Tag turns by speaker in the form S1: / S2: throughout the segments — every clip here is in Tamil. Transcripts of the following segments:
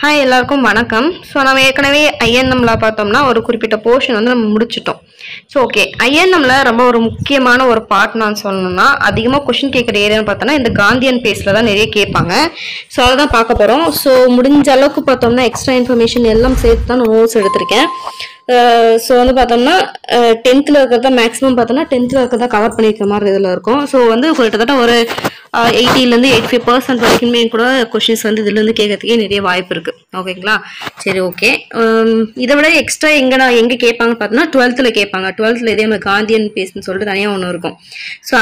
S1: ஹாய் எல்லாருக்கும் வணக்கம். ஸோ நம்ம ஏற்கனவே ஐஎன்எம்ல பார்த்தோம்னா ஒரு குறிப்பிட்ட போர்ஷன் வந்து நம்ம முடிச்சிட்டோம். ஸோ ஓகே, ஐஎன்எம்ல ரொம்ப ஒரு முக்கியமான ஒரு பார்ட் நான் சொல்லணும்னா அதிகமாக கொஷின் கேட்குற ஏரியான்னு பார்த்தோம்னா இந்த காந்தியன் பேஸில் தான் நிறைய கேட்பாங்க. ஸோ அதை தான் பார்க்க போகிறோம். ஸோ முடிஞ்ச அளவுக்கு பார்த்தோம்னா எக்ஸ்ட்ரா இன்ஃபர்மேஷன் எல்லாம் சேர்த்து தான் நான் நோட்ஸ் எடுத்திருக்கேன். ஸோ வந்து பார்த்தோம்னா 10th இருக்கிறத மேக்ஸிமம் பார்த்தோம்னா 10th இருக்கிறத கவர் பண்ணியிருக்க மாதிரி இதில் இருக்கும். ஸோ வந்து கிட்டத்தட்ட ஒரு 80% 85% வரைக்குமே கூட கொஷின்ஸ் வந்து இதுலேருந்து கேட்கறதுக்கே நிறைய வாய்ப்பு இருக்குது. ஓகேங்களா? சரி, ஓகே. இதை விட எக்ஸ்ட்ரா எங்கே கேட்பாங்கன்னு பார்த்தோம்னா 12th கேட்பாங்க. 12th இதே மாதிரி காந்தியன் பேஸ்ன்னு சொல்லிட்டு தனியாக ஒன்று இருக்கும். ஸோ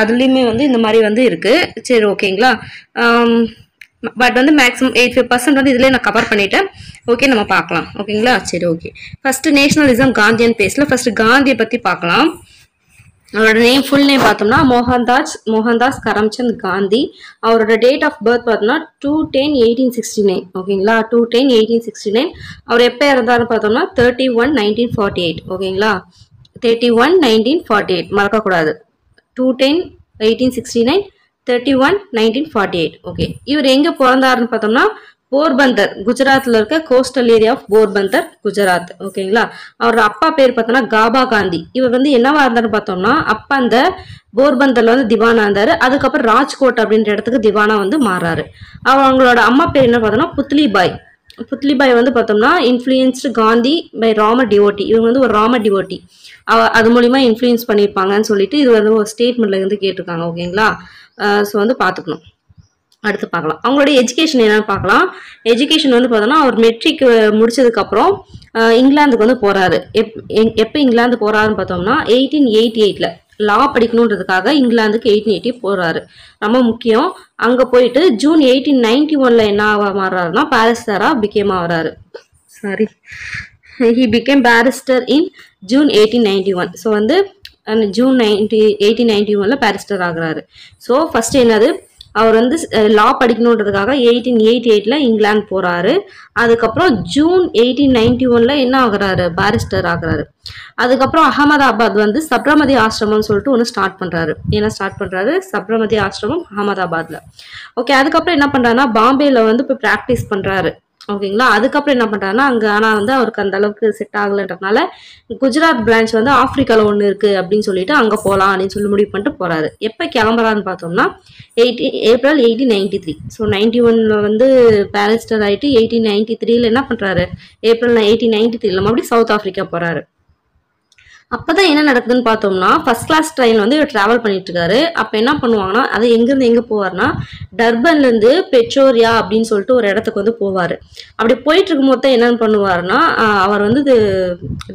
S1: அதுலேயுமே வந்து இந்த மாதிரி வந்து இருக்குது. சரி, ஓகேங்களா? பட் வந்து மேக்ஸிமம் 85% வந்து இதிலே நான் கவர் பண்ணிட்டேன். ஓகே, நம்ம பார்க்கலாம். ஓகேங்களா? சரி, ஓகே. ஃபர்ஸ்ட் நேஷனலிசம் காந்தியன் பேஸில் ஃபர்ஸ்ட் காந்தியை பற்றி பார்க்கலாம். அவரோட ஃபுல் நேம் பார்த்தோம்னா மோகன்தாஸ் கரம்சந்த் காந்தி. அவரோட டேட் ஆஃப் பர்த் பார்த்தோம்னா 2/10/1869. ஓகேங்களா? 2/10/1869. அவர் எப்போ இறந்தாருன்னு பார்த்தோம்னா 31/1948. ஓகேங்களா? 31/1948 மறக்கக்கூடாது. 2/10/1869, 31/1948. ஓகே, இவர் எங்கே பிறந்தாருன்னு பார்த்தோம்னா போர்பந்தர், குஜராத்தில் இருக்க coastal area of Porbandar, Gujarat. ஓகேங்களா? அவரோட அப்பா பேர் பார்த்தோம்னா காபா காந்தி. இவர் வந்து என்னவா இருந்தாருன்னு பார்த்தோம்னா அப்பா அந்த போர்பந்தர்ல வந்து திவானா இருந்தாரு. அதுக்கப்புறம் ராஜ்கோட் அப்படின்ற இடத்துக்கு திவானா வந்து மாறாரு. அவங்களோட அம்மா பேர் என்ன பார்த்தோம்னா புத்லிபாய் வந்து பார்த்தோம்னா influenced Gandhi by Rama devotee. இவங்க வந்து ஒரு ராம டிவோட்டி. அது மூலிமா இன்ஃப்ளூயன்ஸ் பண்ணியிருப்பாங்கன்னு சொல்லிட்டு இது வந்து ஒரு ஸ்டேட்மெண்ட்ல இருந்து கேட்டிருக்காங்க. ஓகேங்களா? ஸோ வந்து பார்த்துக்கணும். அடுத்து பார்க்கலாம் அவங்களுடைய எஜுகேஷன் என்னன்னு பார்க்கலாம். எஜுகேஷன் வந்து பார்த்தோம்னா அவர் மெட்ரிக் முடிச்சதுக்கப்புறம் இங்கிலாந்துக்கு வந்து போறாரு. எப்போ இங்கிலாந்து போறாருன்னு பார்த்தோம்னா 1888ல் லா படிக்கணுன்றதுக்காக இங்கிலாந்துக்கு 1880 போறாரு. ரொம்ப முக்கியம். அங்கே போயிட்டு ஜூன் 1891ல் என்ன மாறுறாருன்னா பாரிஸ்டரா பிகேம் ஆகிறாரு. Sorry, he became barrister in June 1891. So வந்து ஜூன் 1891ல் பாரிஸ்டர் ஆகுறாரு. ஸோ ஃபர்ஸ்ட் என்னது, அவர் வந்து லா படிக்கணுன்றதுக்காக 1888ல் இங்கிலாந்து போறாரு. அதுக்கப்புறம் ஜூன் 1891ல் என்ன ஆகுறாரு, பாரிஸ்டர் ஆகுறாரு. அதுக்கப்புறம் அகமதாபாத் வந்து சப்ரமதி ஆசிரமம்னு சொல்லிட்டு ஒன்று ஸ்டார்ட் பண்றாரு. சப்ரமதி ஆசிரமம் அகமதாபாத்ல. ஓகே, அதுக்கப்புறம் என்ன பண்றாருன்னா பாம்பேல வந்து போய் ப்ராக்டிஸ் பண்றாரு. ஓகேங்களா? அதுக்கப்புறம் என்ன பண்றாருன்னா அங்கே ஆனால் வந்து அவருக்கு அந்த அளவுக்கு செட் ஆகலைன்றதுனால குஜராத் பிரான்ச் வந்து ஆப்பிரிக்காவில் ஒன்று இருக்கு அப்படின்னு சொல்லிட்டு அங்கே போகலாம் அப்படின்னு சொல்லி முடிவு பண்ணிட்டு போறாரு. எப்போ கிளம்புறாருன்னு பார்த்தோம்னா ஏப்ரல் 1893. ஸோ 91ல் வந்து பாரிஸ்டர் ஆகிட்டு 1893ல் என்ன பண்றாரு, ஏப்ரல் 1893ல் மறுபடியும் சவுத் ஆப்பிரிக்கா போறாரு. அப்பதான் என்ன நடக்குதுன்னு பார்த்தோம்னா ஃபர்ஸ்ட் கிளாஸ் ட்ரெயின் வந்து இவர் டிராவல் பண்ணிட்டு இருக்காரு. அப்போ என்ன பண்ணுவாங்கன்னா அது எங்கேருந்து எங்கே போவார்னா டர்பன்லேருந்து பெட்ரோரியா அப்படின்னு சொல்லிட்டு ஒரு இடத்துக்கு வந்து போவார். அப்படி போயிட்டு இருக்கும்போது தான் என்னென்னு பண்ணுவாருன்னா அவர் வந்து இது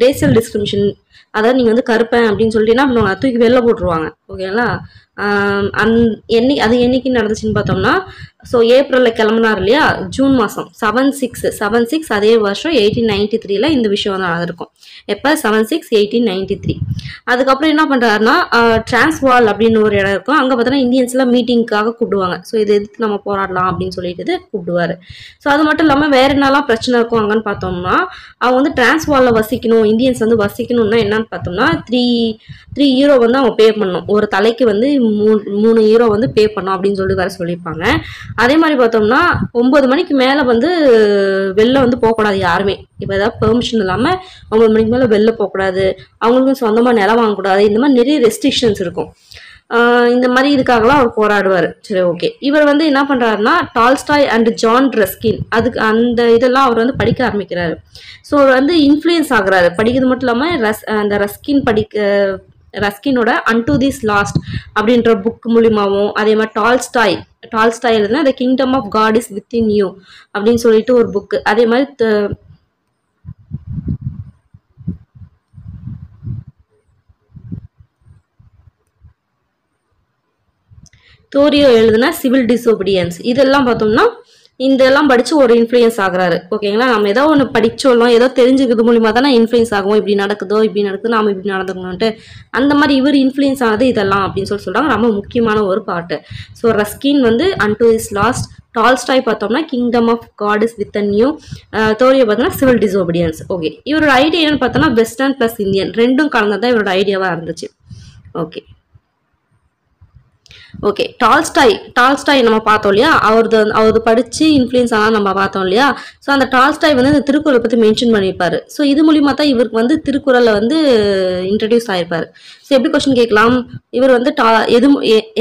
S1: ரேசியல் டிஸ்கிரிமினேஷன், அதாவது நீங்கள் வந்து கருப்பேன் அப்படின்னு சொல்லிட்டு என்ன பண்ணுவாங்க, தூக்கி வெளில போட்டுருவாங்க. ஓகேங்களா? அது என்னைக்கு நடந்துச்சுன்னு பார்த்தோம்னா ஸோ ஏப்ரலில் கிளம்புனார் இல்லையா, ஜூன் மாதம் 7/6 அதே வருஷம் 1893ல் இந்த விஷயம் வந்து நடந்திருக்கும். எப்போ 7/6/1893. அதுக்கப்புறம் என்ன பண்ணுறாருன்னா டிரான்ஸ்வால் அப்படின்னு ஒரு இடம் இருக்கும். அங்கே பார்த்தோன்னா இந்தியன்ஸ்லாம் மீட்டிங்காக கூப்பிடுவாங்க. ஸோ இது எதிர்த்து நம்ம போராடலாம் அப்படின்னு சொல்லிட்டு கூப்பிடுவார். ஸோ அது மட்டும் இல்லாமல் வேற என்னெல்லாம் பிரச்சனை இருக்கும் அங்கன்னு பார்த்தோம்னா அவங்க வந்து டிரான்ஸ்வாலில் வசிக்கணும், இந்தியன்ஸ் வந்து வசிக்கணும்னா என்னன்னு பார்த்தோம்னா 3 யூரோ வந்து அவங்க பே பண்ணணும். ஒரு தலைக்கு வந்து 3 யூரோ வந்து பே பண்ணணும் அப்படின்னு சொல்லி வேற சொல்லியிருப்பாங்க. அதே மாதிரி பார்த்தோம்னா 9 மணிக்கு மேலே வந்து வெளில வந்து போகக்கூடாது யாருமே. இப்போ ஏதாவது பெர்மிஷன் இல்லாமல் 9 மணிக்கு மேலே வெளில போகக்கூடாது, அவங்களுக்கும் சொந்தமாக நிலம் வாங்கக்கூடாது, இந்த மாதிரி நிறைய ரெஸ்ட்ரிக்ஷன்ஸ் இருக்கும். இந்த மாதிரி இதுக்காகலாம் அவர் போராடுவார். சரி, ஓகே. இவர் வந்து என்ன பண்ணுறாருன்னா டால்ஸ்டாய் அண்ட் ஜான் ரஸ்கின் அதுக்கு அந்த இதெல்லாம் அவர் வந்து படிக்க ஆரம்பிக்கிறாரு. ஸோ அவர் வந்து இன்ஃப்ளூயன்ஸ் ஆகுறாரு. படிக்கிறது மட்டும் இல்லாமல் அந்த ரஸ்கினோட அன்டு திஸ் லாஸ்ட் அப்படின்ற புக் மூலியமாகவும் அதே மாதிரி டால்ஸ்டாய் எழுதுனா the kingdom of God is within you அப்படின்னு சொல்லிட்டு ஒரு புக்கு, அதே மாதிரி தோரியோ எழுதுனா சிவில் டிசோபீடியன்ஸ். இதெல்லாம் பார்த்தோம்னா இதெல்லாம் படிச்சு ஒரு இன்ஃப்ளூயன்ஸ் ஆகுறாரு. ஓகேங்களா? நம்ம ஏதோ ஒன்று படிச்சோம், ஏதோ தெரிஞ்சுக்கிறது மூலியமா தானே இன்ஃப்ளூயன்ஸ் ஆகும். இப்படி நடக்குது, நாம இப்படி நடந்துக்கணும்ட்டு அந்த மாதிரி இவர் இன்ஃப்ளூயன்ஸ் ஆனது இதெல்லாம் அப்படின்னு சொல்றாங்க. ரொம்ப முக்கியமான ஒரு பாட்டு. ஸோ ரஸ்கின் வந்து அன்டு இஸ் லாஸ்ட், டால்ஸ்டாய் பார்த்தோம்னா kingdom of God is within you, Thoreau பார்த்தோம்னா சிவில் டிசோபீடியன்ஸ். ஓகே, இவரோட ஐடியா என்னன்னு பார்த்தோம்னா வெஸ்டர்ன் பிளஸ் இந்தியன் ரெண்டும் கலந்ததான் இவரோட ஐடியாவா இருந்துச்சு. ஓகே, ஓகே, டால்ஸ்டாய் நம்ம பார்த்தோம் இல்லையா, அவரது படிச்சு இன்ஃப்ளூயன்ஸ் ஆனால் நம்ம பார்த்தோம் இல்லையா. ஸோ அந்த டால்ஸ்டாய் வந்து இந்த திருக்குறளை பற்றி மென்ஷன் பண்ணியிருப்பாரு. ஸோ இது மூலியமா தான் இவருக்கு வந்து திருக்குறளை வந்து இன்ட்ரடியூஸ் ஆயிருப்பாரு. ஸோ எப்படி கொஸ்டின் கேட்கலாம், இவர் வந்து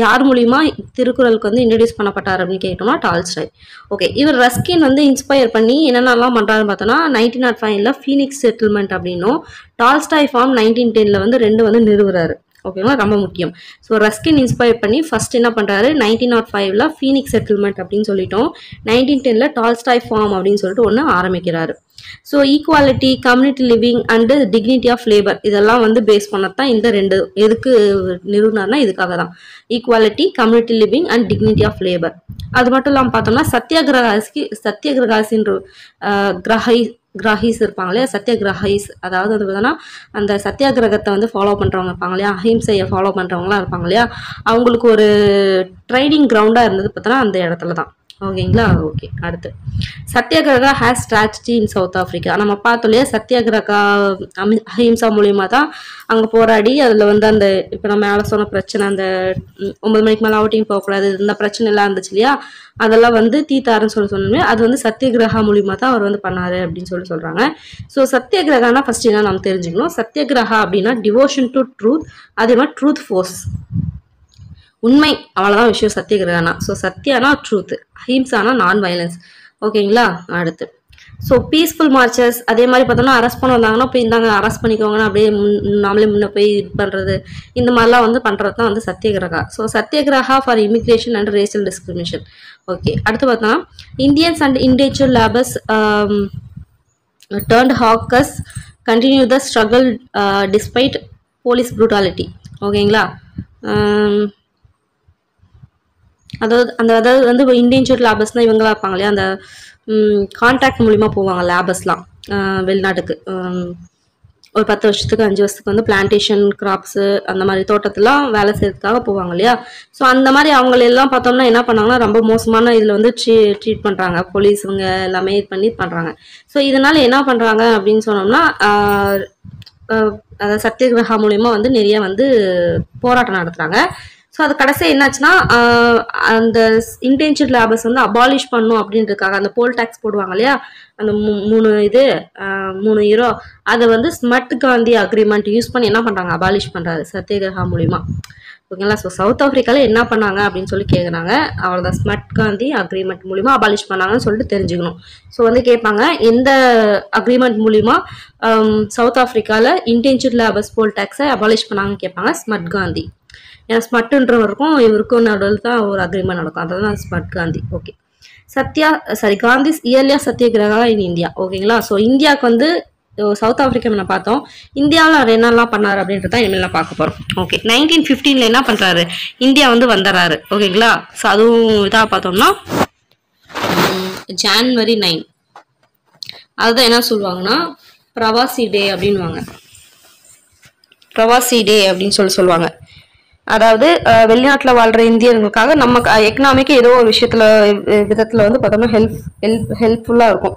S1: யார் மூலியமா திருக்குறளுக்கு வந்து இன்ட்ரடியூஸ் பண்ணப்பட்டார் அப்படின்னு கேட்டோம்னா டால்ஸ்டாய். ஓகே, இவர் ரஸ்கின் வந்து இன்ஸ்பயர் பண்ணி என்னென்னலாம் பண்றாருன்னு பார்த்தோம்னா 1905ல ஃபீனிக்ஸ் செட்டில்மெண்ட் அப்படின்னும் டால்ஸ்டாய் ஃபார்ம் 1910ல வந்து 2 வந்து நிறுவுறாரு. ஓகேவா, ரொம்ப முக்கியம். ஸோ ரஸ்கின் இன்ஸ்பயர் பண்ணி ஃபர்ஸ்ட் என்ன பண்றாரு, 1905ல ஃபீனிக்ஸ் செட்டில்மெண்ட் அப்படின்னு சொல்லிட்டோம், 1910ல டால்ஸ்டாய் ஃபார்ம் அப்படின்னு சொல்லிட்டு ஒன்று ஆரம்பிக்கிறாரு. So equality, community living and dignity of labour இதெல்லாம் வந்து பேஸ் பண்ணத்தான் இந்த 2 எதுக்கு நிறுவனார்னா இதுக்காக தான். Equality, community living and dignity of labour. அது மட்டும் இல்லாமல் பார்த்தோம்னா சத்தியாகிரகாசின்ற கிராஹிஸ் இருப்பாங்க இல்லையா, சத்தியாகிரஹிஸ், அதாவது வந்து பார்த்தோன்னா அந்த சத்தியாகிரகத்தை வந்து ஃபாலோ பண்ணுறவங்க இருப்பாங்க இல்லையா, அஹிம்சையை ஃபாலோ பண்ணுறவங்களாம் இருப்பாங்க இல்லையா, அவங்களுக்கு ஒரு ட்ரைனிங் கிரவுண்டாக இருந்தது பார்த்தோன்னா அந்த இடத்துல தான். ஓகேங்களா. ஓகே, அடுத்து satyagraha has strategy in South Africa. நம்ம பார்த்தோம் இல்லையா, சத்தியாகிரகா அஹிம்சா மூலியமா தான் அங்கே போராடி அதில் வந்து அந்த இப்போ நம்ம மேலே சொன்ன பிரச்சனை, அந்த 9 மணிக்கு மேலே அவுட்டிங் போகக்கூடாது, இந்த பிரச்சனை எல்லாம் இருந்துச்சு இல்லையா, அதெல்லாம் வந்து தீத்தாருன்னு சொன்னோமே, அது வந்து சத்தியகிரகா மூலியமா தான் அவர் வந்து பண்ணாரு அப்படின்னு சொல்றாங்க. ஸோ சத்தியகிரகானா ஃபர்ஸ்ட் என்ன நம்ம தெரிஞ்சுக்கணும். சத்தியகிரகா அப்படின்னா டிவோஷன் டு ட்ரூத், அதே மாதிரி ட்ரூத் ஃபோர்ஸ், உண்மை, அவ்வளோதான் விஷயம் சத்தியகிரகானா. So சத்தியானா truth, அஹிம்சானா non violence. ஓகேங்களா. அடுத்து ஸோ பீஸ்ஃபுல் மார்ச்சஸ், அதே மாதிரி பார்த்தோம்னா அரெஸ்ட் பண்ண வந்தாங்கன்னா போய் இந்தாங்க அரெஸ்ட் பண்ணிக்கோங்கன்னா அப்படியே நாமளே முன்ன போய் இது பண்ணுறது, இந்த மாதிரிலாம் வந்து பண்ணுறது தான் வந்து Satyagraha. So Satyagraha for immigration and racial discrimination. Okay, அடுத்து பார்த்தோம்னா Indians and indentured labours turned hawkers continue the struggle despite police brutality. ஓகேங்களா. அதாவது வந்து இண்டேஞ்சர்ட் லேபர்ஸ்னால் இவங்களாம் இருப்பாங்க இல்லையா, அந்த கான்ட்ராக்ட் மூலிமா போவாங்க லேபர்ஸ்லாம் வெளிநாட்டுக்கு, ஒரு 10 வருஷத்துக்கு 5 வருஷத்துக்கு வந்து பிளான்டேஷன் கிராப்ஸு அந்த மாதிரி தோட்டத்துலாம் வேலை செய்யறதுக்காக போவாங்க இல்லையா. ஸோ அந்த மாதிரி அவங்களெல்லாம் பார்த்தோம்னா என்ன பண்ணாங்கன்னா ரொம்ப மோசமான இதில் வந்து ட்ரீட் பண்ணுறாங்க போலீஸ், இவங்க எல்லாமே இது பண்ணி பண்ணுறாங்க. ஸோ இதனால என்ன பண்ணுறாங்க அப்படின்னு சொன்னோம்னா அதாவது சத்தியகிரகா மூலிமா வந்து நிறைய வந்து போராட்டம் நடத்துகிறாங்க. ஸோ அது கடைசியாக என்னாச்சுன்னா அந்த இன்டென்ஷன் லேபர்ஸ் வந்து அபாலிஷ் பண்ணும் அப்படின்றதுக்காக அந்த போல் டேக்ஸ் போடுவாங்க இல்லையா, அந்த 3 யூரோ, அதை வந்து ஸ்மட் காந்தி அக்ரிமெண்ட் யூஸ் பண்ணி என்ன பண்ணுறாங்க, அபாலிஷ் பண்ணுறாரு சத்தியகிரகா மூலிமா. ஓகேங்களா. ஸோ சவுத் ஆஃப்ரிக்காவில் என்ன பண்ணாங்க அப்படின்னு சொல்லி கேட்குறாங்க, அவ்வளோதான் ஸ்மட் காந்தி அக்ரிமெண்ட் மூலிமா அபாலிஷ் பண்ணாங்கன்னு சொல்லிட்டு தெரிஞ்சுக்கணும். ஸோ வந்து கேட்பாங்க எந்த அக்ரிமெண்ட் மூலிமா சவுத் ஆஃப்ரிக்காவில் இன்டென்ஷன் லேபர்ஸ் போல் டேக்ஸை அபாலிஷ் பண்ணாங்கன்னு கேட்பாங்க, ஸ்மட் காந்தி. ஏன்னா ஸ்மட்டுன்றவருக்கும் இவருக்கும் நடுவில் தான் ஒரு அக்ரிமெண்ட் நடக்கும், அதுதான் ஸ்மட் காந்தி. ஓகே, காந்திஸ் இயர்லியா சத்தியகிரகா இன் இந்தியா. ஓகேங்களா. ஸோ இந்தியாவுக்கு வந்து சவுத் ஆஃப்ரிக்கா நம்ம பார்த்தோம், இந்தியாவில் என்னெல்லாம் பண்ணாரு அப்படின்றத இனிமேல் பார்க்க போகிறோம். ஓகே, 1915 என்ன பண்ணுறாரு, இந்தியா வந்து வந்துடுறாரு. ஓகேங்களா. ஸோ அதுவும் இதாக பார்த்தோம்னா January 9, அதுதான் என்ன சொல்லுவாங்கன்னா பிரவாசி டே அப்படின்வாங்க, பிரவாசி டே அப்படின்னு சொல்லுவாங்க. அதாவது வெளிநாட்டில் வாழ்கிற இந்தியர்களுக்காக நம்ம எக்கனாமிக்கு ஏதோ ஒரு விதத்தில் வந்து பார்த்தோம்னா ஹெல்ப்ஃபுல்லாக இருக்கும்.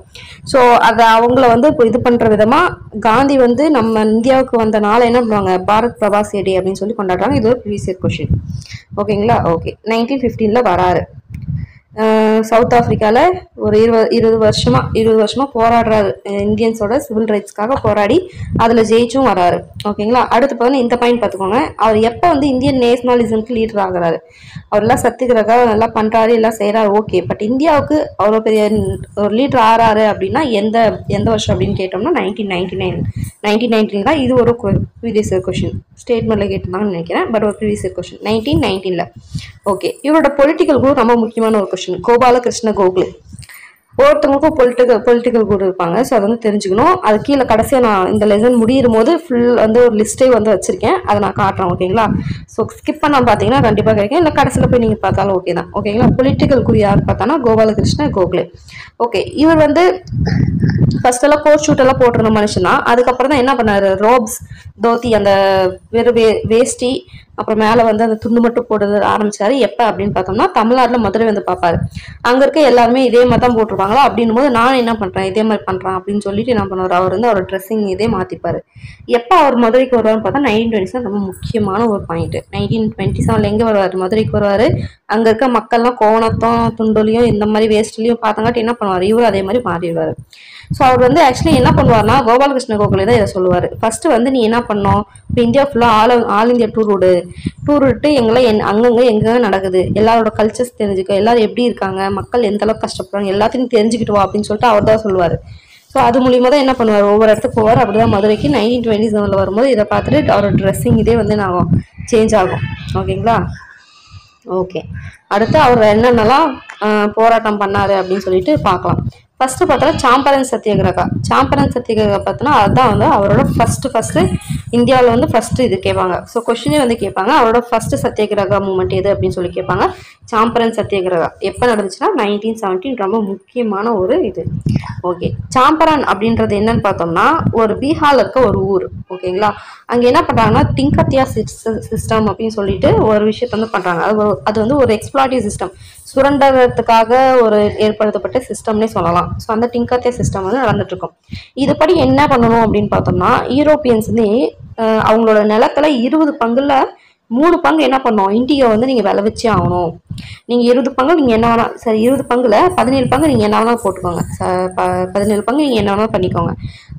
S1: ஸோ அதை அவங்கள வந்து இப்போ இது பண்ணுற விதமாக காந்தி வந்து நம்ம இந்தியாவுக்கு வந்த நாளை என்ன பண்ணுவாங்க, பாரத் பிரவாசி டே அப்படின்னு சொல்லி கொண்டாடுறாங்க. இது ஒரு ப்ரீவியஸ் இயர் கொஸ்டின். ஓகேங்களா. ஓகே, 1915 வராரு சவுத் ஆஃப்ரிக்காவில். ஒரு 20 வருஷமா போராடுறாரு, இந்தியன்ஸோட சிவில் ரைட்ஸ்க்காக போராடி அதில் ஜெயிச்சும் வராரு. ஓகேங்களா. அடுத்து பார்த்தீங்கன்னா இந்த பாயிண்ட் பார்த்துக்கோங்க, அவர் எப்போ வந்து இந்தியன் நேஷனலிசம்க்கு லீடர் ஆகுறாரு, அவர் எல்லாம் சத்தியகிரகா நல்லா பண்ணுறாரு, எல்லாம் செய்கிறாரு. ஓகே, பட் இந்தியாவுக்கு அவ்வளோ பெரிய ஒரு லீடர் ஆறாரு அப்படின்னா எந்த வருஷம் அப்படின்னு கேட்டோம்னா 1919 தான். இது ஒரு ப்ரீவியஸ் இயர் கொஸ்டின், ஸ்டேட்மெண்ட்டில் கேட்டிருந்தாங்கன்னு நினைக்கிறேன், பட் ஒரு ப்ரீவியஸ் இயர் கொஸ்டின் 1919. ஓகே, இவரோட பொலிட்டிக்கல் குரூப் ரொம்ப முக்கியமான ஒரு கொஸ்டின், கோபாலகிருஷ்ண கோகலே. ஒவ்வொருத்தவங்களுக்கும் பொலிட்டிக்கல் குரூப் இருப்பாங்க. ஸோ அதை வந்து தெரிஞ்சுக்கணும். அது கீழே கடைசியாக நான் இந்த லெசன் முடியும் போது ஃபுல் வந்து ஒரு லிஸ்ட்டே வந்து வச்சிருக்கேன், அதை நான் காட்டுறேன். ஓகேங்களா. ஸோ ஸ்கிப் பண்ண பார்த்தீங்கன்னா கண்டிப்பாக கிடைக்கும், இல்லை கடைசியில் போய் நீங்கள் பார்த்தாலும் ஓகே தான். ஓகேங்களா. பொலிட்டிக்கல் குரூப் யார் பார்த்தானா கோபாலகிருஷ்ண கோகலே. ஓகே, இவர் வந்து ஃபர்ஸ்ட் எல்லாம் கோட் ஷூட் எல்லாம் போட்டிருந்த மனுஷன் தான். அதுக்கப்புறம் தான் என்ன பண்ணாரு, ரோப்ஸ் தோத்தி அந்த வெறும் வேஷ்டி அப்புறம் மேல வந்து அந்த துண்டு மட்டும் போடுறது ஆரம்பிச்சாரு. எப்ப அப்படின்னு பார்த்தோம்னா தமிழ்நாட்டுல மதுரை வந்து பார்ப்பாரு. அங்க இருக்க எல்லாருமே இதே மாதிரி தான் போட்டிருப்பாங்களா, அப்படின்னும் போது நான் என்ன பண்றேன் இதே மாதிரி பண்றேன் அப்படின்னு சொல்லிட்டு என்ன பண்ணுவார், அவர் வந்து அவரோட ட்ரெஸ்ஸிங் இதே மாத்திப்பாரு. எப்ப அவர் மதுரைக்கு வருவார்னு பார்த்தா 1927 ரொம்ப முக்கியமான ஒரு பாயிண்ட். 1927 எங்க வருவாரு, மதுரைக்கு வருவாரு. அங்க இருக்க மக்கள்லாம் கோவணத்தம் துண்டுலையும் இந்த மாதிரி வேஸ்ட்லயும் பார்த்தாங்காட்டி என்ன பண்ணுவாரு, இவரும் அதே மாதிரி மாறிடுவாரு. ஸோ அவர் வந்து ஆக்சுவலி என்ன பண்ணுவார்னா கோபாலகிருஷ்ண கோகலே தான் இதை சொல்லுவார். ஃபர்ஸ்ட் வந்து நீ என்ன பண்ணோம், இப்போ இந்தியா ஃபுல்லாக ஆல் இந்தியா டூர் விட்டு அங்கங்கே எங்கே நடக்குது எல்லாரோட கல்ச்சர்ஸ் தெரிஞ்சுக்க, எல்லாரும் எப்படி இருக்காங்க, மக்கள் எந்த அளவுக்கு கஷ்டப்படுறாங்க எல்லாத்தையும் தெரிஞ்சுக்கிட்டு வா அப்படின்னு சொல்லிட்டு அவர் தான் சொல்லுவார். ஸோ அது மூலியமாக தான் என்ன பண்ணுவார், ஒவ்வொரு இடத்துக்கு போவார். அப்படிதான் மதுரைக்கு 1927 வரும்போது இதை பார்த்துட்டு அவரோட ட்ரெஸ்ஸிங் இதே வந்து நான் சேஞ்ச் ஆகும். ஓகேங்களா? ஓகே, அடுத்து அவர் என்னென்னலாம் போராட்டம் பண்ணாரு அப்படின்னு சொல்லிட்டு பார்க்கலாம். ஃபர்ஸ்ட் பார்த்தா சாம்பரன் சத்தியாகிரகா. சாம்பரன் சத்தியாகிரகா பார்த்தோன்னா அதுதான் வந்து அவரோட ஃபர்ஸ்ட் இந்தியாவில் வந்து ஃபர்ஸ்ட் இது கேட்பாங்க. ஸோ கொஸ்டினே வந்து கேட்பாங்க, அவரோட ஃபர்ஸ்ட் சத்தியாகிரகா மூமெண்ட் எது அப்படின்னு சொல்லி கேட்பாங்க. சாம்பரன் சத்தியாகிரகா எப்போ நடந்துச்சுன்னா 1917, ரொம்ப முக்கியமான ஒரு இது. ஓகே, சாம்பரான் அப்படின்றது என்னன்னு பார்த்தோம்னா ஒரு பீகார்ல இருக்க ஒரு ஊர். ஓகேங்களா? அங்கே என்ன பண்ணுறாங்கன்னா திங்கத்தியா சிஸ்டம் அப்படின்னு சொல்லிட்டு ஒரு விஷயத்த வந்து பண்ணுறாங்க. அது வந்து ஒரு எக்ஸ்ப்ளாட்டிவ் சிஸ்டம், சுரண்டறதுக்காக ஒரு ஏற்படுத்தப்பட்ட சிஸ்டம்னே சொல்லலாம். ஸோ அந்த டிங்கத்தியா சிஸ்டம் வந்து நடந்துட்டு இருக்கும். இதுபடி என்ன பண்ணணும் அப்படின்னு பார்த்தோம்னா யூரோப்பியன்ஸ் வந்து அவங்களோட நிலத்துல 20 பங்குல 3 பங்கு என்ன பண்ணோம், இண்டிகோ வந்து நீங்க விளைவிச்சே ஆகணும். நீங்க 20 பங்கு நீங்க என்ன வேணா, சரி 20 பங்குல 17 பங்கு நீங்க என்ன வேணா போட்டுக்கோங்க, 17 பங்கு நீங்க என்ன வேணா பண்ணிக்கோங்க.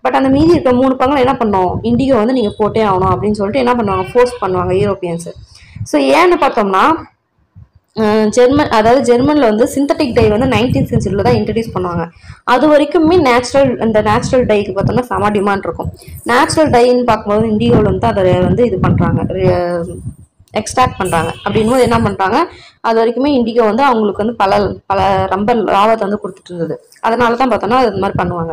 S1: பட் அந்த மீதி இருக்க 3 பங்குல என்ன பண்ணோம், இண்டிகோ வந்து நீங்க போட்டே ஆகணும் அப்படின்னு சொல்லிட்டு என்ன பண்ணுவாங்க, ஃபோர்ஸ் பண்ணுவாங்க யூரோப்பியன்ஸ். ஸோ ஏன்னு பார்த்தோம்னா ஜெர்மன்ல வந்து சிந்தட்டிக் டை வந்து 19th century தான் இன்ட்ரடியூஸ் பண்ணுவாங்க. அது வரைக்குமே நேச்சுரல் டைக்கு பார்த்தோம்னா செம டிமாண்ட் இருக்கும். நேச்சுரல் டைன்னு பார்க்கும்போது இண்டிகோவில் வந்து அதை வந்து இது பண்றாங்க, எக்ஸ்ட்ராக்ட் பண்றாங்க. அப்படின்னும் போது என்ன பண்றாங்க, அது வரைக்குமே இண்டிகோ வந்து அவங்களுக்கு வந்து பல ரொம்ப லாபத்தை வந்து கொடுத்துட்டு இருந்தது. அதனால தான் பார்த்தோம்னா அது மாதிரி பண்ணுவாங்க.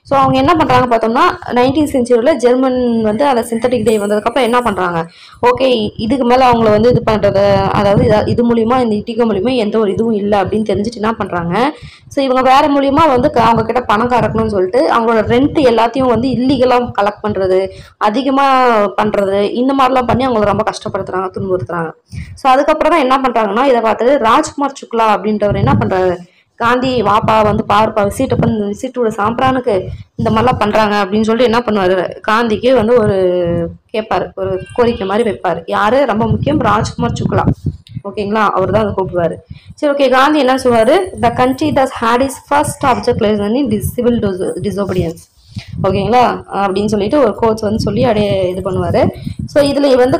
S1: ஸோ அவங்க என்ன பண்றாங்க பார்த்தோம்னா 19th century ஜெர்மன் வந்து அதை சிந்தட்டிக் டை வந்ததுக்கப்புறம் என்ன பண்றாங்க, ஓகே இதுக்கு மேலே அவங்கள வந்து இது பண்றது, அதாவது இது மூலியமா இந்த இண்டிகோ மூலியமா எந்த ஒரு இதுவும் இல்லை அப்படின்னு தெரிஞ்சுட்டு என்ன பண்றாங்க, ஸோ இவங்க வேற மூலியமா வந்து அவங்க கிட்ட பணம் கறக்கணும்னு சொல்லிட்டு அவங்களோட ரெண்ட் எல்லாத்தையும் வந்து இல்லீகலாக கலெக்ட் பண்றது, அதிகமாக பண்றது, இந்த மாதிரிலாம் பண்ணி அவங்களை ரொம்ப கஷ்டப்படுத்துறாங்க, துன்புறுத்துறாங்க. ஸோ அதுக்கப்புறம் தான் என்ன பண்றாங்கன்னா இதை பார்த்துட்டு ராஜ்குமார் சுக்லா அப்படின்றவர் என்ன பண்றாரு, காந்தி வாப்பா வந்து பாருப்பா விசிட்டோட சாம்பிரானுக்கு இந்த மாதிரிலாம் பண்றாங்க அப்படின்னு சொல்லிட்டு என்ன பண்ணுவாரு, காந்திக்கு வந்து ஒரு கேட்பாரு, ஒரு கோரிக்கை மாதிரி வைப்பாரு. யாரு, ரொம்ப முக்கியம், ராஜ்குமார் சுக்லா. ஓகேங்களா? அவர் தான் அதை கூப்பிடுவாரு. சரி, ஓகே, காந்தி என்ன சொல்லுவாரு, the country thus had is first object lesson in civil disobedience. ஓகேங்களா? அப்படின்னு சொல்லிட்டு ஒரு கோச் வந்து சொல்லி அப்படியே இது பண்ணுவாரு. ஸோ இதுல வந்து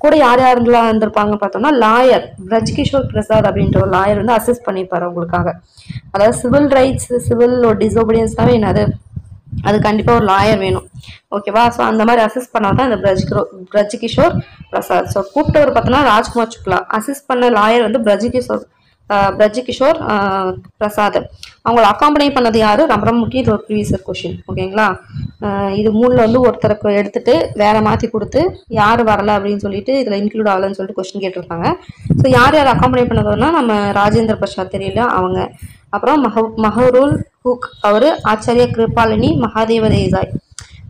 S1: கூட யார் யாரெல்லாம் இருந்திருப்பாங்க பார்த்தோம்னா லாயர் பிரஜ்கிஷோர் பிரசாத் அப்படின்ற ஒரு லாயர் வந்து அசிஸ்ட் பண்ணியிருப்பாரு அவங்களுக்காக. அதாவது சிவில் ரைட்ஸ், சிவில் டிசோபீடியன்ஸ்னாவே என்னது, அது கண்டிப்பா ஒரு லாயர் வேணும். ஓகேவா? ஸோ அந்த மாதிரி அசிஸ்ட் பண்ணாதான் இந்த பிரஜ்கிஷோர் பிரசாத். ஸோ கூப்பிட்டவர் பார்த்தோம்னா ராஜ்குமார் சுக்லா, அசிஸ்ட் பண்ண லாயர் வந்து பிரஜ்கிஷோர் பிரசாத். அவங்கள அக்காம்பனி பண்ணது யாரு, ரொம்ப முக்கியம், இது ஒரு ப்ரீவியஸ் கொஸ்டின். ஓகேங்களா? இது 3ல வந்து ஒருத்தருக்கு எடுத்துட்டு வேற மாத்தி கொடுத்து யாரு வரல அப்படின்னு சொல்லிட்டு இதுல இன்க்ளூட் ஆகலன்னு சொல்லிட்டு கொஸ்டின் கேட்டிருப்பாங்க. ஸோ யார் அக்காம்பனி பண்ணதுன்னா நம்ம ராஜேந்திர பிரசாத் தெரியல அவங்க, அப்புறம் மஹரூல் ஹுக் அவரு, ஆச்சாரிய கிருபாலினி, மகாதேவ தேசாய்.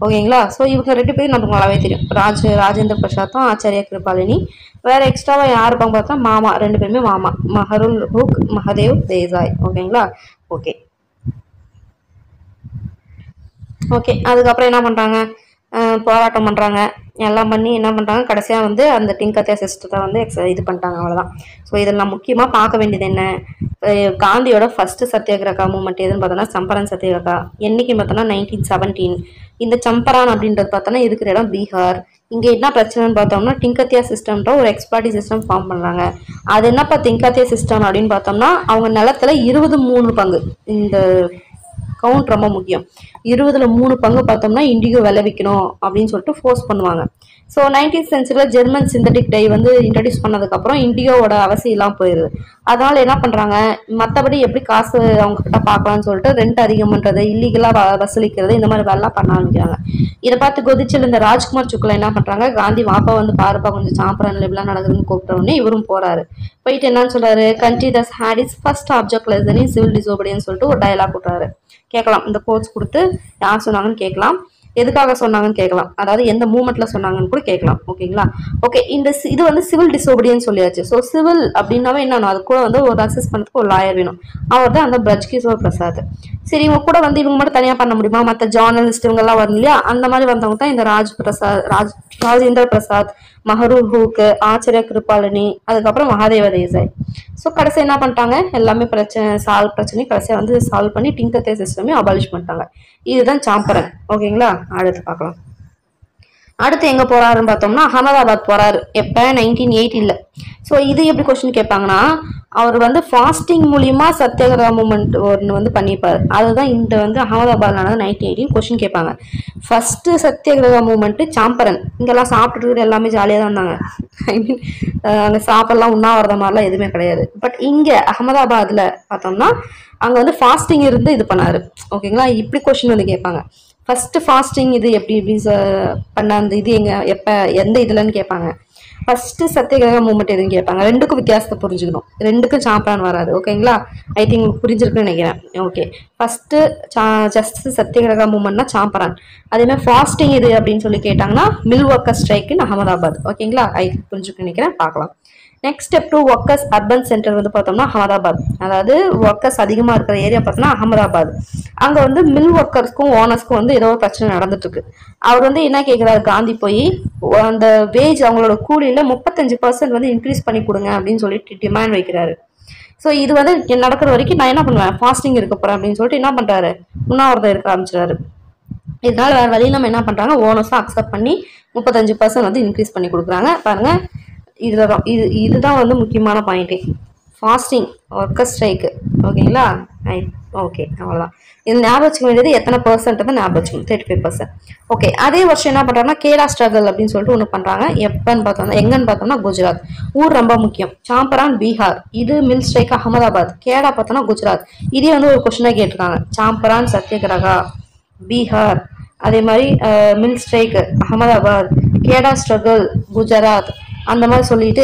S1: ஓகேங்களா? ஸோ இவங்க 2 பேரும் நமக்கு நல்லாவே தெரியும், ராஜேந்திர பிரசாத்தும் ஆச்சாரிய கிருபாலினி. வேற எக்ஸ்ட்ராவா யார் இருப்பாங்க பார்த்தா மாமா, 2 பேருமே மாமா, மஹருல் ஹுக், மகாதேவ் தேசாய். ஓகேங்களா? ஓகே, அதுக்கப்புறம் என்ன பண்றாங்க, போராட்டம் பண்றாங்க, எல்லாம் பண்ணி என்ன பண்றாங்க, கடைசியா வந்து அந்த டிங்கத்தியா சிஸ்டத்தை வந்து இது பண்ணிட்டாங்க, அவ்வளவுதான். ஸோ இதில் நான் முக்கியமா பார்க்க வேண்டியது என்ன, காந்தியோட ஃபர்ஸ்ட் சத்தியாகிரகா மூமெண்ட் எதுன்னு பார்த்தோம்னா சம்பரான் சத்தியாகிரகா. என்னைக்கு பார்த்தோம்னா 1917. இந்த சம்பரான் அப்படின்றது பார்த்தோம்னா இருக்கிற இடம் பீகார். இங்க என்ன பிரச்சனைன்னு பார்த்தோம்னா டிங்கத்தியா சிஸ்டம்ன்ற ஒரு எக்ஸ்ப்ளாட்டி சிஸ்டம் ஃபார்ம் பண்றாங்க. அது என்னப்பா டிங்கத்தியா சிஸ்டம் அப்படின்னு பார்த்தோம்னா அவங்க நிலத்துல 23 பங்கு, இந்த கவுண்ட் ரொம்ப முக்கியம், 20ல 3 பங்கு பார்த்தோம்னா இண்டிகோ விளைவிக்கணும் அப்படின்னு சொல்லிட்டு ஃபோர்ஸ் பண்ணுவாங்க. So 19th century German synthetic dye வந்து இன்ட்ரடியூஸ் பண்ணதுக்கப்புறம் இண்டிகோவோட அவசியம் இல்லாமல் போயிடுது. அதனால என்ன பண்றாங்க, மற்றபடி எப்படி காசு அவங்க கிட்ட பார்க்கலாம்னு சொல்லிட்டு ரெண்ட் அதிகம் பண்றது, இல்லீகலா வசூலிக்கிறது, இந்த மாதிரி வேலைலாம் பண்ண ஆரம்பிக்கிறாங்க. இதை பார்த்து கொதிச்சல் இந்த ராஜ்குமார் சுக்லா என்ன பண்றாங்க, காந்தி வாப்பா வந்து பாருப்பா கொஞ்சம் சாம்பிரான் இப்படிலாம் நடக்குதுன்னு கூப்பிட்ட உடனே இவரும் போறாரு. போயிட்டு என்னன்னு சொல்றாரு, country thus had is first object lesson civil disobedience சொல்லிட்டு ஒரு டயலாக் விட்டுறாரு. கேட்கலாம், இந்த கோட்ஸ் கொடுத்து யார் சொன்னாங்கன்னு கேட்கலாம். எதுக்காக சொன்னாங்கன்னு கேட்கலாம், அதாவது எந்த மூமெண்ட்ல சொன்னாங்கன்னு கூட கேட்கலாம். ஓகேங்களா? ஓகே, இந்த இது வந்து சிவில் டிசோபீடியன்ஸ் சொல்லியாச்சு. ஸோ சிவில் அப்படின்னாவே என்னன்னா அது கூட வந்து ஒரு அசஸ் பண்ணுறதுக்கு ஒரு லாயர் வேணும். அவர் தான் அந்த பிரஜ் கிஷோர் பிரசாத். சரி, இவங்க கூட வந்து இவங்க மட்டும் தனியாக பண்ண முடியுமா? மற்ற ஜேர்னலிஸ்ட் இவங்கெல்லாம் வரும் இல்லையா, அந்த மாதிரி வந்தவங்க தான் இந்த ராஜேந்திர பிரசாத், மஹரூர் ஹூக், ஆச்சரிய கிருபாலினி, அதுக்கப்புறம் மகாதேவ தேசாய். ஸோ கடைசி என்ன பண்ணிட்டாங்க, எல்லாமே பிரச்சனை கடைசியாக வந்து சால்வ் பண்ணி டிங்கர் சிஸ்டமே அபாலிஷ் பண்ணிட்டாங்க. இதுதான் சாம்பரன். ஓகேங்களா? அடுத்து பார்க்கலாம். அடுத்து எங்க போறாருன்னு பார்த்தோம்னா அகமதாபாத் போறாரு. எப்ப? 1980. ஸோ இது எப்படி கொஸ்டின் கேட்பாங்கன்னா, அவர் வந்து ஃபாஸ்டிங் மூலியமா சத்தியாகிரக மூமெண்ட் ஒன்று வந்து பண்ணியிருப்பாரு. அதுதான் இந்த வந்து அகமதாபாத் நடந்த 1980 கொஸ்டின் கேட்பாங்க. ஃபர்ஸ்ட் சத்தியாகிரக மூமெண்ட் சாம்பரன். இங்கெல்லாம் சாப்பிட்டுட்டு எல்லாமே ஜாலியாக தான் இருந்தாங்க. ஐ மீன் அங்கே சாப்பிடலாம் உண்ணாவிரத மாதிரிலாம் எதுவுமே கிடையாது. பட் இங்க அகமதாபாத்ல பார்த்தோம்னா அங்க வந்து ஃபாஸ்டிங் இருந்து இது பண்ணாரு. ஓகேங்களா? இப்படி கொஸ்டின் வந்து கேட்பாங்க. ஃபர்ஸ்ட் ஃபாஸ்டிங் இது எப்படி பண்ண அந்த இது எப்ப எந்த இதுலன்னு கேட்பாங்க. ஃபர்ஸ்ட் சத்தியகிரக மூமெண்ட் எதுன்னு கேட்பாங்க. ரெண்டுக்கும் வித்தியாசத்தை புரிஞ்சுக்கணும். ரெண்டுக்கும் சாம்பரான் வராது. ஓகேங்களா? ஐ திங்க் புரிஞ்சிருக்குன்னு நினைக்கிறேன். ஓகே, ஃபர்ஸ்ட் ஜஸ்ட் சத்தியகிரக மூமெண்ட்னா சாம்பரான். அதே மாதிரி ஃபாஸ்டிங் இது அப்படின்னு சொல்லி கேட்டாங்கன்னா mill worker strike in Ahmedabad. ஓகேங்களா? ஐ புரிஞ்சுக்குன்னு நினைக்கிறேன். பார்க்கலாம். Next step to workers urban centre வந்து பார்த்தோம்னா அகமதாபாத். அதாவது ஒர்க்கர்ஸ் அதிகமாக இருக்கிற ஏரியா பார்த்தோம்னா அகமதாபாத். அங்கே வந்து மில் ஒர்க்கர்ஸ்க்கும் ஓனர்ஸ்க்கும் வந்து ஏதோ ஒரு பிரச்சனை நடந்துட்டு இருக்கு. அவர் வந்து என்ன கேட்குறாரு, காந்தி போய் அந்த வேஜ் அவங்களோட கூலியில 35% வந்து இன்க்ரீஸ் பண்ணி கொடுங்க அப்படின்னு சொல்லிட்டு டிமாண்ட் வைக்கிறாரு. ஸோ இது வந்து நடக்கிற வரைக்கும் நான் என்ன பண்ணுவேன், ஃபாஸ்டிங் இருக்க போறேன் அப்படின்னு சொல்லிட்டு என்ன பண்றாரு, உண்ணாவிரதம் இருக்க ஆரம்பிச்சிடாரு. இதனால வேற வழியில் நம்ம என்ன பண்றாங்க, ஓனர்ஸும் அக்செப்ட் பண்ணி 35% வந்து இன்க்ரீஸ் பண்ணி கொடுக்குறாங்க. பாருங்க, இதுதான் வந்து முக்கியமான பாயிண்டே, ஃபாஸ்டிங் ஒர்க்கர் ஸ்ட்ரைக்கு. ஓகேங்களா? ஓகே, அவ்வளோதான். இது ஞாபகம் வச்சுக்க வேண்டியது எத்தனை பர்சன்ட் தான் ஞாபகம் வச்சுக்கணும், 35%. ஓகே, அதே வருஷம் என்ன பண்ணுறாங்கன்னா கேடா ஸ்ட்ரகல் அப்படின்னு சொல்லிட்டு ஒன்று பண்ணுறாங்க. எப்பன்னு பார்த்தோம்னா எங்கன்னு பார்த்தோம்னா குஜராத். ஊர் ரொம்ப முக்கியம். சாம்பரான் பீகார், இது மில் ஸ்ட்ரைக் அகமதாபாத். கேடா பார்த்தோம்னா குஜராத். இதே வந்து ஒரு கொஸ்டினாக கேட்டிருக்காங்க. சாம்பரான் சத்தியகிரகா பீகார், அதே மாதிரி மில் ஸ்ட்ரைக் அகமதாபாத், கேடா ஸ்ட்ரகல் குஜராத், அந்த மாதிரி சொல்லிட்டு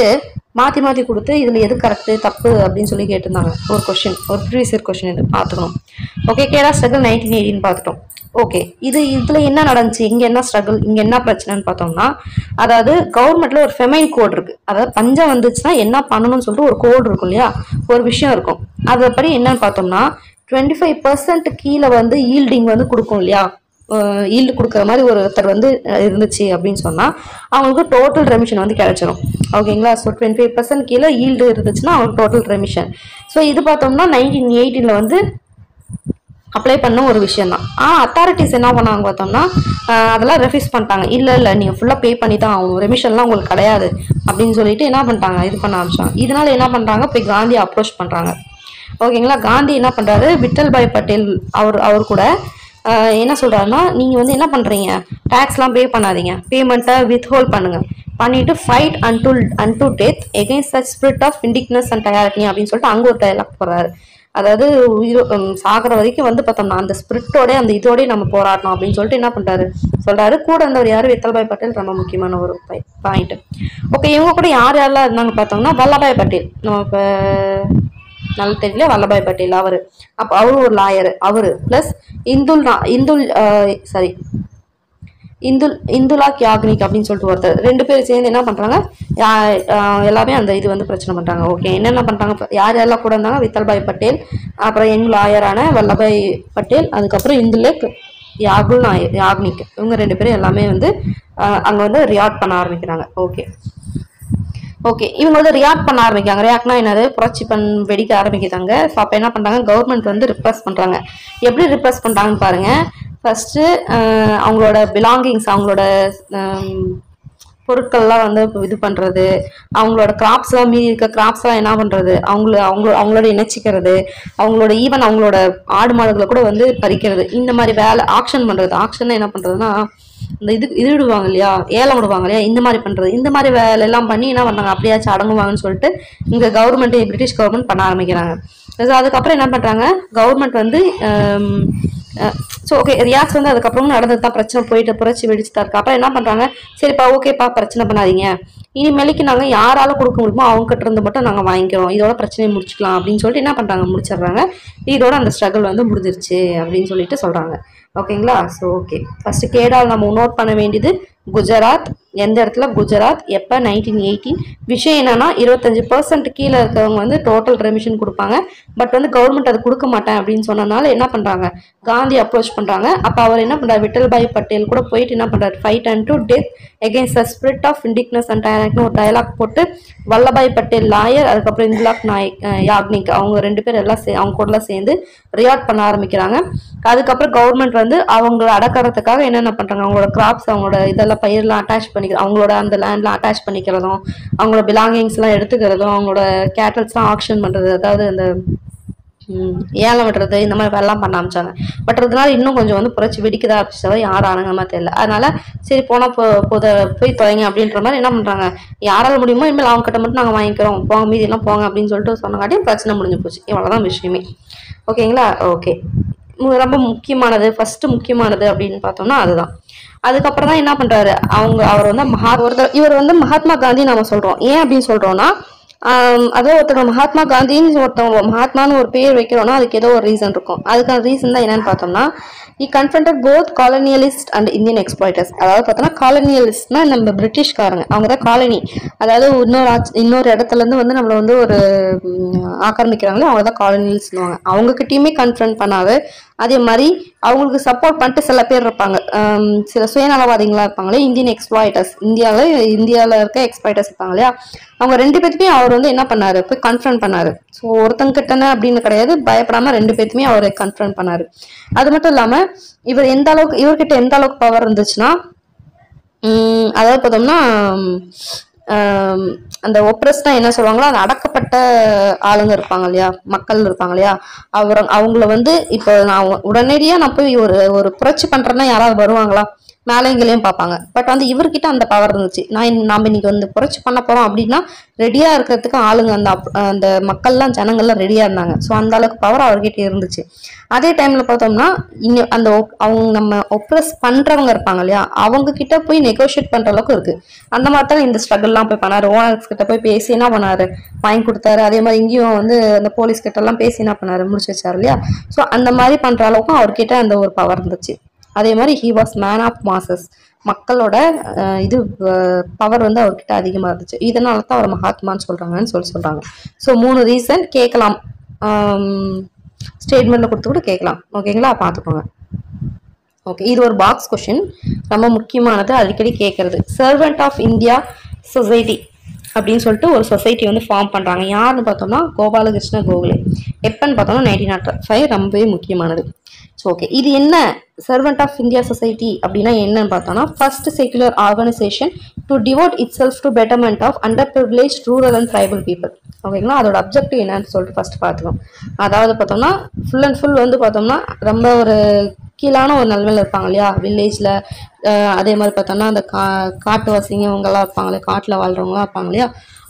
S1: மாற்றி மாற்றி கொடுத்து இதில் எது கரெக்டு தப்பு அப்படின்னு சொல்லி கேட்டிருந்தாங்க. ஒரு கொஸ்டின், ஒரு ப்ரீவியஸ் இயர் கொஸ்டின் இது பார்த்துக்கணும். ஓகே, கேடா ஸ்ட்ரகல் 1918 பார்த்துட்டோம். ஓகே, இதில் என்ன நடந்துச்சு, இங்கே என்ன ஸ்ட்ரகிள், இங்கே என்ன பிரச்சனைன்னு பார்த்தோம்னா, அதாவது கவர்மெண்ட்ல ஒரு ஃபெமைன் கோட் இருக்கு. அதாவது பஞ்சம் வந்துச்சுன்னா என்ன பண்ணணும்னு சொல்லிட்டு ஒரு கோட் இருக்கும் இல்லையா, ஒரு விஷயம் இருக்கும். அதைப்படி என்னன்னு பார்த்தோம்னா 25% கீழே வந்து ஈல்டிங் வந்து கொடுக்கும் இல்லையா, ஈல்டு கொடுக்குற மாதிரி ஒருத்தர் வந்து இருந்துச்சு அப்படின்னு சொன்னால் அவங்களுக்கு டோட்டல் ரெமிஷன் வந்து கிடைச்சிடும். ஓகேங்களா? ஸோ 25% கீழே ஈல்டு இருந்துச்சுன்னா அவங்களுக்கு டோட்டல் ரெமிஷன். ஸோ இது பார்த்தோம்னா 1918 வந்து அப்ளை பண்ண ஒரு விஷயம் தான். அத்தாரிட்டிஸ் என்ன பண்ணாங்க பார்த்தோம்னா அதெல்லாம் ரெஃப்யூஸ் பண்ணிட்டாங்க. இல்லை நீங்கள் ஃபுல்லாக பே பண்ணி தான் ஆகணும், ரெமிஷன்லாம் உங்களுக்கு கிடையாது அப்படின்னு சொல்லிட்டு என்ன பண்ணிட்டாங்க, இது பண்ண ஆரம்பிச்சாங்க. இதனால என்ன பண்ணுறாங்க, போய் காந்தி அப்ரோச் பண்ணுறாங்க. ஓகேங்களா? காந்தி என்ன பண்ணுறாரு, விட்டல் பாய் பட்டேல் அவர் கூட என்ன சொல்றாருன்னா, நீங்க வந்து என்ன பண்றீங்க, டாக்ஸ்லாம் பே பண்ணாதீங்க, பேமெண்ட்டை வித்ஹோல்ட் பண்ணுங்க, பண்ணிட்டு fight unto death against such spirit of இண்டிக்னஸ் அண்ட் டயாரிட்டி அப்படின்னு சொல்லிட்டு அங்கே ஒரு டயலாக் போடுறாரு. அதாவது சாகிற வரைக்கும் வந்து பார்த்தோம்னா அந்த ஸ்பிரிட்டோட அந்த இதோடய நம்ம போராடணும் அப்படின்னு சொல்லிட்டு என்ன பண்றாரு சொல்றாரு. கூட இருந்தவர் யாரு, விட்டல்பாய் பட்டேல். ரொம்ப முக்கியமான ஒரு பாயிண்ட். ஓகே, இவங்க கூட யார் யாரெல்லாம் இருந்தாங்க பார்த்தோம்னா வல்லபாய் பட்டேல், நம்ம இப்போ நல்ல தெரியல, வல்லபாய் பட்டேல் அவரு. அப்போ அவரு ஒரு லாயர், அவரு பிளஸ் இந்துலா யாக்னிக் அப்படின்னு சொல்லிட்டு ஒருத்தர், ரெண்டு பேரும் சேர்ந்து என்ன பண்றாங்க, எல்லாமே அந்த இது வந்து பிரச்சனை பண்றாங்க. ஓகே, என்னென்ன பண்றாங்க, யார் யாரெல்லாம் கூட இருந்தாங்க, விட்டல்பாய் பட்டேல், அப்புறம் யங் லாயரான வல்லபாய் பட்டேல், அதுக்கப்புறம் இந்துலேக் யாக்னிக், இவங்க ரெண்டு பேரும் எல்லாமே வந்து அங்க வந்து ரியாக்ட் பண்ண ஆரம்பிக்கிறாங்க. ஓகே, இவங்க வந்து ரியாக்ட் பண்ண ஆரம்பிக்காங்க. ரியாக்ட்னா என்னது, புரட்சி வெடிக்க ஆரம்பிக்கிறாங்க. ஸோ அப்போ என்ன பண்ணுறாங்க, கவர்மெண்ட் வந்து ரிப்ரஸ் பண்ணுறாங்க. எப்படி ரிப்ரஸ் பண்ணுறாங்கன்னு பாருங்க. ஃபர்ஸ்ட்டு அவங்களோட பிலாங்கிங்ஸ், அவங்களோட பொருட்கள்லாம் வந்து இது பண்ணுறது, அவங்களோட கிராப்ஸ்லாம் மீறி இருக்க கிராப்ஸ்லாம் என்ன பண்ணுறது, அவங்களோட இணைச்சிக்கிறது, அவங்களோட ஆடு மாடுகளை கூட வந்து பறிக்கிறது, இந்த மாதிரி வேலை ஆக்ஷன் பண்ணுறது. ஆக்ஷன் என்ன பண்ணுறதுன்னா இந்த இது விடுவாங்க இல்லையா, ஏலம் விடுவாங்க இல்லையா, இந்த மாதிரி பண்ணுறது. இந்த மாதிரி வேலை எல்லாம் பண்ணி என்ன பண்ணாங்க, அப்படியாச்சும் அடங்குவாங்கன்னு சொல்லிட்டு இங்கே கவர்மெண்ட், பிரிட்டிஷ் கவர்மெண்ட் பண்ண ஆரம்பிக்கிறாங்க. ஸோ அதுக்கப்புறம் என்ன பண்ணுறாங்க, கவர்மெண்ட் வந்து ஸோ ஓகே ரியாக்ஸ் வந்து அதுக்கப்புறமும் நடந்தது தான், பிரச்சனை போயிட்டு புரட்சி வெடிச்சு தான் இருக்கு. அப்புறம் என்ன பண்றாங்க, சரிப்பா ஓகேப்பா பிரச்சனை பண்ணாதீங்க, இனிமேலுக்கு நாங்கள் யாரால கொடுக்க முடியுமோ அவங்க கிட்ட இருந்து மட்டும் நாங்கள் வாங்கிக்கிறோம், இதோட பிரச்சனையை முடிச்சுக்கலாம் அப்படின்னு சொல்லிட்டு என்ன பண்றாங்க, முடிச்சிடுறாங்க. இதோட அந்த ஸ்ட்ரகிள் வந்து முடிஞ்சிருச்சு அப்படின்னு சொல்லிட்டு சொல்றாங்க. ஓகேங்களா. ஸோ ஓகே ஃபர்ஸ்ட் கேடால் நம்ம நோட் பண்ண வேண்டியது குஜராத், எந்த இடத்துல குஜராத், எப்போ 1918. விஷயம் என்னன்னா 25% கீழே இருக்கிறவங்க வந்து டோட்டல் ரெமிஷன் கொடுப்பாங்க. பட் வந்து கவர்மெண்ட் அது கொடுக்க மாட்டேன் அப்படின்னு சொன்னதுனால என்ன பண்றாங்க, காந்தி அப்ரோச் பண்றாங்க. அப்போ அவர் என்ன பண்றாரு, விட்டல்பாய் பட்டேல் கூட போயிட்டு என்ன பண்றாரு, fight and to death against the spirit of இண்டிக்னஸ் அண்ட் டைரக்ட்னு ஒரு டயலாக் போட்டு வல்லபாய் பட்டேல் லாயர், அதுக்கப்புறம் இந்திலாக் யாக்னிக் அவங்க 2 பேர் எல்லாம் அவங்க கூட சேர்ந்து ரியாக்ட் பண்ண ஆரம்பிக்கிறாங்க. அதுக்கப்புறம் கவர்மெண்ட் வந்து அவங்கள அடக்கிறதுக்காக என்னென்ன பண்றாங்க, அவங்களோட கிராப்ஸ் அவங்களோட இதெல்லாம் பயிரெல்லாம் அட்டாச் பண்ணிக்கிறோம், அவங்களோட அந்த லேண்ட்லாம் அட்டாச் பண்ணிக்கிறதும், அவங்களோட பிலாங்கிங்ஸ் எல்லாம் எடுத்துக்கிறதும், அவங்களோட கேட்டல்ஸ்லாம் ஆக்ஷன் பண்றது, அதாவது அந்த ஏலம் விடுறது, இந்த மாதிரி வேலைலாம் பண்ண ஆரம்பிச்சாங்க. பட் அதனால இன்னும் கொஞ்சம் வந்து புரட்சி வெடிக்கதா ஆரம்பிச்சதை யாரும் அடங்காம தெரியல. அதனால சரி போனா போய் தொலைங்க அப்படின்ற மாதிரி என்ன பண்றாங்க, யாரால முடியுமோ இனிமேல் அவங்க கிட்ட மட்டும் நாங்கள் வாங்கிக்கிறோம், போங்க மீதி எல்லாம் போங்க அப்படின்னு சொல்லிட்டு சொன்னங்காட்டியும் பிரச்சனை முடிஞ்சு போச்சு. இவ்வளவுதான் விஷயமே. ஓகேங்களா. ஓகே ரொம்ப முக்கியமானது, ஃபர்ஸ்ட் முக்கியமானது அப்படின்னு பார்த்தோம்னா அதுதான். அதுக்கப்புறம் தான் என்ன பண்றாரு, அவர் வந்து இவர் வந்து மகாத்மா காந்தி நம்ம சொல்றோம். ஏன் அப்படின்னு சொல்றோம்னா அதாவது ஒருத்தவங்க மகாத்மா காந்தின்னு ஒருத்தவங்க மகாத்மான்னு ஒரு பேர் வைக்கிறோம்னா அதுக்கு ஏதோ ஒரு ரீசன் இருக்கும். அதுக்கான ரீசன் தான் என்னன்னு பார்த்தோம்னா, he confronted both colonialist and Indian exploiters. அதாவது பார்த்தோம்னா காலனியலிஸ்ட்னா நம்ம பிரிட்டிஷ்காரங்க, அவங்க தான் காலனி, அதாவது இன்னொரு இடத்துல இருந்து வந்து நம்மளை வந்து ஒரு ஆக்கிரமிக்கிறாங்களே அவங்க தான் காலனியலிஸ்ட்னுவாங்க. அவங்க கிட்டயுமே கன்ஃபரண்ட் பண்ணாது. அதே மாதிரி அவங்களுக்கு சப்போர்ட் பண்ணிட்டு சில பேர் இருப்பாங்க, சில சுயநலவாதிகளா இருப்பாங்களே, இந்தியன் எக்ஸ்ப்ளாய்டர்ஸ், இந்தியாவில் இருக்க எக்ஸ்ப்ளாய்டர்ஸ் இருப்பாங்க இல்லையா, அவங்க 2 பேருக்குமே அவர் வந்து என்ன பண்ணாரு, போய் கன்ஃபரண்ட் பண்ணாரு. ஸோ ஒருத்தங்க கிட்டன அப்படின்னு கிடையாது, பயப்படாம 2 பேருக்குமே அவரை கன்ஃபரண்ட் பண்ணாரு. அது மட்டும் இல்லாம இவர்கிட்ட எந்த அளவுக்கு பவர் இருந்துச்சுன்னா, அதாவது பார்த்தோம்னா அந்த ஒப்ரஸ்னா என்ன சொல்லுவாங்களோ அந்த அடக்கப்பட்ட ஆளுங்க இருப்பாங்க இல்லையா, மக்கள் இருப்பாங்க இல்லையா, அவங்கள வந்து இப்போ நான் உடனடியா நான் போய் ஒரு புரட்சி பண்றேன்னா யாராவது வருவாங்களா, மேலேங்களையும் பார்ப்பாங்க. பட் வந்து இவர்கிட்ட அந்த பவர் இருந்துச்சு. நாம இன்னைக்கு வந்து புரட்சி பண்ண போறோம் அப்படின்னா ரெடியா இருக்கிறதுக்கு ஆளுங்க அந்த மக்கள்லாம் ஜனங்கள்லாம் ரெடியா இருந்தாங்க. ஸோ அந்த அளவுக்கு பவர் அவர்கிட்ட இருந்துச்சு. அதே டைம்ல பார்த்தோம்னா அந்த அவங்க நம்ம ஒப்ரஸ் பண்றவங்க இருப்பாங்க இல்லையா, அவங்க கிட்ட போய் நெகோஷியேட் பண்ற அளவுக்கு இருக்கு. அந்த மாதிரி தான் இந்த ஸ்ட்ரகிள்லாம் போய் பண்ணாரு. ஓனர்ஸ் கிட்ட போய் பேசி என்ன பண்ணாரு, வாங்கி கொடுத்தாரு. அதே மாதிரி இங்கேயும் வந்து அந்த போலீஸ் கிட்ட எல்லாம் பேசி என்ன பண்ணாரு, முடிச்சு வச்சாரு இல்லையா. ஸோ அந்த மாதிரி பண்ற அளவுக்கும் அவர்கிட்ட அந்த ஒரு பவர் இருந்துச்சு. அதே மாதிரி he was man of masses, மக்களோட இது பவர் வந்து அவர்கிட்ட அதிகமா இருந்துச்சு. இதனால தான் அவர் மகாத்மான்னு சொல்றாங்கன்னு சொல்றாங்க. ஸோ 3 ரீசன் கேட்கலாம், ஸ்டேட்மெண்ட்ல கொடுத்து கூட கேட்கலாம். ஓகேங்களா, பார்த்துக்கோங்க. ஓகே, இது ஒரு பாக்ஸ் கொஸ்டின், ரொம்ப முக்கியமானது, அடிக்கடி கேட்கறது. சர்வெண்ட் ஆஃப் இந்தியா சொசைட்டி அப்படின்னு சொல்லிட்டு ஒரு சொசைட்டி வந்து ஃபார்ம் பண்றாங்க. யாருன்னு பார்த்தோம்னா கோபாலகிருஷ்ண கோகலே. எப்பன்னு பார்த்தோம்னா 1905, ரொம்பவே முக்கியமானது. ஸோ ஓகே, இது என்ன சர்வெண்ட் ஆஃப் இந்தியா சொசைட்டி அப்படின்னா என்னன்னு பார்த்தோம்னா, first secular organisation to devote itself to betterment of under privilege rural and tribal people. ஓகேங்களா, அதோட அப்ஜெக்டிவ் என்னன்னு சொல்லிட்டு ஃபர்ஸ்ட் பார்த்துக்கணும். அதாவது பார்த்தோம்னா ஃபுல் அண்ட் ஃபுல் வந்து பார்த்தோம்னா ரொம்ப ஒரு கீழான ஒரு நிலைமையில இருப்பாங்க இல்லையா, வில்லேஜ்ல. அதே மாதிரி பார்த்தோம்னா அந்த காட்டுவாசிங்க இவங்கெல்லாம் இருப்பாங்களே, காட்டில் வாழ்றவங்களாம் இருப்பாங்க இல்லையா,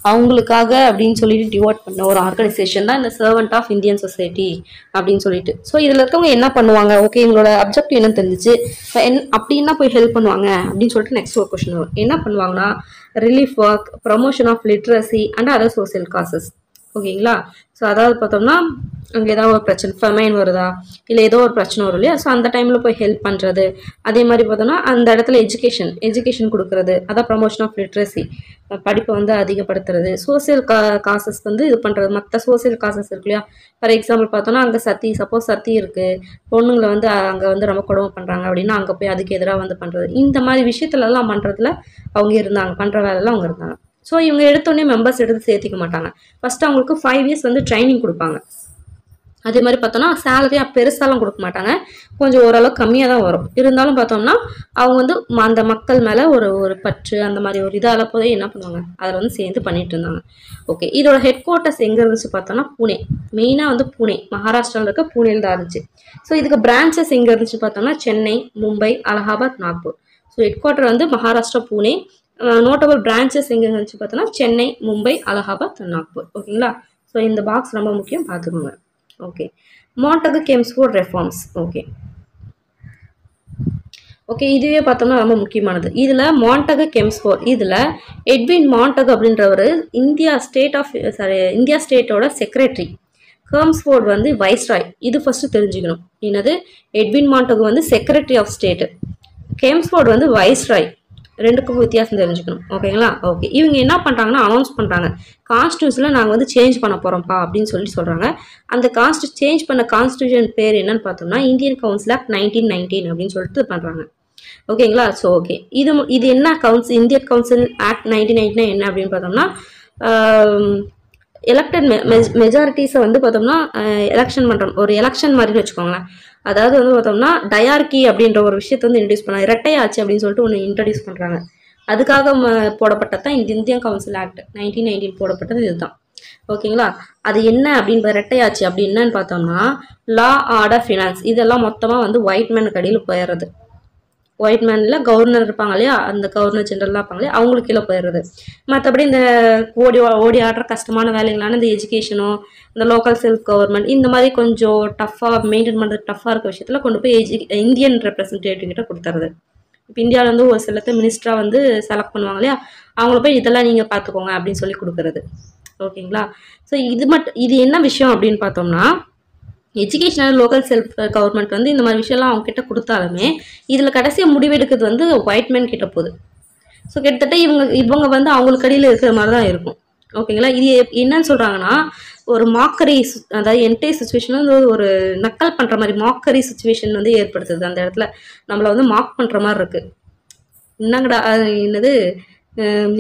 S1: அவங்களுக்காக அப்படின்னு சொல்லிட்டு டிவோட் பண்ண ஒரு ஆர்கனைசேஷன் தான் இந்த சர்வெண்ட் ஆஃப் இந்தியன் சொசைட்டி அப்படின்னு சொல்லிட்டு. ஸோ இதில் இருக்கவங்க என்ன பண்ணுவாங்க, ஓகே எங்களோட அப்ஜெக்டிவ் என்னன்னு தெரிஞ்சிச்சு, அப்படின்னா போய் ஹெல்ப் பண்ணுவாங்க அப்படின்னு சொல்லிட்டு நெக்ஸ்ட் ஒரு கொஸ்டின் வரும். என்ன பண்ணுவாங்கன்னா relief work, promotion of literacy and other social causes. ஓகேங்களா. ஸோ அதாவது பார்த்தோம்னா அங்கே ஏதாவது ஒரு பிரச்சனை, ஃபெமைன் வருதா இல்லை ஏதோ ஒரு பிரச்சனை வரும் இல்லையா, ஸோ அந்த டைமில் போய் ஹெல்ப் பண்ணுறது. அதே மாதிரி பார்த்தோம்னா அந்த இடத்துல எஜுகேஷன் கொடுக்குறது, அதான் ப்ரமோஷன் ஆஃப் லிட்ரஸி, படிப்பை வந்து அதிகப்படுத்துறது. சோசியல் காசஸ் வந்து இது பண்ணுறது, மற்ற சோசியல் காசஸ் இருக்கு இல்லையா. ஃபார் எக்ஸாம்பிள் பார்த்தோம்னா அங்கே சப்போஸ் சத்தி இருக்குது, பொண்ணுங்களை வந்து அங்கே வந்து ரொம்ப கொடுமை பண்ணுறாங்க அப்படின்னா அங்கே போய் அதுக்கு எதிராக வந்து பண்ணுறது. இந்த மாதிரி விஷயத்துலலாம் பண்ணுறதுல அவங்க இருந்தாங்க, பண்ணுற வேலையில் அவங்க இருந்தாங்க. ஸோ இவங்க எடுத்தோடனே மெம்பர்ஸ் எடுத்து சேர்த்திக்க மாட்டாங்க. ஃபர்ஸ்ட் அவங்களுக்கு 5 இயர்ஸ் வந்து ட்ரைனிங் கொடுப்பாங்க. அதே மாதிரி பார்த்தோம்னா சேலரியாக பெருசாலாம் கொடுக்க மாட்டாங்க, கொஞ்சம் ஓரளவு கம்மியாக தான் வரும். இருந்தாலும் பார்த்தோம்னா அவங்க வந்து அந்த மக்கள் மேலே ஒரு பற்று அந்த மாதிரி ஒரு இதால் போய் என்ன பண்ணுவாங்க, அதில் வந்து சேர்ந்து பண்ணிட்டு இருந்தாங்க. ஓகே, இதோட ஹெட் குவார்ட்டர்ஸ் எங்கே இருந்துச்சு பார்த்தோம்னா புனே, மெயினாக வந்து புனே, மகாராஷ்டிராவில் இருக்க புனேல தான் இருந்துச்சு. ஸோ இதுக்கு பிரான்ச்சஸ் எங்கே இருந்துச்சு பார்த்தோம்னா Chennai, Mumbai, Allahabad, Nagpur. So head quarter வந்து மகாராஷ்டிரா புனே. நோட்டபிள் பிரான்ச்சஸ் எங்கே இருந்துச்சு பார்த்தோம்னா சென்னை, மும்பை, அலகாபாத், நாக்பூர். ஓகேங்களா. ஸோ இந்த பாக்ஸ் ரொம்ப முக்கியம், பார்த்துக்கோங்க. Okay, Montagu Chelmsford reforms. Okay, okay, இதுவே பார்த்தோம்னா ரொம்ப முக்கியமானது. இதில் மாண்டகு கெம்ஸ்ஃபோர்ட், இதில் எட்வின் மாண்டகு அப்படின்றவர் இந்தியா ஸ்டேட்டோட செக்ரட்டரி. கெம்ஸ்ஃபோர்ட் வந்து வைஸ்ராய். இது ஃபர்ஸ்ட் தெரிஞ்சுக்கணும். என்னது, எட்வின் மாண்டகு வந்து செக்ரட்டரி ஆஃப் ஸ்டேட், கெம்ஸ்ஃபோர்ட் வந்து வைஸ்ராய். ரெண்டுக்கும் வித்தியாசம் தெரிஞ்சுக்கணும். ஓகேங்களா? ஓகே, இவங்க என்ன பண்ணுறாங்கன்னா அனௌன்ஸ் பண்ணுறாங்க, கான்ஸ்டியூஷனில் நாங்கள் வந்து சேஞ்ச் பண்ண போகிறோம்ப்பா அப்படின்னு சொல்கிறாங்க. அந்த சேஞ்ச் பண்ண கான்ஸ்டியூஷன் பேர் என்னன்னு பார்த்தோம்னா இந்தியன் கவுன்சில் ஆக்ட் 1919 அப்படின்னு சொல்லிட்டு பண்ணுறாங்க. ஓகேங்களா? ஸோ ஓகே, இது என்ன இந்தியன் கவுன்சில் ஆக்ட் 1919 என்ன அப்படின்னு பார்த்தோம்னா எலெக்டட் மெஜாரிட்டிஸை வந்து பார்த்தோம்னா எலெக்ஷன் பண்ணுறோம், ஒரு எலெக்ஷன் மாதிரி வச்சுக்கோங்களேன். அதாவது வந்து பார்த்தோம்னா டயார்கி அப்படின்ற ஒரு விஷயத்தை வந்து இன்ட்ரடியூஸ் பண்ணாங்க, இரட்டை ஆட்சி அப்படின்னு சொல்லிட்டு ஒன்று இன்ட்ரடியூஸ் பண்ணுறாங்க. அதுக்காக போடப்பட்டது தான் இந்த இந்தியன் கவுன்சில் ஆக்ட் 1919 போடப்பட்டது இதுதான். ஓகேங்களா? அது என்ன அப்படின்னு இரட்டை ஆட்சி அப்படி என்னன்னு பார்த்தோம்னா லா, ஆர்டர், ஃபினான்ஸ் இதெல்லாம் மொத்தமாக வந்து ஒயிட் மேனுக்கு அடியில் போயிடுறது. ஒயிட் மேனில் கவர்னர் இருப்பாங்க இல்லையா, அந்த கவர்னர் ஜெனரல்லாம் இருப்பாங்க இல்லையா, அவங்களுக்கு கீழே போயிடுறது. மற்றபடி இந்த ஓடி ஆடுற கஷ்டமான வேலைகளான இந்த எஜுகேஷனோ இந்த லோக்கல் செல்ஃப் கவர்மெண்ட் இந்த மாதிரி கொஞ்சம் டஃப்பாக மெயின்டைன் பண்ணுறது டஃப்பாக இருக்க விஷயத்தில் கொண்டு போய் இந்தியன் ரெப்ரஸன்டேட்டிவ் கிட்ட கொடுத்துறது. இப்போ இந்தியாவில் வந்து ஒரு சிலத்தை மினிஸ்டராக வந்து செலக்ட் பண்ணுவாங்க இல்லையா, அவங்கள போய் இதெல்லாம் நீங்கள் பார்த்துக்கோங்க அப்படின்னு சொல்லி கொடுக்குறது. ஓகேங்களா? ஸோ இது என்ன விஷயம் அப்படின்னு பார்த்தோம்னா எஜுகேஷனல் லோக்கல் செல்ஃப் கவர்மெண்ட் வந்து இந்த மாதிரி விஷயம்லாம் அவங்க கிட்ட கொடுத்தாலுமே இதில் கடைசியாக முடிவெடுக்கிறது வந்து ஒயிட் மேன் கிட்ட போகுது. ஸோ கிட்டத்தட்ட இவங்க வந்து அவங்களுக்கு அடியில் இருக்கிற மாதிரி தான் இருக்கும். ஓகேங்களா? இது என்னன்னு சொல்கிறாங்கன்னா ஒரு மாக்கரி, அதாவது என்டையர் சுச்சுவேஷன் வந்து ஒரு நக்கல் பண்ணுற மாதிரி மாக்கரி சுச்சுவேஷன் வந்து ஏற்படுத்துது. அந்த இடத்துல நம்மளை வந்து மார்க் பண்ணுற மாதிரி இருக்குது. என்னங்கடா என்னது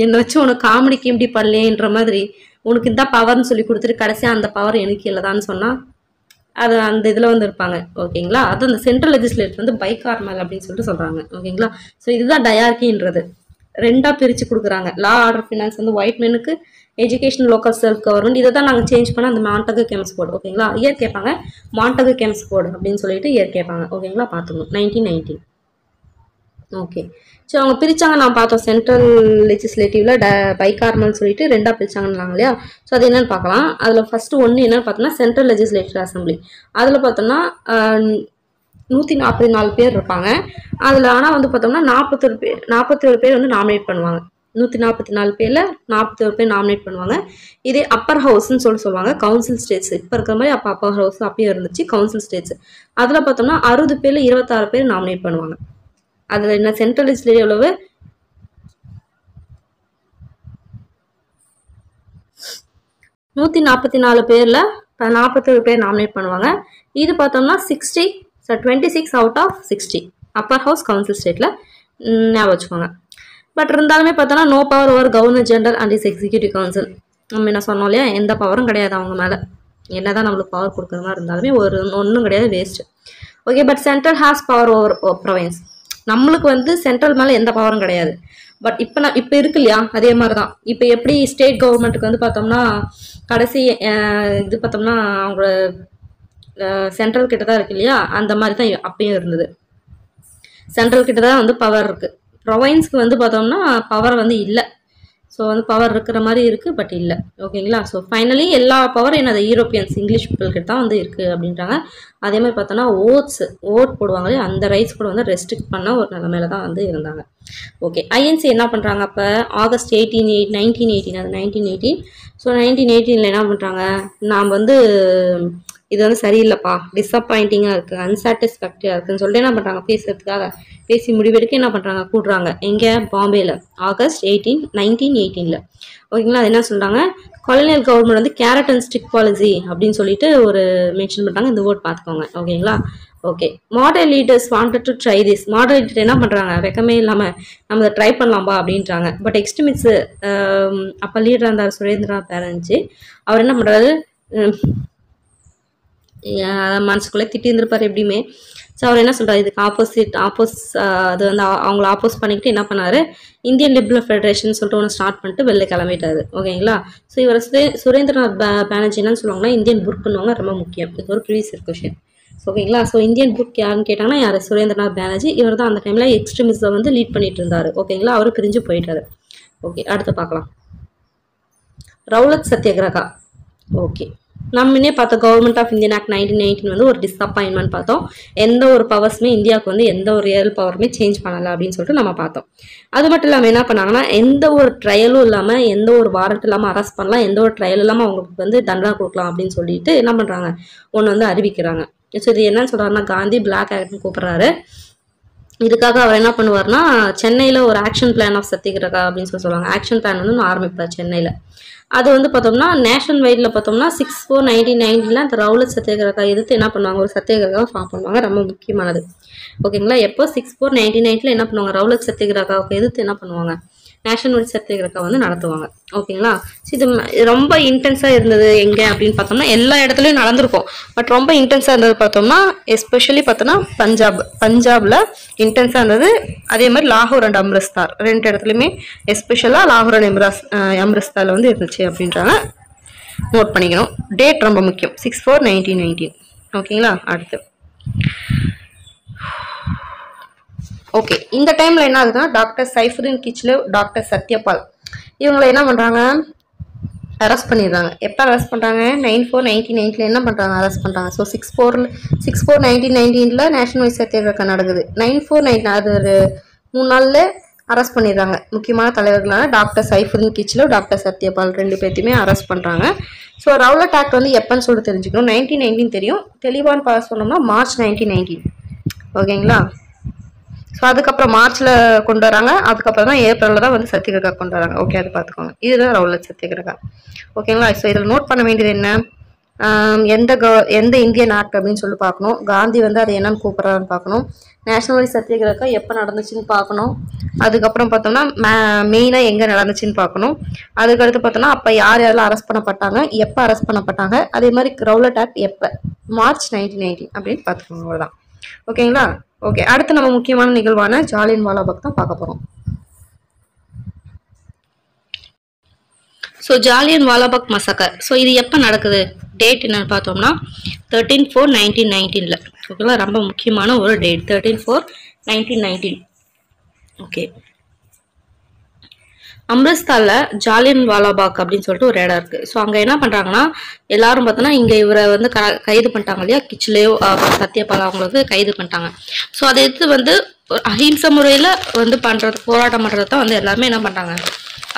S1: என்னை வச்சு உனக்கு காமெடிக்கு எப்படி பண்ணலேன்ற மாதிரி உனக்கு இந்த பவர்னு சொல்லி கொடுத்துட்டு கடைசியாக அந்த பவர் எனக்கு இல்லைதான்னு சொன்னால் அது அந்த இதில் வந்து இருப்பாங்க. ஓகேங்களா? அது அந்த சென்ட்ரல் லெஜிஸ்லேட்டர் வந்து பைகார்மல் அப்படின்னு சொல்லிட்டு சொல்கிறாங்க. ஓகேங்களா? ஸோ இதுதான் டயார்கின்றது. ரெண்டாக பிரித்து கொடுக்குறாங்க. லா, ஆர்டர், ஃபினான்ஸ் வந்து ஒயிட் மேனுக்கு, எஜுகேஷன் லோக்கல் செல்ஃப் கவர்மெண்ட் இதை தான் நாங்கள் சேஞ்ச் பண்ண அந்த மாண்டகு கெம்ஸ்ஃபோர்ட். ஓகேங்களா? இயர் கேட்பாங்க மாண்டகு கெம்ஸ்ஃபோர்ட் அப்படின்னு சொல்லிட்டு இயர் கேட்பாங்க. ஓகேங்களா? பார்த்துக்கணும் 1919. ஓகே, ஸோ அவங்க பிரித்தாங்க நான் பார்த்தோம். சென்ட்ரல் லெஜிஸ்லேட்டிவில் பைகார்மல் சொல்லிட்டு ரெண்டாக பிரித்தாங்கன்னாங்க இல்லையா. ஸோ அது என்னென்னு பார்க்கலாம். அதில் ஃபஸ்ட்டு ஒன்று என்னென்னு பார்த்தோம்னா சென்ட்ரல் லெஜிஸ்லேட்டிவ் அசம்பிளி. அதில் பார்த்தோம்னா 144 பேர் இருப்பாங்க. அதில் ஆனால் வந்து பார்த்தோம்னா 47 பேர் வந்து நாமினேட் பண்ணுவாங்க. 144 பேரில் 41 பேர் நாமினேட் பண்ணுவாங்க. இதே அப்பர் ஹவுஸ்ன்னு சொல்லுவாங்க, கவுன்சில் ஸ்டேட்ஸ். இப்போ இருக்கிற மாதிரி அப்போ அப்பர் ஹவுஸ் அப்பயே இருந்துச்சு, கவுன்சில் ஸ்டேட்ஸ். அதில் பார்த்தோம்னா 60 பேரில் 26 பேர் நாமினேட் பண்ணுவாங்க. அதில் என்ன சென்ட்ரல் லெஜிஸ்லேட்டிவ் எவ்வளவு 144 பேரில் 47 பேர் நாமினேட் பண்ணுவாங்க. இது பார்த்தோம்னா 26 out of 60 upper house council ஸ்டேட்டில் ஞாபகம் வச்சுக்கோங்க. பட் இருந்தாலுமே பார்த்தோன்னா no power over governor general and his executive council. நம்ம என்ன சொன்னோம் இல்லையா, எந்த பவரும் கிடையாது அவங்க மேலே. என்னதான் நம்மளுக்கு பவர் கொடுக்குற மாதிரி இருந்தாலுமே ஒன்றும் கிடையாது, waste. Okay, but central has power over province. நம்மளுக்கு வந்து சென்ட்ரல் மேலே எந்த பவரும் கிடையாது. பட் இப்போ இருக்கு இல்லையா, அதே மாதிரி தான். இப்போ எப்படி ஸ்டேட் கவர்மெண்ட்டுக்கு வந்து பார்த்தோம்னா கடைசி இது பார்த்தோம்னா அவங்களோட சென்ட்ரல் கிட்ட தான் இருக்கு இல்லையா, அந்த மாதிரி தான் அப்பயும் இருந்தது. சென்ட்ரல் கிட்ட தான் வந்து பவர் இருக்குது. ப்ரொவின்ஸ்க்கு வந்து பார்த்தோம்னா பவர் வந்து இல்லை. ஸோ வந்து பவர் இருக்கிற மாதிரி இருக்குது, பட் இல்லை. ஓகேங்களா? ஸோ ஃபைனலி எல்லா பவரும் என்னது யூரோப்பியன்ஸ் இங்கிலீஷ் பீப்புள்கிட்ட தான் வந்து இருக்குது அப்படின்றாங்க. அதே மாதிரி பார்த்தோன்னா ஓட் போடுவாங்களே அந்த ரைட்ஸ் கூட வந்து ரெஸ்ட்ரிக்ட் பண்ண ஒரு நிலைமையில தான் வந்து இருந்தாங்க. ஓகே, ஐஎன்சி என்ன பண்ணுறாங்க அப்போ ஆகஸ்ட் 1918 அது 1918. ஸோ 1918 என்ன பண்ணுறாங்க, நாம் வந்து இது வந்து சரியில்லைப்பா, டிஸப்பாயிண்டிங்காக இருக்குது, அன்சாட்டிஸ்ஃபேக்டரியாக இருக்குதுன்னு சொல்லிட்டு என்ன பண்ணுறாங்க, பேசுறதுக்காக பேசி முடிவெடுக்க என்ன பண்ணுறாங்க, கூடுறாங்க. எங்கே, பாம்பேயில் ஆகஸ்ட் 1918. ஓகேங்களா? அது என்ன சொல்கிறாங்க, கொலோனியல் கவர்மெண்ட் வந்து கேரட் அண்ட் ஸ்டிக் பாலிசி அப்படின்னு சொல்லிட்டு ஒரு மென்ஷன் பண்ணுறாங்க. இந்த வேர்ட் பார்த்துக்கோங்க. ஓகேங்களா? Okay, modern leaders wanted to try this. Modern leader என்ன பண்ணுறாங்க, வெக்கமே இல்லாமல் நம்ம அதை ட்ரை பண்ணலாம்பா அப்படின்றாங்க. பட் எக்ஸ்ட்ரீமிஸ்ட் அப்போ லீடராக இருந்தார் சுரேந்திரநாத் பானர்ஜி. அவர் என்ன பண்ணுறாரு, மனசுக்குள்ளே திட்டி இருந்திருப்பார் எப்படியுமே. ஸோ அவர் என்ன சொல்கிறார், இதுக்கு அது வந்து அவங்கள ஆப்போஸ் பண்ணிக்கிட்டு என்ன பண்ணார், இந்தியன் லிபரல் ஃபெடரேஷன் சொல்லிட்டு ஒன்று ஸ்டார்ட் பண்ணிட்டு வெளில கிளம்பிட்டாரு. ஓகேங்களா? ஸோ இவர் சுரேந்திரநாத் பானர்ஜி என்னன்னு சொல்லுவாங்கன்னா இந்தியன் புக்குன்னுவாங்க, ரொம்ப முக்கியம். இது ஒரு ப்ரீவியஸ் கொஷின். ஓகேங்களா? ஸோ இந்தியன் புக் யாருன்னு கேட்டாங்கன்னா யார், சுரேந்திரநாத் பானர்ஜி. இவர் தான் அந்த டைமில் எக்ஸ்ட்ரீமிஸ்ட்டை வந்து லீட் பண்ணிட்டு இருந்தார். ஓகேங்களா? அவர் பிரிஞ்சு போயிட்டாரு. ஓகே, அடுத்து பார்க்கலாம். ரவுலட் சத்யாகிரகா. ஓகே, நம்மனே பார்த்தோம் கவர்மெண்ட் ஆஃப் இந்தியன் ஆக்ட் 1919 வந்து ஒரு டிஸப்பாயின்மெண்ட் பார்த்தோம். எந்த ஒரு பவர்ஸுமே இந்தியாவுக்கு வந்து எந்த ஒரு ரியல் பவருமே சேஞ்ச் பண்ணலை அப்படின்னு சொல்லிட்டு நம்ம பார்த்தோம். அது மட்டும் இல்லாமல் என்ன பண்ணாங்கன்னா எந்த ஒரு ட்ரையலும் இல்லாமல் எந்த ஒரு வாரண்ட் இல்லாமல் அரெஸ்ட் பண்ணலாம், எந்த ஒரு ட்ரையல் இல்லாமல் அவங்களுக்கு வந்து தண்டனை கொடுக்கலாம் அப்படின்னு சொல்லிட்டு என்ன பண்ணுறாங்க ஒன்று வந்து அறிவிக்கிறாங்க. ஸோ இது என்னன்னு சொல்கிறாருன்னா காந்தி பிளாக் ஆக்ட்னு கூப்பிட்றாரு. இதுக்காக அவர் என்ன பண்ணுவார்னா சென்னையில் ஒரு ஆக்ஷன் பிளான் ஆஃப் சத்தியகிரகா அப்படின்னு சொல்லுவாங்க. ஆக்ஷன் பிளான் வந்து ஆரம்பிப்பார் சென்னையில். அது வந்து பார்த்தோம்னா நேஷனல் வைடில் பார்த்தோம்னா 6/4/1919 அந்த ரவுலட் சத்தியகிரகா எதிர்த்து என்ன பண்ணுவாங்க, ஒரு சத்தியகிரகா ஃபார்ம் பண்ணுவாங்க. ரொம்ப முக்கியமானது ஓகேங்களா. எப்போ 6/4/1919 என்ன பண்ணுவாங்க, ரவுலட் சத்தியகிரகாவுக்கு எதிர்த்து என்ன பண்ணுவாங்க, நேஷனல் வைட் சத்தியகிரகா வந்து நடத்துவாங்க ஓகேங்களா. இது ரொம்ப இன்டென்ஸாக இருந்தது எங்கே அப்படின்னு பார்த்தோம்னா எல்லா இடத்துலையும் நடந்திருக்கும். பட் ரொம்ப இன்டென்ஸாக இருந்தது பார்த்தோம்னா எஸ்பெஷலி பார்த்தோம்னா பஞ்சாபில் இன்டென்ஸாக இருந்தது. அதே மாதிரி லாகூர் அண்ட் அம்ரிஸ்தார் ரெண்டு இடத்துலையுமே எஸ்பெஷலாக லாகூர் அண்ட் அம்ரிஸ்தாரில் வந்து இருந்துச்சு அப்படின்றாங்க. நோட் பண்ணிக்கணும். டேட் ரொம்ப முக்கியம், 6/4/1919 ஓகேங்களா. அடுத்து ஓகே, இந்த டைமில் என்ன ஆகுதுன்னா doctor Saifuddin Kitchlu, doctor Satyapal இவங்களை என்ன பண்ணுறாங்க, அரெஸ்ட் பண்ணிடுறாங்க. எப்போ அரெஸ்ட் பண்ணுறாங்க, 9/4/1919 என்ன பண்ணுறாங்க, அரெஸ்ட் பண்ணுறாங்க. ஸோ 6/4/1919 நேஷனல் வைட் சத்தியகிரகா நடக்குது. 9/4/19 அது ஒரு 3 நாளில் அரெஸ்ட் பண்ணிடுறாங்க. முக்கியமான தலைவர்களான doctor Saifuddin Kitchlu, doctor Satyapal ரெண்டு பேர்த்தையுமே அரெஸ்ட் பண்ணுறாங்க. ஸோ ரவுலட் ஆக்ட் வந்து எப்போன்னு சொல்லிட்டு தெரிஞ்சுக்கணும். 1919 தெரியும், தெளிவான சொன்னோம்னா மார்ச் 1919 ஓகேங்களா. ஸோ அதுக்கப்புறம் மார்ச்சில் கொண்டு வராங்க. அதுக்கப்புறம் தான் ஏப்ரலில் தான் வந்து சத்தியகிரகா கொண்டு வராங்க. ஓகே, அது பார்த்துக்கோங்க. இதுதான் ரவுலட் சத்தியகிரகா ஓகேங்களா. ஸோ இதில் நோட் பண்ண வேண்டியது என்ன, எந்த இந்தியன் ஆக்ட் அப்படின்னு சொல்லி பார்க்கணும். காந்தி வந்து அதை என்னன்னு கூப்பிட்றாருன்னு பார்க்கணும். நேஷனல் வைட் சத்தியகிரகா எப்போ நடந்துச்சுன்னு பார்க்கணும். அதுக்கப்புறம் பார்த்தோம்னா மெயினாக எங்கே நடந்துச்சுன்னு பார்க்கணும். அதுக்கடுத்து பார்த்தோம்னா அப்போ யார் யாரெல்லாம் அரெஸ்ட் பண்ணப்பட்டாங்க, எப்போ அரெஸ்ட் பண்ணப்பட்டாங்க, அதே மாதிரி ரவுலட் ஆக்ட் எப்போ, மார்ச் 1919 அப்படின்னு பார்த்துக்கோங்க. அவ்வளோதான் ஓகேங்களா. ஓகே, அடுத்து நம்ம முக்கியமான நிகழ்வான ஜாலியன் வாலாபாக் தான் பார்க்க போகிறோம். ஸோ ஜாலியன் வாலாபாக் மசக்கர், ஸோ இது எப்போ நடக்குது, டேட் என்னன்னு பார்த்தோம்னா 13/4/1919 ஓகேங்களா. ரொம்ப முக்கியமான ஒரு டேட் 13/4/1919 ஓகே. அம்ரிஸ்தாரில் ஜாலியன் வாலாபாக் அப்படின்னு சொல்லிட்டு ஒரு இடம் இருக்குது. ஸோ அங்கே என்ன பண்ணுறாங்கன்னா எல்லாரும் பார்த்தோன்னா இங்கே இவரை வந்து கைது பண்ணிட்டாங்க இல்லையா, கிச்லேயோ சத்யபால் அவங்களுக்கு கைது பண்ணிட்டாங்க. ஸோ அதை எடுத்து வந்து அஹிம்சை முறையில் வந்து பண்ணுறது, போராட்டம் பண்ணுறது தான் வந்து எல்லாருமே என்ன பண்ணுறாங்க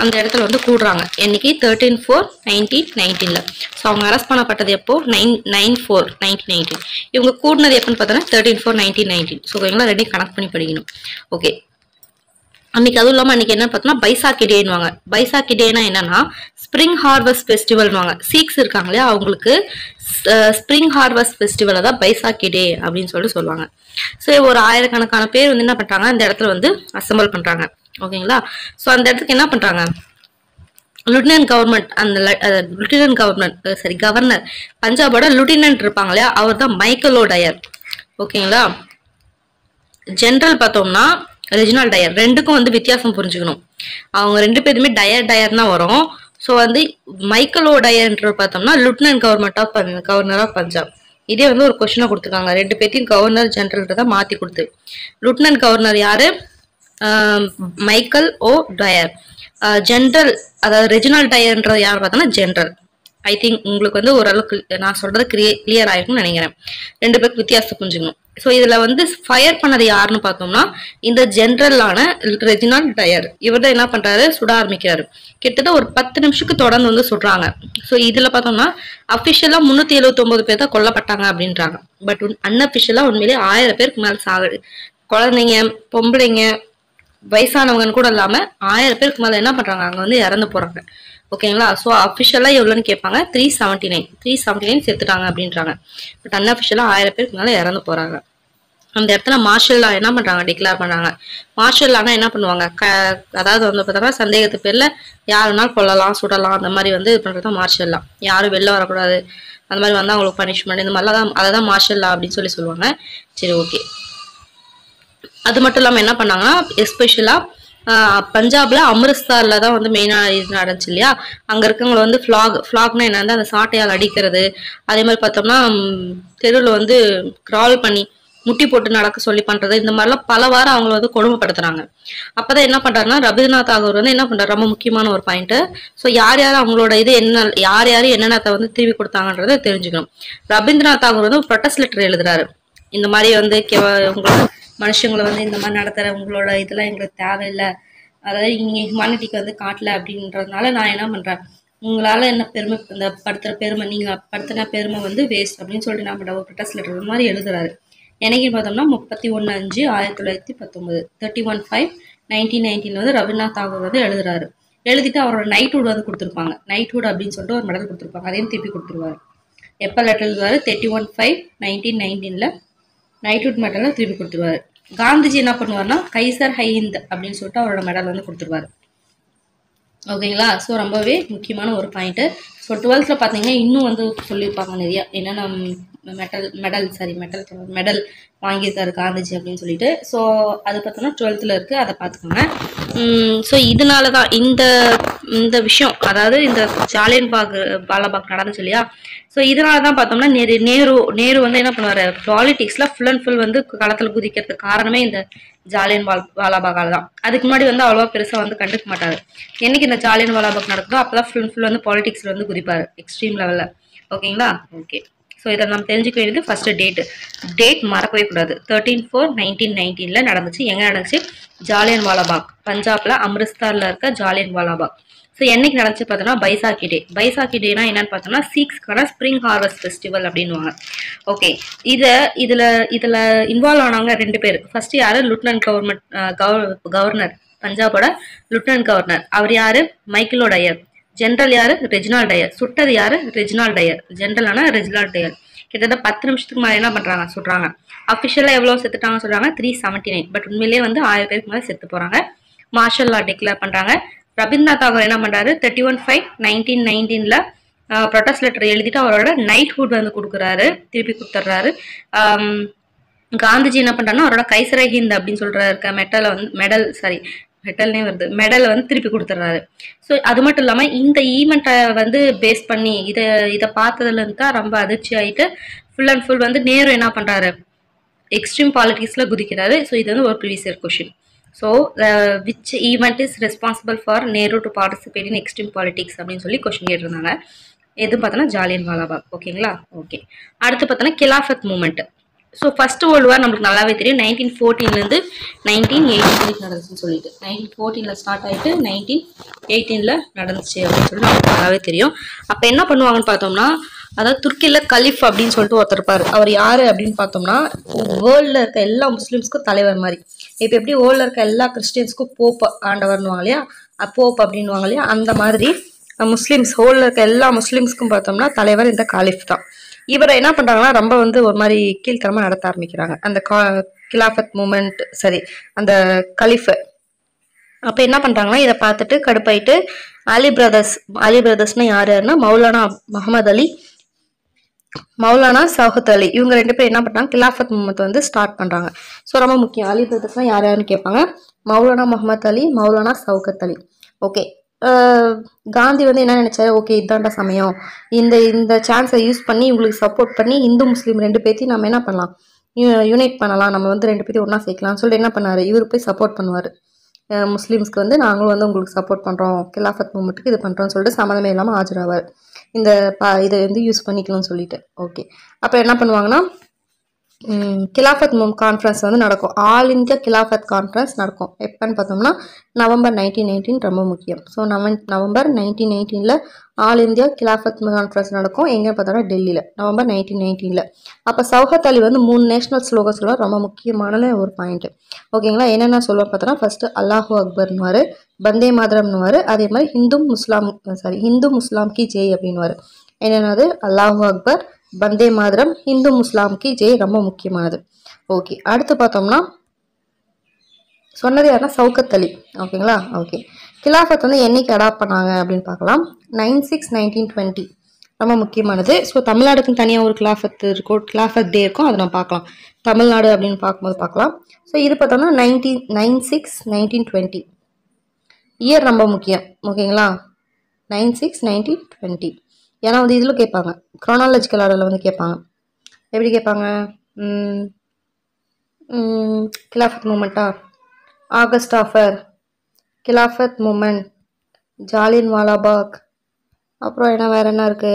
S1: அந்த இடத்துல வந்து கூடுறாங்க. என்னைக்கு 13/4/1919. ஸோ அவங்க அரெஸ்ட் பண்ணப்பட்டது எப்போ 9/4/1919. இவங்க கூடினது எப்போன்னு பார்த்தோன்னா 13/4/1919. ஸோ இவங்களாம் ரெண்டையும் கனெக்ட் பண்ணி படிக்கணும் ஓகே. அன்னைக்கு அதுவும் இல்லாமல் அன்னைக்கு என்ன பார்த்தோம்னா பைசாக்கி டேன்னுவாங்க. பைசாக்கி டேனா என்னன்னா ஸ்ப்ரிங் ஹார்வெஸ்ட் ஃபெஸ்டிவல்னுவாங்க. சீக்ஸ் இருக்காங்க இல்லையா அவங்களுக்கு ஸ்ப்ரிங் ஹார்வெஸ்ட் ஃபெஸ்டிவலை தான் பைசாக்கி டே அப்படின்னு சொல்லிட்டு சொல்லுவாங்க. ஸோ ஒரு ஆயிரக்கணக்கான பேர் வந்து என்ன பண்ணுறாங்க அந்த இடத்துல வந்து அசம்பிள் பண்ணுறாங்க ஓகேங்களா. ஸோ அந்த இடத்துக்கு என்ன பண்ணுறாங்க, லுட்டினன்ட் கவர்மெண்ட், அந்த லுட்டினன்ட் கவர்மெண்ட் சரி கவர்னர் பஞ்சாபோட லுட்டினன்ட் இருப்பாங்க இல்லையா அவர் தான் மைக்கேல் டயர் ஓகேங்களா. ஜென்ரல் பார்த்தோம்னா ரெஜினால்ட் டயர். ரெண்டுக்கும் வந்து வித்தியாசம் புரிஞ்சுக்கணும். அவங்க ரெண்டு பேருமே டயர் தான் வரும். ஸோ வந்து மைக்கேல் டயர்ன்ற பார்த்தோம்னா லுட்டினன்ட் கவர்னர் ஆஃப் பஞ்சாப். இதே வந்து ஒரு கொஸ்டினை கொடுத்துருக்காங்க, ரெண்டு பேர்த்தையும் கவர்னர் ஜென்ரல்ன்றதை மாற்றி கொடுத்து. லுட்டினன்ட் கவர்னர் யாரு, மைக்கேல் டயர். ஜென்ரல் அதாவது ரெஜினால்ட் டயர்ன்றது யார் பார்த்தோம்னா ஜென்ரல். ஐ திங்க் உங்களுக்கு வந்து ஓரளவுக்கு நான் சொல்றது கிளியர் ஆயிருக்கும்னு நினைக்கிறேன். ரெண்டு பேருக்கு வித்தியாசம் புரிஞ்சுக்கணும். ஸோ இதுல வந்து ஃபயர் பண்ணது யாருன்னு பார்த்தோம்னா இந்த ஜென்ரலான ரெஜினால்ட் டயர். இவர் தான் என்ன பண்றாரு, சுட ஆரம்பிக்கிறாரு. கிட்டத்தட்ட ஒரு 10 நிமிஷத்துக்கு தொடர்ந்து வந்து சுடுறாங்க. ஸோ இதுல பார்த்தோம்னா அஃபிஷியலா 379 பேர் தான் கொல்லப்பட்டாங்க அப்படின்றாங்க. பட் அன்அஃபிஷியலா உண்மையிலேயே 1000 பேருக்கு மேல சாகுது. குழந்தைங்க, பொம்பளைங்க, வயசானவங்கன்னு கூட இல்லாம 1000 பேருக்கு மேல என்ன பண்றாங்க அங்க வந்து இறந்து போறாங்க ஓகேங்களா. ஸோ அஃபிஷியலா எவ்வளோன்னு கேட்பாங்க, 379 செத்துட்டாங்க அப்படின்றாங்க. பட் அன்அஃபிஷியலா 1000 பேருக்கு மேல இறந்து போறாங்க. அந்த இடத்துல மார்ஷல் லா என்ன பண்றாங்க, டிக்ளேர் பண்றாங்க. மார்ஷல் லானா என்ன பண்ணுவாங்க, அதாவது வந்து பார்த்தோம்னா சந்தேகத்து பேர்ல யாருனாலும் கொல்லலாம், சுடலாம், அந்த மாதிரி வந்து இது பண்றது மார்ஷல் லா. யாரும் வெளில வரக்கூடாது, அந்த மாதிரி வந்து அவங்களுக்கு பனிஷ்மெண்ட், இந்த மாதிரிலாம் தான், அதை தான் மார்ஷல் லா அப்படின்னு சொல்லுவாங்க. சரி ஓகே. அது மட்டும் இல்லாமல் என்ன பண்ணாங்கன்னா எஸ்பெஷலா பஞ்சாப்ல அம்ரிஸ்தார்ல தான் வந்து மெயினா இது நடந்துச்சு இல்லையா. அங்க இருக்கவங்களை வந்து ஃபிளாக்னா என்னன்னா அந்த சாட்டையால் அடிக்கிறது. அதே மாதிரி பார்த்தோம்னா தெருவில் வந்து கிரால் பண்ணி முட்டி போட்டு நடக்க சொல்லி பண்றது, இந்த மாதிரிலாம் பல வாரம் அவங்கள வந்து கொடுமைப்படுத்துறாங்க. அப்பதான் என்ன பண்றாருன்னா ரவீந்திரநாத் தாகூர் வந்து என்ன பண்றாரு, ரொம்ப முக்கியமான ஒரு பாயிண்ட். ஸோ யார் யார் அவங்களோட இது என்ன, யார் யார் என்னென்னத்தை வந்து திருப்பி கொடுத்தாங்கன்றதை தெரிஞ்சுக்கணும். ரவீந்திரநாத் தாகூர் வந்து ப்ரொட்டஸ்ட் லெட்டர் எழுதுறாரு. இந்த மாதிரி வந்து உங்களோட மனுஷங்களை வந்து இந்த மாதிரி நடத்துற உங்களோட இதெல்லாம் எங்களுக்கு தேவையில்லை, அதாவது நீங்க ஹியூமானிட்டிக்கு வந்து காட்டல அப்படின்றதுனால நான் என்ன பண்றேன், உங்களால என்ன பெருமை, இந்த படுத்துற பெருமை, நீங்க படுத்தின பெருமை வந்து வேஸ்ட் அப்படின்னு சொல்லிட்டு என்ன பண்ற ஒரு ப்ரொட்டஸ்ட் லெட்டர் இந்த மாதிரி எழுதுறாரு. என்னைக்கு பார்த்தோம்னா 31/5/1919 31/5/1919 வந்து ரவீந்திரநாத் தாகூர் வந்து எழுதுறாரு. எழுதிட்டு அவரோட நைட்ஹுட் வந்து கொடுத்துருப்பாங்க. நைட்ஹுட் அப்படின்னு சொல்லிட்டு ஒரு மெடல் கொடுத்துருப்பாங்க, அதையும் திருப்பி கொடுத்துருவாரு. எப்போ லெட்டர் எழுதுவாரு, 31/5/1919 நைட்ஹுட் மெடலை திருப்பி கொடுத்துருவாரு. காந்திஜி என்ன பண்ணுவார்னா கைசர் ஹை ஹிந்த் அப்படின்னு சொல்லிட்டு அவரோட மெடல் வந்து கொடுத்துருவாரு. ஓகேங்களா. ஸோ ரொம்பவே முக்கியமான ஒரு பாயிண்ட்டு. ஸோ 12th பார்த்தீங்கன்னா இன்னும் வந்து சொல்லியிருப்பாங்க நிறையா, என்னென்ன மெடல் வாங்கியிருக்காரு காந்திஜி அப்படின்னு சொல்லிட்டு. ஸோ அது பார்த்தோம்னா 12th இருக்குது, அதை பார்த்துக்கோங்க. ஸோ இதனால தான் இந்த விஷயம், அதாவது இந்த ஜாலியன் வாலாபாக் நடந்துச்சு இல்லையா. ஸோ இதனால தான் பார்த்தோம்னா நேரு வந்து என்ன பண்ணுவார், பாலிடிக்ஸில் ஃபுல் அண்ட் ஃபுல் வந்து களத்தில் குதிக்கிறதுக்கு காரணமே இந்த ஜாலியன் வாலாபாகால தான். அதுக்கு முன்னாடி வந்து அவ்வளோவா பெருசாக வந்து கண்டுக்க மாட்டாரு. என்னைக்கு இந்த ஜாலியன் வாலாபாக் நடக்குதோ அப்போதான் ஃபுல் அண்ட் ஃபுல் வந்து பாலிடிக்ஸில் வந்து குதிப்பார் எக்ஸ்ட்ரீம் லெவலில். ஓகேங்களா. ஓகே. ஸோ இதை நம்ம தெரிஞ்சுக்க வேண்டியது ஃபர்ஸ்ட் டேட் மறக்கவே கூடாது. 13/4/1919 நடந்துச்சு. எங்கே நடந்துச்சு, ஜாலியன் வாலாபாக், பஞ்சாப்ல அம்ரிஸ்தர்ல இருக்க ஜாலியன் வாலாபாக். ஸோ என்னைக்கு நடந்துச்சு பார்த்தோம்னா பைசாக்கி டே. பைசாக்கி டேனா என்னன்னு பார்த்தோம்னா சீக்ஸ்க்கான ஸ்ப்ரிங் ஹார்வெஸ்ட் ஃபெஸ்டிவல் அப்படின்வாங்க. ஓகே. இதில் இன்வால்வ் ஆனவங்க 2 பேர். ஃபர்ஸ்ட் யாரு, லுட்னன்ட் கவர்னர், பஞ்சாபோட லுட்னன்ட் கவர்னர். அவர் யாரு, மைக்கேலோ டயர். ஜென்ரல் யாரு, ரெஜினால் டயர். சுட்டது யாரு, ரெஜினால் டயர். ஜென்ரலான ரெஜினால் டயர். கிட்டத்தட்ட 10 நிமிஷத்துக்கு மேலே என்ன பண்றாங்க, சொல்றாங்க. அஃபிஷியலாக எவ்வளோ செத்துட்டாங்க சொல்றாங்க, 379. பட் உண்மையிலேயே வந்து 1000 பேருக்கு மேலே செத்து போறாங்க. மார்ஷல் லா டிக்ளேர் பண்றாங்க. ரவீந்திரநாத் தாகூர் என்ன பண்றாரு, 31/5/1919 ப்ரொட்டஸ்ட் லெட்டர் எழுதிட்டு அவரோட நைட்ஹுட் வந்து கொடுக்குறாரு, திருப்பி கொடுத்துட்றாரு. காந்திஜி என்ன பண்றாருன்னா அவரோட கைசரை ஹிந்த் அப்படின்னு சொல்ற மெடலை வந்து திருப்பி கொடுத்துட்றாரு. ஸோ அது மட்டும் இல்லாமல் இந்த ஈவெண்ட்டை வந்து பேஸ் பண்ணி இதை பார்த்ததுலேருந்து தான் ரொம்ப அதிர்ச்சி ஆகிட்டு ஃபுல் அண்ட் ஃபுல் வந்து நேரு என்ன பண்ணுறாரு, எக்ஸ்ட்ரீம் பாலிட்டிக்ஸில் குதிக்கிறாரு. ஸோ இது வந்து ஒரு previous year question. So which event is responsible for Nehru to participate in extreme politics அப்படின்னு சொல்லி கொஷின் கேட்டிருந்தாங்க. எது பார்த்தோன்னா ஜாலியன் வாலாபாக். ஓகேங்களா. ஓகே. அடுத்து பார்த்தோன்னா Khilafat movement. So first world war நம்மளுக்கு நல்லாவே தெரியும். 1914 1918 நடந்துச்சுன்னு சொல்லிட்டு 1914 ஸ்டார்ட் ஆகிட்டு 1918 நடந்துச்சு அப்படின்னு சொல்லி நம்மளுக்கு நல்லாவே தெரியும். அப்போ என்ன பண்ணுவாங்கன்னு பார்த்தோம்னா, அதாவது துர்க்கியில் கலிஃப் அப்படின்னு சொல்லிட்டு ஒருத்தர் இருப்பார். அவர் யார் அப்படின்னு பார்த்தோம்னா வேர்ல்டில் இருக்க எல்லா முஸ்லீம்ஸ்க்கும் தலைவர் மாதிரி. இப்போ எப்படி வேர்ல்டில் இருக்க எல்லா கிறிஸ்டியன்ஸ்க்கும் போப் ஆண்டவர்னுவாங்க இல்லையா, போப் அப்படின்வாங்க இல்லையா, அந்த மாதிரி முஸ்லீம்ஸ் வேர்ல்டில் இருக்க எல்லா முஸ்லீம்ஸ்க்கும் பார்த்தோம்னா தலைவர் இந்த காலிஃப் தான். இவரை என்ன பண்றாங்கன்னா ரொம்ப வந்து ஒரு மாதிரி கீழ்த்தரமா நடத்த ஆரம்பிக்கிறாங்க அந்த கிலாஃபத் மூமெண்ட், சரி அந்த கலிஃப். அப்ப என்ன பண்றாங்கன்னா இதை பார்த்துட்டு கடுப்பாயிட்டு அலி பிரதர்ஸ்னா யாருன்னா மௌலானா முகமது அலி, மௌலானா சௌகத் அலி, இவங்க 2 பேர் என்ன பண்றாங்க, கிலாஃபத் மூமெண்ட் வந்து ஸ்டார்ட் பண்றாங்க. ஸோ ரொம்ப முக்கியம். அலி பிரதர்ஸ்னா யாருன்னு கேட்பாங்க, மௌலானா முகமது அலி, மௌலானா சௌகத் அலி. ஓகே. காந்தி வந்து என்ன நினைச்சாரு, ஓகே இதாண்டா சமயம், இந்த சான்ஸை யூஸ் பண்ணி உங்களுக்கு சப்போர்ட் பண்ணி இந்து முஸ்லீம் 2 பேர்த்தையும் நம்ம என்ன பண்ணலாம், யுனைட் பண்ணலாம், நம்ம வந்து 2 பேர்த்தையும் ஒன்றா சேர்க்கலாம்னு சொல்லிட்டு என்ன பண்ணாரு, இவர் போய் சப்போர்ட் பண்ணுவார் முஸ்லீம்ஸ்க்கு வந்து நாங்களும் வந்து உங்களுக்கு சப்போர்ட் பண்ணுறோம், கிலாஃபத் மூமெண்ட்டுக்கு இது பண்ணுறோம்னு சொல்லிட்டு சம்மந்தமே இல்லாமல் ஆஜராவார். இதை வந்து யூஸ் பண்ணிக்கலாம்னு சொல்லிட்டு. ஓகே. அப்போ என்ன பண்ணுவாங்கன்னா கிலாஃபத் கான்ஃபரன்ஸ் வந்து நடக்கும். ஆல் இந்தியா கிலாஃபத் கான்ஃபரன்ஸ் நடக்கும். எப்போன்னு பார்த்தோம்னா நவம்பர் 1919 ரொம்ப முக்கியம். So November 1919 all India Khilafat conference நடக்கும். எங்கே பார்த்தோம்னா டெல்லியில் நவம்பர் 1919. அப்போ சௌகத் அலி வந்து 3 நேஷனல் ஸ்லோகன் சொல்லுவார், ரொம்ப முக்கியமான ஒரு பாயிண்ட். ஓகேங்களா. என்னென்ன சொல்லுவார் பார்த்தோன்னா ஃபர்ஸ்ட் அல்லாஹூ அக்பர்னுவார், வந்தே மாதரம்னுவார், அதே மாதிரி ஹிந்து முஸ்லாம் கி ஜெய் அப்படின்வார். என்னென்னது, அல்லாஹூ அக்பர், வந்தே மாதரம், ஹிந்து முஸ்லாம் கி ஜெய், ரொம்ப முக்கியமானது. ஓகே. அடுத்து பார்த்தோம்னா சொன்னது யாருன்னா சௌகத் அலி. ஓகேங்களா. ஓகே. கிலாஃபத் வந்து என்னைக்கு அடாப்ட் பண்ணாங்க அப்படின்னு பார்க்கலாம். 9/6/1920 ரொம்ப முக்கியமானது. ஸோ தமிழ்நாடுக்குன்னு தனியாக ஒரு கிலாஃபத் இருக்கும், கிலாஃபத் டே இருக்கும், அதை நம்ம பார்க்கலாம். தமிழ்நாடு அப்படின்னு பார்க்கும்போது பார்க்கலாம். ஸோ இது பார்த்தோம்னா 9/6/1920 இயர் ரொம்ப முக்கியம். ஓகேங்களா. 9/6/1920 ஏன்னா வந்து இதில் கேட்பாங்க, குரோனாலஜிக்கல் ஆர்டரில் வந்து கேட்பாங்க. எப்படி கேட்பாங்க, கிலாஃபத் மூமெண்ட்டா, ஆகஸ்ட் ஆஃபர், கிலாஃபத் மூமெண்ட், ஜாலியன் வாலாபாக், அப்புறம் வேற என்ன இருக்கு,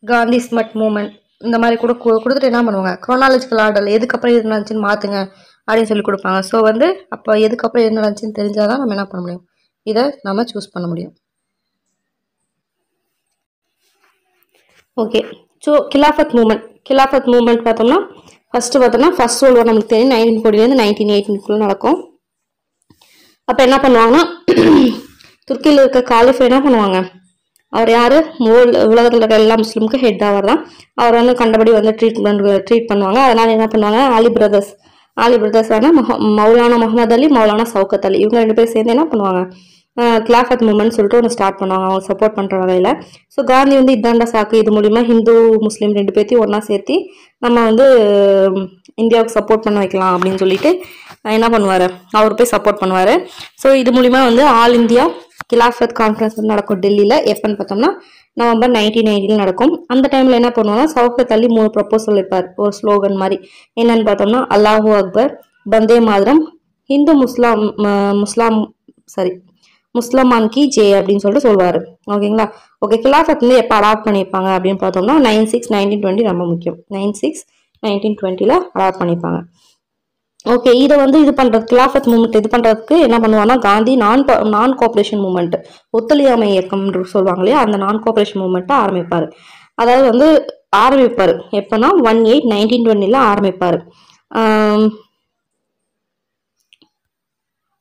S1: காந்தி ஸ்மட் மூமெண்ட். இந்த மாதிரி கூட கொடுத்துட்டு என்ன பண்ணுவாங்க, குரோனாலஜிக்கல் ஆர்டர் எதுக்கப்புறம் எது நடந்துச்சுன்னு மாற்றுங்க அப்படின்னு சொல்லி கொடுப்பாங்க. ஸோ அப்போ எதுக்கப்புறம் என்ன நடந்துச்சுன்னு தெரிஞ்சாதான் நம்ம என்ன பண்ண முடியும், இதை நம்ம சூஸ் பண்ண முடியும். ஓகே, ஸோ கிலாஃபத் மூமெண்ட் பார்த்தோம்னா ஃபர்ஸ்ட் வேர்ல்டு வார் நமக்கு தெரியும் 1940 1918 நடக்கும். அப்போ என்ன பண்ணுவாங்கன்னா துருக்கியில் இருக்க காலிஃபை என்ன பண்ணுவாங்க, அவர் யார், உலகத்தில் இருக்க எல்லா முஸ்லீமுக்கு ஹெட் அவர் தான். அவர் கண்டபடி ட்ரீட் பண்ணுவாங்க. அதனால என்ன பண்ணுவாங்க, ஆலி பிரதர்ஸ் மௌலானா முகமது அலி, மௌலானா சவுகத் அலி, இவங்க 2 பேர் சேர்ந்து என்ன பண்ணுவாங்க, கிலாஃபத் மூமெண்ட் சொல்லிட்டு ஒன்று ஸ்டார்ட் பண்ணுவாங்க அவங்க சப்போர்ட் பண்ணுற வகையில். ஸோ காந்தி இதாண்டா சாக்கு, இது மூலிமா ஹிந்து முஸ்லீம் 2 பேர்த்தையும் ஒன்றா சேர்த்து நம்ம இந்தியாவுக்கு சப்போர்ட் பண்ண வைக்கலாம் அப்படின்னு சொல்லிட்டு என்ன பண்ணுவார், அவர் போய் சப்போர்ட் பண்ணுவார். ஸோ இது மூலிமா ஆல் இந்தியா கிலாஃபத் கான்ஃபரன்ஸ் நடக்கும் டெல்லியில். எப்போன்னு பார்த்தோம்னா நவம்பர் 1990 நடக்கும். அந்த டைமில் என்ன பண்ணுவாங்கன்னா சவுகத் அலி 3 ப்ரப்போசல் வைப்பார், ஒரு ஸ்லோகன் மாதிரி. என்னன்னு பார்த்தோம்னா அல்லாஹூ அக்பர், வந்தே மாதரம், ஹிந்து முஸ்லமான் கி ஜே அப்படின்னு சொல்லிட்டு சொல்லுவார். ஓகேங்களா. ஓகே, கிலாஃபத் எப்போ அடாப்ட் பண்ணியிருப்பாங்க அப்படின்னு பார்த்தோம்னா 9/6/1920 ரொம்ப முக்கியம். 9/6/1920 அடாப்ட் பண்ணியிருப்பாங்க. ஓகே, இதை இது பண்ணுறது கிலாஃபத் மூமெண்ட் இது பண்ணுறதுக்கு என்ன பண்ணுவாங்கன்னா காந்தி நான் கோஆப்ரேஷன் மூமெண்ட், ஒத்துழையாமை இயக்கம் சொல்லுவாங்க இல்லையா, அந்த நான் கோஆப்ரேஷன் மூமெண்ட்டை ஆரம்பிப்பார். அதாவது ஆரம்பிப்பார் எப்போனா 1/8/1920 ஆரம்பிப்பார்.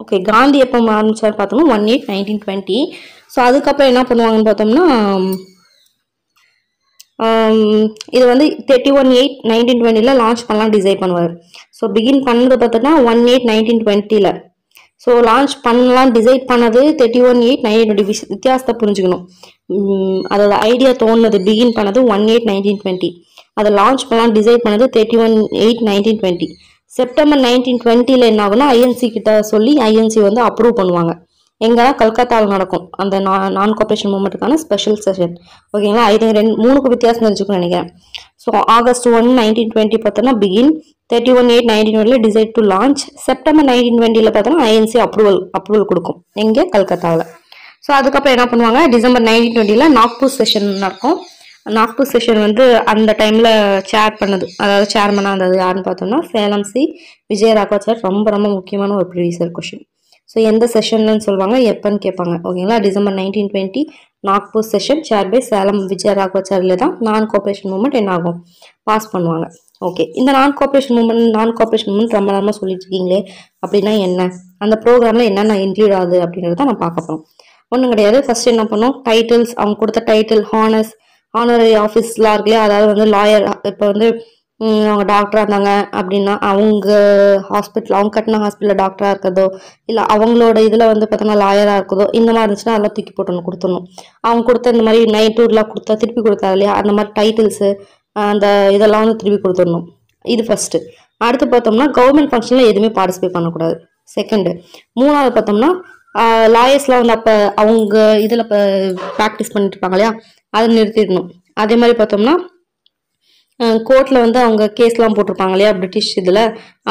S1: ஓகே, காந்தி எப்போ ஆரம்பிச்சார் பார்த்தோம்னா 1/8/1920. ஸோ அதுக்கப்புறம் என்ன பண்ணுவாங்கன்னு பார்த்தோம்னா இது 31/8/1920 லான்ச் பண்ணலாம் டிசைட் பண்ணுவார். ஸோ பிகின் பண்ணது பார்த்தோம்னா 1/8/1920. ஸோ லான்ச் பண்ணலாம் டிசைட் பண்ணது 31/8/1920. வித்தியாசத்தை புரிஞ்சுக்கணும். அதோட ஐடியா தோணுது பிகின் பண்ணது 1/8/1920. அதை லான்ச் பண்ணலாம் டிசைட் பண்ணது 31/8/1920. செப்டம்பர் 1920 என்ன ஆகுனா ஐஎன்சி கிட்ட சொல்லி ஐஎன்சி அப்ரூவ் பண்ணுவாங்க. எங்கன்னா கல்கத்தாவில் நடக்கும் அந்த நான் கோஆப்ரேஷன் மூமெண்ட்டுக்கான ஸ்பெஷல் செஷன். ஓகேங்களா. இது 3க்கு வித்தியாசம் தெரிஞ்சுக்கணும்னு நினைக்கிறேன். ஸோ August 1, 1920 பார்த்தோன்னா begin, 31/8/1920 decide to launch, September 1920 பார்த்தோன்னா ஐஎன்சி அப்ரூவல் கொடுக்கும் எங்கே, கல்கத்தாவில். ஸோ அதுக்கப்புறம் என்ன பண்ணுவாங்க, டிசம்பர் 1920 நாக்பூர் செஷன் நடக்கும். நாக்பூர் செஷன் அந்த டைமில் சேர் பண்ணது, அதாவது சேர்மனாக இருந்தது யாருன்னு பார்த்தோம்னா சேலம் சி விஜயராகவாச்சாரி. ரொம்ப ரொம்ப முக்கியமான ஒரு ப்ரீவியஸ் கொஸ்டின். ஸோ எந்த செஷன்னு சொல்லுவாங்க, எப்பன்னு கேட்பாங்க. ஓகேங்களா. December 1920 Nagpur session chair by Salem விஜயராகவாச்சாரியில தான் நான் கோஆப்ரேஷன் மூமெண்ட் என்ன ஆகும், பாஸ் பண்ணுவாங்க. ஓகே, இந்த நான் கோஆப்ரேஷன் மூமெண்ட் ரொம்ப நேரமாக சொல்லிட்டு இருக்கீங்களே அப்படின்னா என்ன, அந்த ப்ரோக்ராமில் என்னென்ன இன்க்ளூட் ஆகுது அப்படின்றத நான் பார்க்க போகிறோம். ஒன்றும் கிடையாது. ஃபர்ஸ்ட் என்ன பண்ணோம், டைட்டில்ஸ், அவங்க கொடுத்த டைட்டில், ஹானரரி ஆஃபீஸ்லாம் இருக்குல்லையா, அதாவது லாயர். இப்போ அவங்க டாக்டராக இருந்தாங்க அப்படின்னா அவங்க ஹாஸ்பிட்டல், அவங்க கட்டின ஹாஸ்பிட்டலில் டாக்டராக இருக்கிறதோ, இல்லை அவங்களோட இதில் பார்த்தோம்னா லாயராக இருக்குதோ, இந்த மாதிரி இருந்துச்சுன்னா அதெல்லாம் தூக்கி போட்டு கொடுத்துடணும். அவங்க கொடுத்த இந்த மாதிரி நைட் டூர்லாம் திருப்பி கொடுத்தாரு இல்லையா, அந்த மாதிரி டைட்டில்ஸு அந்த இதெல்லாம் திருப்பி கொடுத்துடணும். இது ஃபர்ஸ்ட்டு. அடுத்து பார்த்தோம்னா கவர்மெண்ட் ஃபங்க்ஷனில் எதுவுமே பார்ட்டிசிபேட் பண்ணக்கூடாது. செகண்டு. மூணாவது பார்த்தோம்னா லாயர்ஸ்லாம் அப்போ அவங்க இதில் இப்போ ப்ராக்டிஸ் பண்ணிட்டு இருப்பாங்க இல்லையா, அதை நிறுத்திடணும். அதே மாதிரி பார்த்தோம்னா கோர்ட்டில் அவங்க கேஸ்லாம் போட்டிருப்பாங்க இல்லையா பிரிட்டிஷ் இதில்,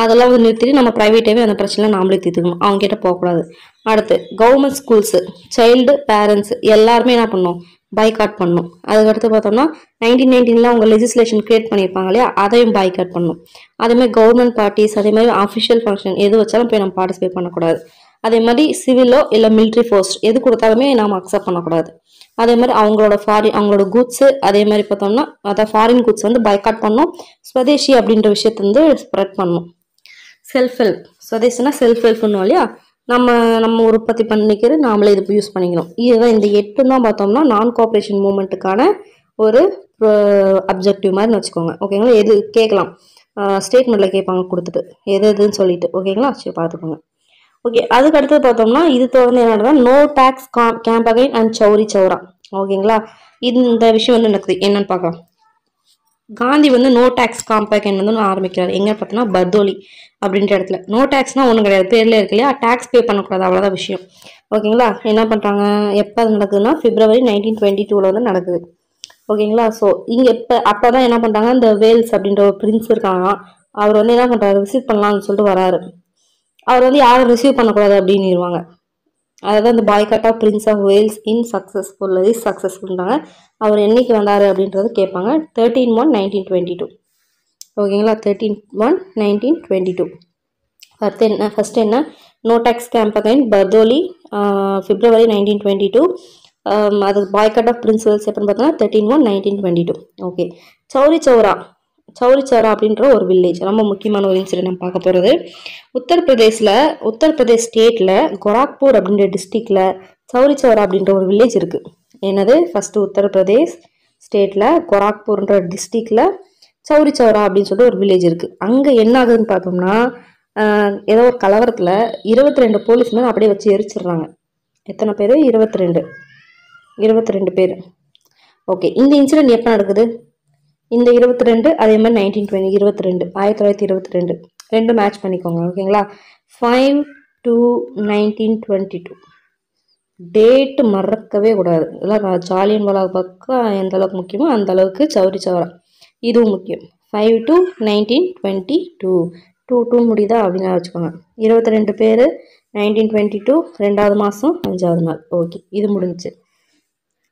S1: அதெல்லாம் நிறுத்திட்டு நம்ம ப்ரைவேட்டாகவே அந்த பிரச்சனை நாமளே தீர்த்துக்கணும், அவங்க கிட்ட போகக்கூடாது. அடுத்து கவர்மெண்ட் ஸ்கூல்ஸு, சைல்டு, பேரண்ட்ஸ் எல்லாருமே என்ன பண்ணணும், பாய்காட் பண்ணணும். அதுக்கடுத்து பார்த்தோம்னா 1919 அவங்க லெஜிஸ்லேஷன் கிரியேட் பண்ணியிருப்பாங்க இல்லையா, அதையும் பாய்காட் பண்ணணும். அதேமாதிரி கவர்மெண்ட் பார்ட்டிஸ், அதே மாதிரி அஃபிஷியல் ஃபங்க்ஷன் எது வச்சாலும் போய் நம்ம பார்ட்டிசிபேட் பண்ணக்கூடாது. அதே மாதிரி சிவிலோ இல்லை மிலிட்ரி ஃபோர்ஸ் எது கொடுத்தாலுமே நாம் அக்செப்ட் பண்ணக்கூடாது. அதே மாதிரி அவங்களோட குட்ஸு, அதே மாதிரி பார்த்தோம்னா அதான் ஃபாரின் குட்ஸ் பாய்காட் பண்ணணும். ஸ்வதேசி அப்படின்ற விஷயத்த ஸ்ப்ரெட் பண்ணணும். செல்ஃப் ஹெல்ப், ஸ்வதேசினா செல்ஃப் ஹெல்ப்னு இல்லையா, நம்ம உற்பத்தி பண்ணிக்கிறது நாமளே இது யூஸ் பண்ணிக்கணும். இதுதான் இந்த 8 தான் பார்த்தோம்னா நான் கோஆப்ரேஷன் மூமெண்ட்டுக்கான ஒரு அப்ஜெக்டிவ் மாதிரின்னு வச்சுக்கோங்க. ஓகேங்களா. எது கேட்கலாம், ஸ்டேட்மெண்ட்டில் கேட்பாங்க கொடுத்துட்டு எதுன்னு சொல்லிட்டு. ஓகேங்களா. சரி பார்த்துக்கோங்க. ஓகே, அதுக்கு அடுத்து பார்த்தோம்னா இது தொடர்ந்து என்னன்னா no tax campaign and Chauri Chaura. ஓகேங்களா. இந்த விஷயம் நடக்குது என்னன்னு பார்க்கலாம். காந்தி நோ டாக்ஸ் காம்பேக்ட் ஆரம்பிக்கிறார். எங்க பார்த்தோம்னா பர்தோலி அப்படின்ற இடத்துல. நோ டாக்ஸ்னா ஒன்றும் கிடையாது, பேர்ல இருக்கு இல்லையா, டாக்ஸ் பே பண்ணக்கூடாது, அவ்வளோதான் விஷயம். ஓகேங்களா. என்ன பண்ணுறாங்க, எப்போ அது நடக்குதுன்னா February 1922 நடக்குது. ஓகேங்களா. ஸோ இங்கே அப்போ தான் என்ன பண்ணுறாங்க, இந்த வேல்ஸ் அப்படின்ற ஒரு பிரின்ஸ் இருக்காங்க, அவர் வந்து என்ன பண்றாரு, விசிட் பண்ணலாம்னு சொல்லிட்டு வராரு. அவர் வந்து யாரும் ரிசீவ் பண்ணக்கூடாது அப்படின்னுருவாங்க. அதாவது அந்த boycott of prince of Wales is சக்ஸஸ்ஃபுல்னாங்க. அவர் என்னைக்கு வந்தாரு அப்படின்றது கேட்பாங்க. 13/1/1922. ஓகேங்களா, 13/1/1922. ஃபர்ஸ்ட் என்ன, no tax campaign Bardoli, February 1922. அது பாய்காட் ஆஃப் பிரின்ஸ் வேல்ஸ் எப்போன்னு பார்த்தோன்னா 13/1/1922. ஓகே, சௌரி சௌரா அப்படின்ற ஒரு வில்லேஜ், ரொம்ப முக்கியமான ஒரு இன்சிடென்ட் நம்ம பார்க்க போகிறது. உத்தரப்பிரதேஷ் ஸ்டேட்டில் கோரக்பூர் அப்படின்ற டிஸ்ட்ரிக்டில் சௌரி சௌரா அப்படின்ற ஒரு வில்லேஜ் இருக்குது. என்னது, ஃபஸ்ட்டு உத்தரப்பிரதேஷ் ஸ்டேட்டில் கோரக்பூர்ன்ற டிஸ்ட்ரிக்டில் சௌரி சௌரா அப்படின்னு சொல்லிட்டு ஒரு வில்லேஜ் இருக்குது. அங்கே என்ன ஆகுதுன்னு பார்த்தோம்னா, ஏதோ ஒரு கலவரத்தில் 22 போலீஸ்மேன் அப்படியே வச்சு எரிச்சிடுறாங்க. எத்தனை பேர்? 22 பேர். ஓகே, இந்த இன்சிடென்ட் எப்போ நடக்குது? இந்த 22 அதே மாதிரி 1922 ரெண்டு மேட்ச் பண்ணிக்கோங்க. ஓகேங்களா, 5/2/1922 டேட்டு மறக்கவே கூடாது. எல்லாம் ஜாலியன்வாலா பக்கம் எந்த அளவுக்கு முக்கியமோ அந்த அளவுக்கு சௌரி சௌரா இதுவும் முக்கியம். 5/2/1922 2 முடியுதா அப்படின்னு வச்சுக்கோங்க. 22 பேர், 1922 2வது மாதம் 5வது நாள். ஓகே, இது முடிஞ்சிச்சு.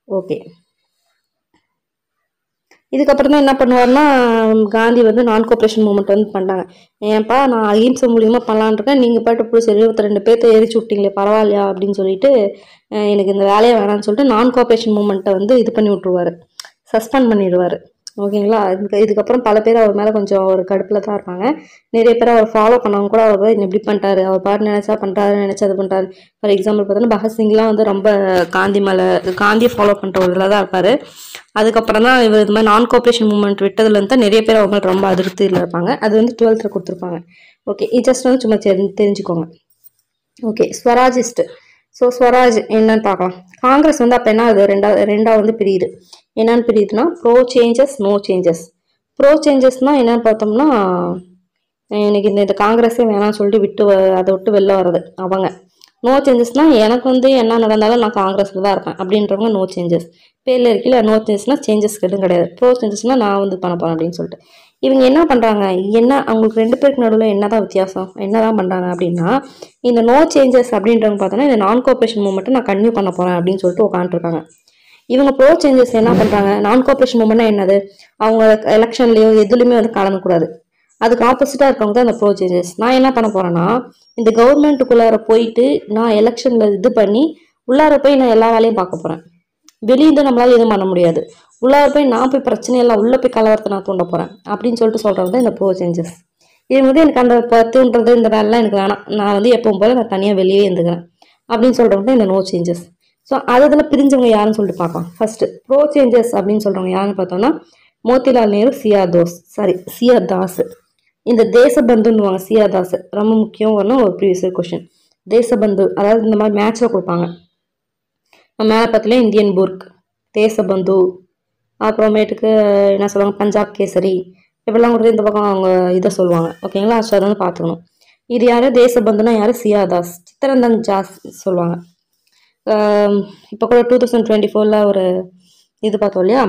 S1: ஓகே, இதுக்கப்புறம் தான் என்ன பண்ணுவார்னா, காந்தி வந்து நான் கோஆப்ரேஷன் மூவ்மெண்ட் வந்து பண்ணாங்க. ஏன்ப்பா நான் அஹிம்சை மூலியமாக பண்ணலான் இருக்கேன், நீங்கள் பாட்டு புதுசு 22 பேர்த்த எரிச்சு விட்டீங்களே பரவாயில்லையா அப்படின்னு சொல்லிட்டு எனக்கு இந்த வேலையை வேணான்னு சொல்லிட்டு நான் கோஆப்ரேஷன் மூவ்மெண்ட்டை வந்து இது பண்ணி விட்ருவார், சஸ்பெண்ட் பண்ணிடுவார். ஓகேங்களா, இதுக்கப்புறம் பல பேர் அவர் மேலே கொஞ்சம் ஒரு கடுப்பில் தான் இருப்பாங்க. நிறைய பேர் அவர் ஃபாலோ பண்ணவங்க கூட அவர் இப்படி பண்ணிட்டாரு, அவர் பாட்டு நினைச்சா பண்ணுறாரு, நினைச்சா அது பண்ணுறாரு. ஃபார் எக்ஸாம்பிள் பார்த்தோன்னா பகத்சிங்லாம் வந்து ரொம்ப காந்தியை ஃபாலோ பண்ணுற ஒரு இதில் தான் இருப்பார். அதுக்கப்புறம் தான் இவர் இது மாதிரி நான் கோஆப்ரேஷன் மூவ்மெண்ட் விட்டதுலேருந்து தான் நிறைய பேர் அவங்க ரொம்ப அதிருப்தியில் இருப்பாங்க. அது வந்து 12th கொடுத்துருப்பாங்க. ஓகே, இது ஜஸ்ட் வந்து சும்மா தெரிஞ்சுக்கோங்க. ஓகே, ஸ்வராஜிஸ்ட். ஸோ ஸ்வராஜ் என்னன்னு பார்க்கலாம். காங்கிரஸ் வந்து அப்போ என்ன ஆகுது, ரெண்டாவது வந்து பிரியுது. என்னன்னு பிரியுதுன்னா, pro changes no changes. Pro சேஞ்சஸ்னால் என்னன்னு பார்த்தோம்னா, எனக்கு இந்த காங்கிரஸே வேணாம்னு சொல்லிட்டு அதை விட்டு வெளில வர்றது அவங்க. நோ சேஞ்சஸ்னால் எனக்கு வந்து என்ன நடந்தாலும் நான் காங்கிரஸில் தான் இருப்பேன் அப்படின்றவங்க நோ சேஞ்சஸ். பேரில் இருக்கல நோ சேஞ்சஸ்னால் சேஞ்சஸ் எதுவும் கிடையாது. ப்ரோ சேஞ்சஸ்னால் நான் வந்து பண்ண போகிறேன் அப்படின்னு சொல்லிட்டு இவங்க என்ன பண்ணுறாங்க, அவங்களுக்கு 2 பேருக்கு நடுவில் என்னதான் வித்தியாசம், என்னதான் பண்ணுறாங்க அப்படின்னா, இந்த நோ சேஞ்சஸ் அப்படின்றவங்க பார்த்தோன்னா இந்த நான் கோஆப்ரேஷன் மூவ்மெண்ட்டை நான் கன்டினியூ பண்ண போகிறேன் அப்படின்னு சொல்லிட்டு உட்காந்துருக்காங்க. இவங்க ப்ரோ சேஞ்சஸ் என்ன பண்ணுறாங்க, நான் கோஆப்ரேஷன் மூவ்மெண்ட்னா என்னது, அவங்க எலெக்ஷன்லேயோ எதுலையுமே வந்து கலந்துக்கூடாது. அதுக்கு ஆப்போசிட்டாக இருக்கவங்க தான் இந்த ப்ரோ சேஞ்சஸ். நான் என்ன பண்ண போகிறேன்னா, இந்த கவர்மெண்ட்டுக்குள்ளார போயிட்டு நான் எலெக்ஷனில் இது பண்ணி உள்ளார போய் நான் எல்லா வேலையும் பார்க்க போகிறேன். வெளியிருந்து நம்மளால எதுவும் பண்ண முடியாது. உள்ளார போய் நான் போய் பிரச்சனையெல்லாம் உள்ளே போய் கலவரத்தை நான் தூண்ட போகிறேன் அப்படின்னு சொல்லிட்டு சொல்கிறது தான் இந்த ப்ரோ சேஞ்சஸ். இது வந்து எனக்கு அந்த தூண்டுறது இந்த வேலைலாம் எனக்கு வேணாம், நான் வந்து எப்பவும் போல நான் தனியாக வெளியே இருந்துக்கிறேன் அப்படின்னு சொல்கிறவங்க தான் இந்த நோ சேஞ்சஸ். ஸோ அதில் பிரிஞ்சவங்க யாருன்னு சொல்லிட்டு பார்க்கலாம். ஃபர்ஸ்ட் ப்ரோ சேஞ்சஸ் அப்படின்னு சொல்கிறவங்க யாருன்னு பார்த்தோம்னா, மோத்திலால் நேரு, சிஆர் தாஸ். இந்த தேசபந்துன்னுவாங்க, சிஆர் தாஸ் ரொம்ப முக்கியம். வரணும் ஒரு ப்ரீவியஸ் கொஸ்டின். தேசபந்து அதாவது இந்த மாதிரி மேட்ச்சில் கொடுப்பாங்க. மேலே பார்த்துல இந்தியன் புர்க், தேசபந்து, அப்புறமேட்டுக்கு என்ன சொல்லுவாங்க, பஞ்சாப் கேசரி, இப்படிலாம் கொடுத்து இந்த பக்கம் அவங்க இதை சொல்லுவாங்க. ஓகேங்களா, ஸோ அதை வந்து பார்த்துக்கணும். இது யார், தேசபந்துனா யார், சிஆர் தாஸ். சித்தரஞ்சன் தாஸ் சொல்லுவாங்க. இப்போ கூட 2024 ஒரு இது பார்த்தோம் இல்லையா,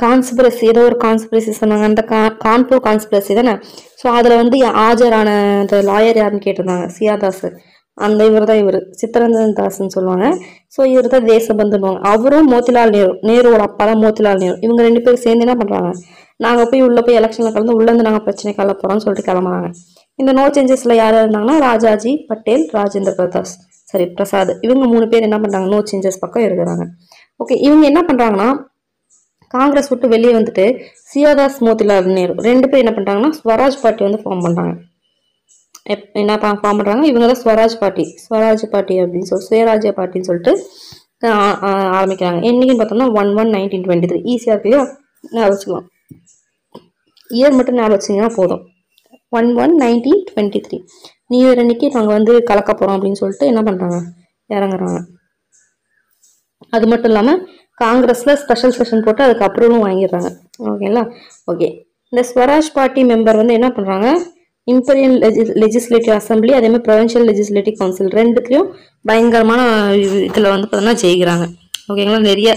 S1: கான்ஸ்பிரசி, ஏதோ ஒரு கான்ஸ்பிரசி சொன்னாங்க, அந்த கான்பூர் கான்ஸ்பிரசி தானே. ஸோ அதில் வந்து ஆஜரான அந்த லாயர் யாருன்னு கேட்டிருந்தாங்க, சிஆர் தாஸ். அந்த இவர் தான் இவர் சித்தரஞ்சன் தாஸ்ன்னு சொல்லுவாங்க. ஸோ இவர் தான் தேசபந்துன்னுவாங்க. அவரும் மோத்திலால் நேருவோட அப்பா தான் மோத்திலால் நேரு. இவங்க 2 பேரும் சேர்ந்து என்ன பண்ணுறாங்க, நாங்கள் போய் உள்ளே போய் எலெக்ஷனில் கலந்து உள்ளேருந்து நாங்கள் பிரச்சனை கிளம்ப போகிறோம்னு சொல்லிட்டு கிளம்புறாங்க. இந்த நோ சேஞ்சஸில் யார் இருந்தாங்கன்னா, ராஜாஜி, பட்டேல், ராஜேந்திர பிரசாத். இவங்க 3 பேர் என்ன பண்ணுறாங்க, நோ சேஞ்சஸ் பக்கம் இருக்கிறாங்க. ஓகே, இவங்க என்ன பண்ணுறாங்கன்னா, காங்கிரஸ் விட்டு வெளியே வந்துட்டு சிஆர் தாஸ், மோத்திலால் நேரு 2 பேர் என்ன பண்ணுறாங்கன்னா, ஸ்வராஜ் பார்ட்டி வந்து ஃபார்ம் பண்ணுறாங்க. என்ன ஃபார்ம் பண்ணுறாங்க, இவங்க தான் ஸ்வராஜ் பார்ட்டி அப்படின்னு சொல்லி சுயராஜ்ய பார்ட்டின்னு சொல்லிட்டு ஆரம்பிக்கிறாங்க. என்னைக்குன்னு பார்த்தோம்னா 1/1/1923. ஈஸியாக இருக்கு இல்லையா, ஞாபகம் வச்சுக்கலாம். இயர் மட்டும் ஞாபகம் வச்சிங்கன்னா போதும். 1/1/1923 நியூ இயர் அன்னைக்கு நாங்கள் வந்து கலக்க போகிறோம் அப்படின்னு சொல்லிட்டு என்ன பண்ணுறாங்க, இறங்குறாங்க. அது மட்டும் இல்லாமல் காங்கிரஸில் ஸ்பெஷல் செஷன் போட்டு அதுக்கு அப்ரூவலும் வாங்கிடுறாங்க. ஓகேங்களா. ஓகே, இந்த ஸ்வராஜ் பார்ட்டி மெம்பர் வந்து என்ன பண்ணுறாங்க, இம்பீரியல் லெஜிஸ்லேட்டிவ் அசம்பிளி அதே மாதிரி ப்ரொவின்ஷியல் லெஜிஸ்லேட்டிவ் கவுன்சில் 2த்துலையும் பயங்கரமான இதில் வந்து பார்த்தோம்னா ஜெயிக்கிறாங்க. ஓகேங்களா, நிறைய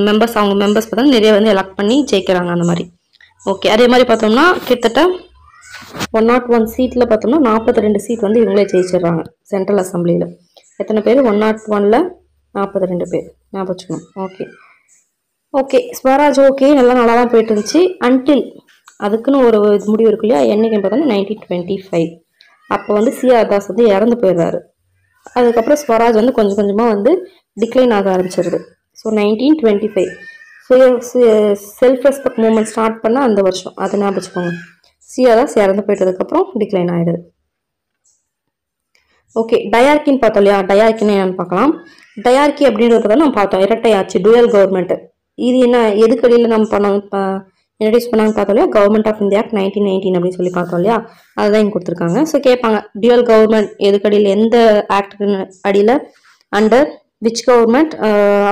S1: மெம்பர்ஸ் அவங்க மெம்பர்ஸ் பார்த்தோம்னா நிறைய வந்து எலெக்ட் பண்ணி ஜெயிக்கிறாங்க அந்த மாதிரி. ஓகே, அதே மாதிரி பார்த்தோம்னா கிட்டத்தட்ட 101 சீட்டில் பார்த்தோம்னா 42 சீட் வந்து இவங்களே ஜெயிச்சிடுறாங்க சென்ட்ரல் அசம்பிளியில். எத்தனை பேர்? 101ல் 42 பேர் ஞாபகம் வச்சுக்கணும். ஓகே ஓகே, ஸ்வராஜ் ஓகே நல்லா தான் போயிட்டு இருந்துச்சு அன்டில் அதுக்குன்னு ஒரு முடிவு இருக்கு இல்லையா. என்னைக்குன்னு பார்த்தோம்னா 1925 அப்போ வந்து சிஆர் தாஸ் வந்து இறந்து போயிடுறாரு. அதுக்கப்புறம் ஸ்வராஜ் வந்து கொஞ்சம் கொஞ்சமாக வந்து டிக்ளைன் ஆக ஆரம்பிச்சிருது. So 1925 self respect movement start பண்ண அந்த வருஷம், அதை ஞாபகம் வச்சுக்கோங்க. சிஆர் தாஸ் இறந்து போயிட்டதுக்கப்புறம் டிக்ளைன் ஆகிடுது. ஓகே, டயார்கின்னு பார்த்தோம் இல்லையா. டயார்கின்னு என்னன்னு பார்க்கலாம். டயார்கி அப்படின்றத நம்ம பார்த்தோம், இரட்டை ஆட்சி, டுவல் கவர்மெண்ட். இது என்ன எதுக்கடியில் நம்ம பண்ணோம் இன்ட்ரடியூஸ் பண்ணாங்கன்னு பார்த்தோம் இல்லையா. கவர்மெண்ட் ஆஃப் இந்தியா ஆக்ட் 1919 அப்படின்னு சொல்லி பார்த்தோம் இல்லையா. அதுதான் இங்கே கொடுத்துருக்காங்க. ஸோ கேட்பாங்க டியூவல் கவர்மெண்ட் எதுக்கடியில், எந்த ஆக்ட் அடியில், under which government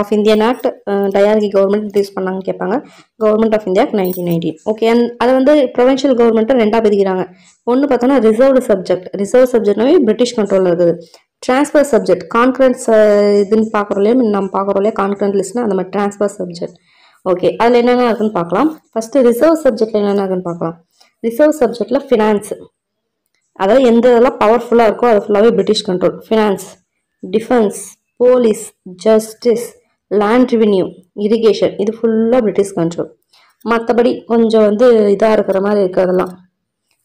S1: of Indian act dyarchy government introduce பண்ணாங்கன்னு கேட்பாங்க. Government of India act 1919. Okay, அதை வந்து ப்ரொவின்ஷியல் கவர்மெண்ட்டை ரெண்டாக பிரிக்கிறாங்க. ஒன்று பார்த்தோன்னா ரிசர்வ்டு சப்ஜெக்ட். ரிசர்வ் சப்ஜெக்ட்னாவே பிரிட்டிஷ் கண்ட்ரோலில் இருக்குது. டிரான்ஸ்ஃபர் சப்ஜெக்ட் கான்கரன்ஸ் இதுன்னு பார்க்குறோம் இல்லையா, நம்ம பார்க்குறோம் இல்லையா கான்கரன்ட் லிஸ்ட்னா அந்த மாதிரி டிரான்ஸ்ஃபர் சப்ஜெக்ட். ஓகே, அதில் என்னென்ன இருக்குன்னு பார்க்கலாம். ஃபஸ்ட்டு ரிசர்வ் சப்ஜெக்டில் என்னென்ன இருக்குன்னு பார்க்கலாம். ரிசர்வ் சப்ஜெக்டில் ஃபினான்ஸ், அதாவது எந்த இதெல்லாம் பவர்ஃபுல்லாக இருக்கோ அது ஃபுல்லாகவே British control. Finance, defence, police, justice, land revenue, irrigation, இது ஃபுல்லாக பிரிட்டிஷ் கண்ட்ரோல். மற்றபடி கொஞ்சம் வந்து இதாக இருக்கிற மாதிரி இருக்கிறதெல்லாம்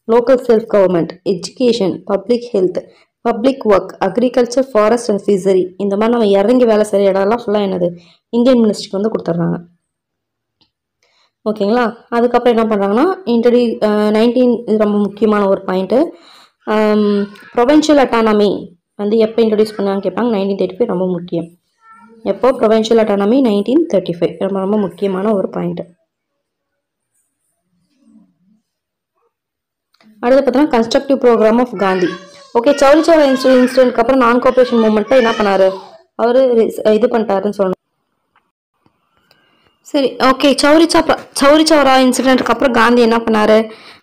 S1: local self government, education, public health, public work, agriculture, forest and fishery, இந்த மாதிரி நம்ம இறங்கி வேலை செய்கிற இடம்லாம் ஃபுல்லாக என்னது இந்தியன் மினிஸ்ட்ரிக்கு வந்து கொடுத்துட்றாங்க. ஓகேங்களா. அதுக்கப்புறம் என்ன பண்ணுறாங்கன்னா 19 இது ரொம்ப முக்கியமான ஒரு பாயிண்ட்டு. ப்ரொவின்ஷியல் அட்டானமி வந்து எப்போ இன்ட்ரடியூஸ் பண்ணாங்க கேட்பாங்க. 1935 ரொம்ப முக்கியம். எப்போ? ப்ரொவின்ஷியல் அட்டானமி 1935 ரொம்ப ரொம்ப முக்கியமான ஒரு பாயிண்ட்டு. அடுத்து பார்த்தோன்னா constructive programme of Gandhi. Okay, Chauri Chaura இன்சிடென்ட்க்கு அப்புறம் நான் கோஆப்ரேஷன் மூவ்மெண்ட்டை என்ன பண்ணார் அவர் இது பண்ணிட்டாருன்னு சொல்லணும். சரி, ஓகே, சௌரி சௌரா இன்சிடென்ட்க்கு அப்புறம் காந்தி என்ன பண்ணாரு,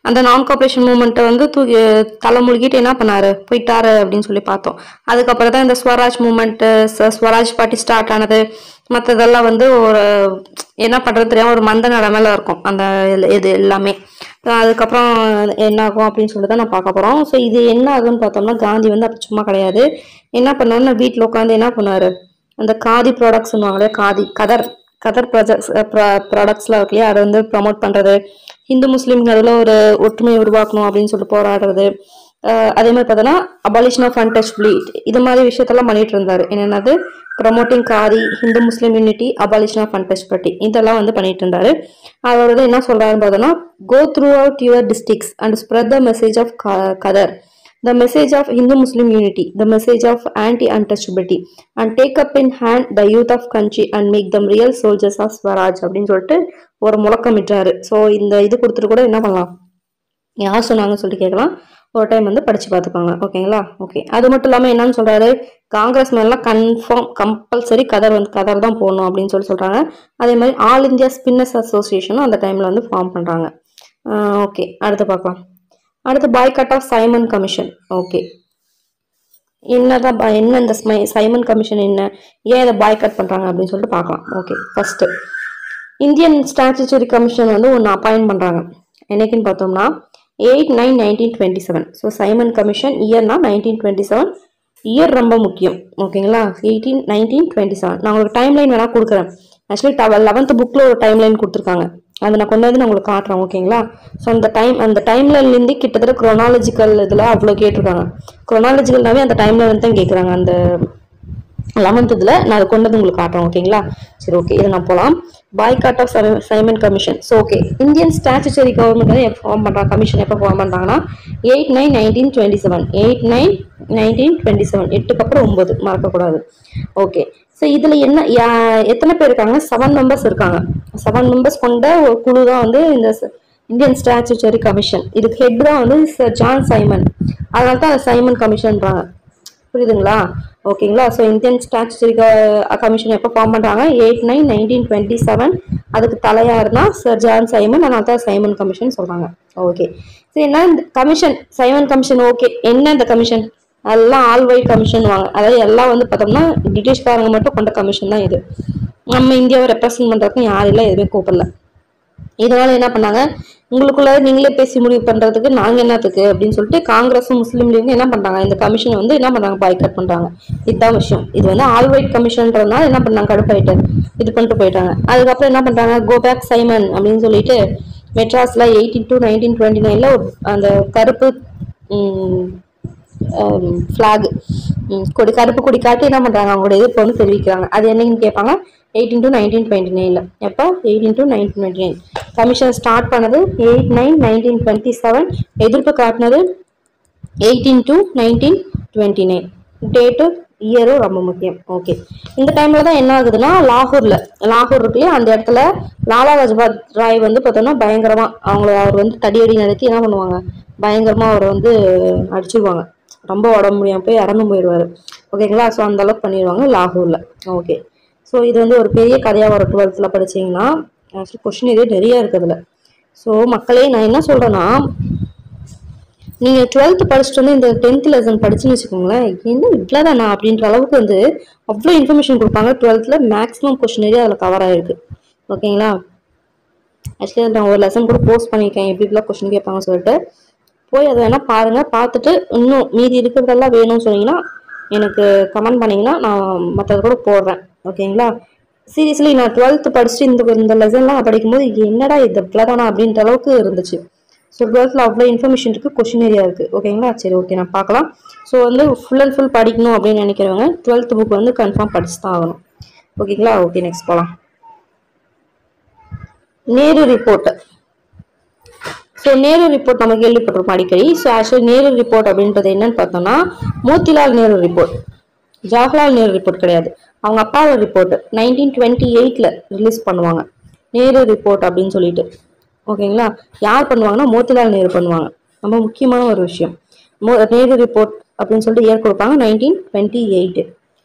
S1: அந்த நான் கோஆப்ரேஷன் மூவ்மெண்ட்டை வந்து தூக்கி தலை முழுகிட்டு என்ன பண்ணாரு, போயிட்டாரு அப்படின்னு சொல்லி பார்த்தோம். அதுக்கப்புறம் தான் இந்த Swaraj movement, Swaraj party start ஆனது. மற்றதெல்லாம் வந்து ஒரு என்ன பண்ணுறது தெரியாமல் ஒரு மந்த நிலமையில இருக்கும் அந்த இது எல்லாமே. அதுக்கப்புறம் என்ன ஆகும் அப்படின்னு சொல்லிட்டு தான் நான் பார்க்க போகிறோம். ஸோ இது என்ன ஆகுன்னு பார்த்தோம்னா காந்தி வந்து அப்போ சும்மா கிடையாது. என்ன பண்ணாருன்னா வீட்டில் உட்காந்து என்ன பண்ணாரு, அந்த காதி ப்ராடக்ட்ஸ்னுவாங்களே, கதர் ப்ராடக்ட்ஸ்லாம் இருக்கு இல்லையா, அதை வந்து ப்ரமோட் பண்ணுறது, ஹிந்து முஸ்லீம் அதில் ஒரு ஒற்றுமையை உருவாக்கணும் அப்படின்னு சொல்லிட்டு போராடுறது. அதே மாதிரி பார்த்தோன்னா அபாலிஷன் ஆஃப் அன்டச்சபிலிட்டி, இது மாதிரி விஷயத்தெல்லாம் பண்ணிட்டு இருந்தாரு. என்னென்னது promoting khadi, Hindu Muslim unity, abolition of untouchability, இதெல்லாம் வந்து பண்ணிட்டு இருந்தாரு. அவர் என்ன சொல்றாருன்னு பார்த்தோன்னா go throughout your districts and spread the message of khaddar, the message of Hindu-Muslim unity, the message of anti-untouchability, and take up in hand the youth of country and make them real soldiers of Swaraj அப்படின்னு சொல்லிட்டு ஒரு முழக்கமிட்டாரு. ஸோ இந்த இது கொடுத்துட்டு கூட என்ன பண்ணலாம், யார் சொன்னாங்கன்னு சொல்லிட்டு கேட்கலாம். ஒரு டைம் வந்து படிச்சு பார்த்துக்கோங்க. ஓகேங்களா. ஓகே, அது மட்டும் இல்லாமல் என்னன்னு சொல்றாரு, காங்கிரஸ் மேலாம் கம்பல்சரி கதர் தான் போடணும் அப்படின்னு சொல்றாங்க. அதே மாதிரி ஆல் இந்தியா ஸ்பின்னர்ஸ் அசோசியேஷனும் அந்த டைம்ல வந்து ஃபார்ம் பண்றாங்க. ஓகே, அடுத்து பார்க்கலாம். அடுத்து boycott of Simon commission. Okay, என்ன இந்த சைமன் கமிஷன் என்ன, ஏன் இதை பாய்காட் பண்றாங்க அப்படின்னு சொல்லிட்டு பார்க்கலாம். Okay, first Indian statutory commission வந்து ஒன்று அப்பாயிண்ட் பண்றாங்க. என்னைக்குன்னு பார்த்தோம்னா 8/9/1927. ஸோ சைமன் கமிஷன் இயர்னா 1927. இயர் ரொம்ப முக்கியம். ஓகேங்களா. 1927. நான் உங்களுக்கு டைம்லைன் வேணா கொடுக்குறேன். ஆக்சுவலி 11th புக்கில் ஒரு டைம்லைன் கொடுத்துருக்காங்க, அதை நான் கொண்டு வந்து நான் உங்களுக்கு காட்டுறேன். ஓகேங்களா. ஸோ அந்த டைம்லைன்லேருந்து கிட்டத்தட்ட குரோனாலஜிக்கல் இதில் அவ்வளோ கேட்டிருக்காங்க. குரோனாலஜிக்கல்னாவே அந்த டைம்லைன் தான் கேட்குறாங்க. அந்த 11th இதில் நான் அதை கொண்டு வந்து உங்களுக்கு காட்டுறேன். ஓகேங்களா. சரி, ஓகே, இதை நான் போகலாம். Boycott of Simon commission. So okay, Indian statutory government வந்து எப்போ ஃபார்ம் பண்ணுறாங்க, கமிஷன் எப்போ ஃபார்ம் பண்ணுறாங்கன்னா 8/9/1927. 8/9/1927, 8க்கு அப்புறம் 9 மறக்கக்கூடாது. ஓகே, ஸோ இதில் எத்தனை பேர் இருக்காங்க, 7 மெம்பர்ஸ் இருக்காங்க. 7 மெம்பர்ஸ் கொண்ட ஒரு குழு தான் வந்து இந்த இந்தியன் ஸ்டாச்சுட்டரி கமிஷன். இதுக்கு ஹெட் தான் வந்து சர் ஜான் சைமன், அதனால தான் சைமன் கமிஷன்றாங்க. புரியுதுங்களா. ஓகேங்களா. ஸோ இந்தியன் ஸ்டாச்சுட்டரி கமிஷன் எப்போ ஃபார்ம் பண்ணுறாங்க, 8/9/1927. அதுக்கு தலையாருன்னா சர் ஜான் சைமன், அதனால தான் சைமன் கமிஷன் சொல்கிறாங்க. ஓகே, சரி, என்ன இந்த கமிஷன், சைமன் கமிஷன். ஓகே, என்ன இந்த கமிஷன், எல்லாம் ஆல் வைட் கமிஷன் வாங்க, அதாவது எல்லாம் வந்து பார்த்தோம்னா பிரிட்டிஷ்காரங்க மட்டும் கொண்ட கமிஷன் தான் இது. நம்ம இந்தியாவை ரெப்ரசன்ட் பண்றதுக்கும் யாரெல்லாம் எதுவுமே கூப்பிடல. இதனால என்ன பண்ணாங்க, உங்களுக்குள்ள நீங்களே பேசி முடிவு பண்றதுக்கு நாங்க என்னத்துக்கு அப்படின்னு சொல்லிட்டு காங்கிரஸும் முஸ்லீம் லீகும் என்ன பண்றாங்க, இந்த கமிஷன் வந்து என்ன பண்றாங்க, பாய்காட் பண்றாங்க. இதுதான் விஷயம். இது வந்து ஆல் ஒயிட் கமிஷன்றதுனால என்ன பண்ணாங்க, கடுப்பாயிட்டு இது பண்ணிட்டு போயிட்டாங்க. அதுக்கப்புறம் என்ன பண்றாங்க, கோ பேக் சைமன் அப்படின்னு சொல்லிட்டு மெட்ராஸ்ல 18 to 1929 அந்த கருப்பு ஃபிளாக் கொடி, கருப்பு கொடி காட்டி என்ன பண்றாங்க, அவங்களோட எதிர்ப்பு வந்து தெரிவிக்கிறாங்க. அது என்னன்னு கேட்பாங்க, 18 to 1929. எப்போ 18 to 1929 கமிஷன் ஸ்டார்ட் பண்ணது 8/9/1927. எதிர்ப்பு காட்டினது 18 to 1929. டேட்டு இயரும் ரொம்ப முக்கியம். ஓகே, இந்த டைம்ல தான் என்ன ஆகுதுன்னா, லாகூர் இருக்குல்லையே அந்த இடத்துல லாலா லஜபத் ராய் வந்து பார்த்தோம்னா பயங்கரமா அவர் வந்து தடியடி நடத்தி என்ன பண்ணுவாங்க, பயங்கரமா அவரை வந்து அடிச்சிருவாங்க. ரொம்ப உடம்பு முடியாம போய் இறந்து போயிடுவாரு. ஓகேங்களா. ஸோ அந்த அளவுக்கு பண்ணிடுவாங்க லாகூர்ல. ஓகே, ஸோ இது வந்து ஒரு பெரிய கதையாக வரும். 12th படிச்சீங்கன்னா கொஸ்டின் இதே நிறைய இருக்குதுல. ஸோ மக்களே நான் என்ன சொல்றேன்னா, நீங்க 12th படிச்சுட்டு வந்து இந்த 10th லெசன் படிச்சுன்னு வச்சுக்கோங்களேன், என்ன இவ்வளவுதானா அப்படின்ற அளவுக்கு வந்து அவ்வளோ இன்ஃபர்மேஷன் கொடுப்பாங்க. 12th மேக்ஸிமம் கொஸ்டின் நிறைய அதில் கவர் ஆயிருக்கு. ஓகேங்களா. ஆக்சுவலி நான் ஒரு லெசன் கூட போஸ்ட் பண்ணியிருக்கேன், எப்படி இப்படிலாம் கொஸ்டின் கேட்பாங்கன்னு சொல்லிட்டு. போய் அதை வேணா பாருங்க. பார்த்துட்டு இன்னும் மீதி இருக்கிறதெல்லாம் வேணும்னு சொன்னீங்கன்னா எனக்கு கமெண்ட் பண்ணீங்கன்னா நான் மற்றது கூட போடுறேன். ஓகேங்களா. சீரியஸ்லி நான் 12th படிச்சுட்டு இந்த லெசன்லாம் படிக்கும்போது என்னடா இது இவ்வளோதானா அப்படின்ற அளவுக்கு இருந்துச்சு. ஸோ 12th அவ்வளோ இன்ஃபர்மேஷன் இருக்குது, கொஸ்டின் ஏரியா இருக்குது. ஓகேங்களா. சரி, ஓகே, நான் பார்க்கலாம். ஸோ வந்து ஃபுல் அண்ட் ஃபுல் படிக்கணும் அப்படின்னு நினைக்கிறவங்க 12th புக் வந்து கன்ஃபார்ம் படிச்சு தான் ஆகணும். ஓகேங்களா. ஓகே, நெக்ஸ்ட் போகலாம். Nehru report. So Nehru report நம்ம கேள்விப்பட்டிருப்போம் அடிக்கடி. ஸோ ஆக்சுவலி நேரு ரிப்போர்ட் அப்படின்றது என்னன்னு பார்த்தோம்னா, மோத்திலால் நேரு ரிப்போர்ட், ஜவஹர்லால் நேரு ரிப்போர்ட் கிடையாது. அவங்க அப்பாவோட ரிப்போர்ட் 1928 ரிலீஸ் பண்ணுவாங்க, நேரு ரிப்போர்ட் அப்படின்னு சொல்லிட்டு. ஓகேங்களா. யார் பண்ணுவாங்கன்னா மோத்திலால் நேரு பண்ணுவாங்க. ரொம்ப முக்கியமான ஒரு விஷயம். நேரு ரிப்போர்ட் அப்படின்னு சொல்லிட்டு இயர் கொடுப்பாங்க 1928.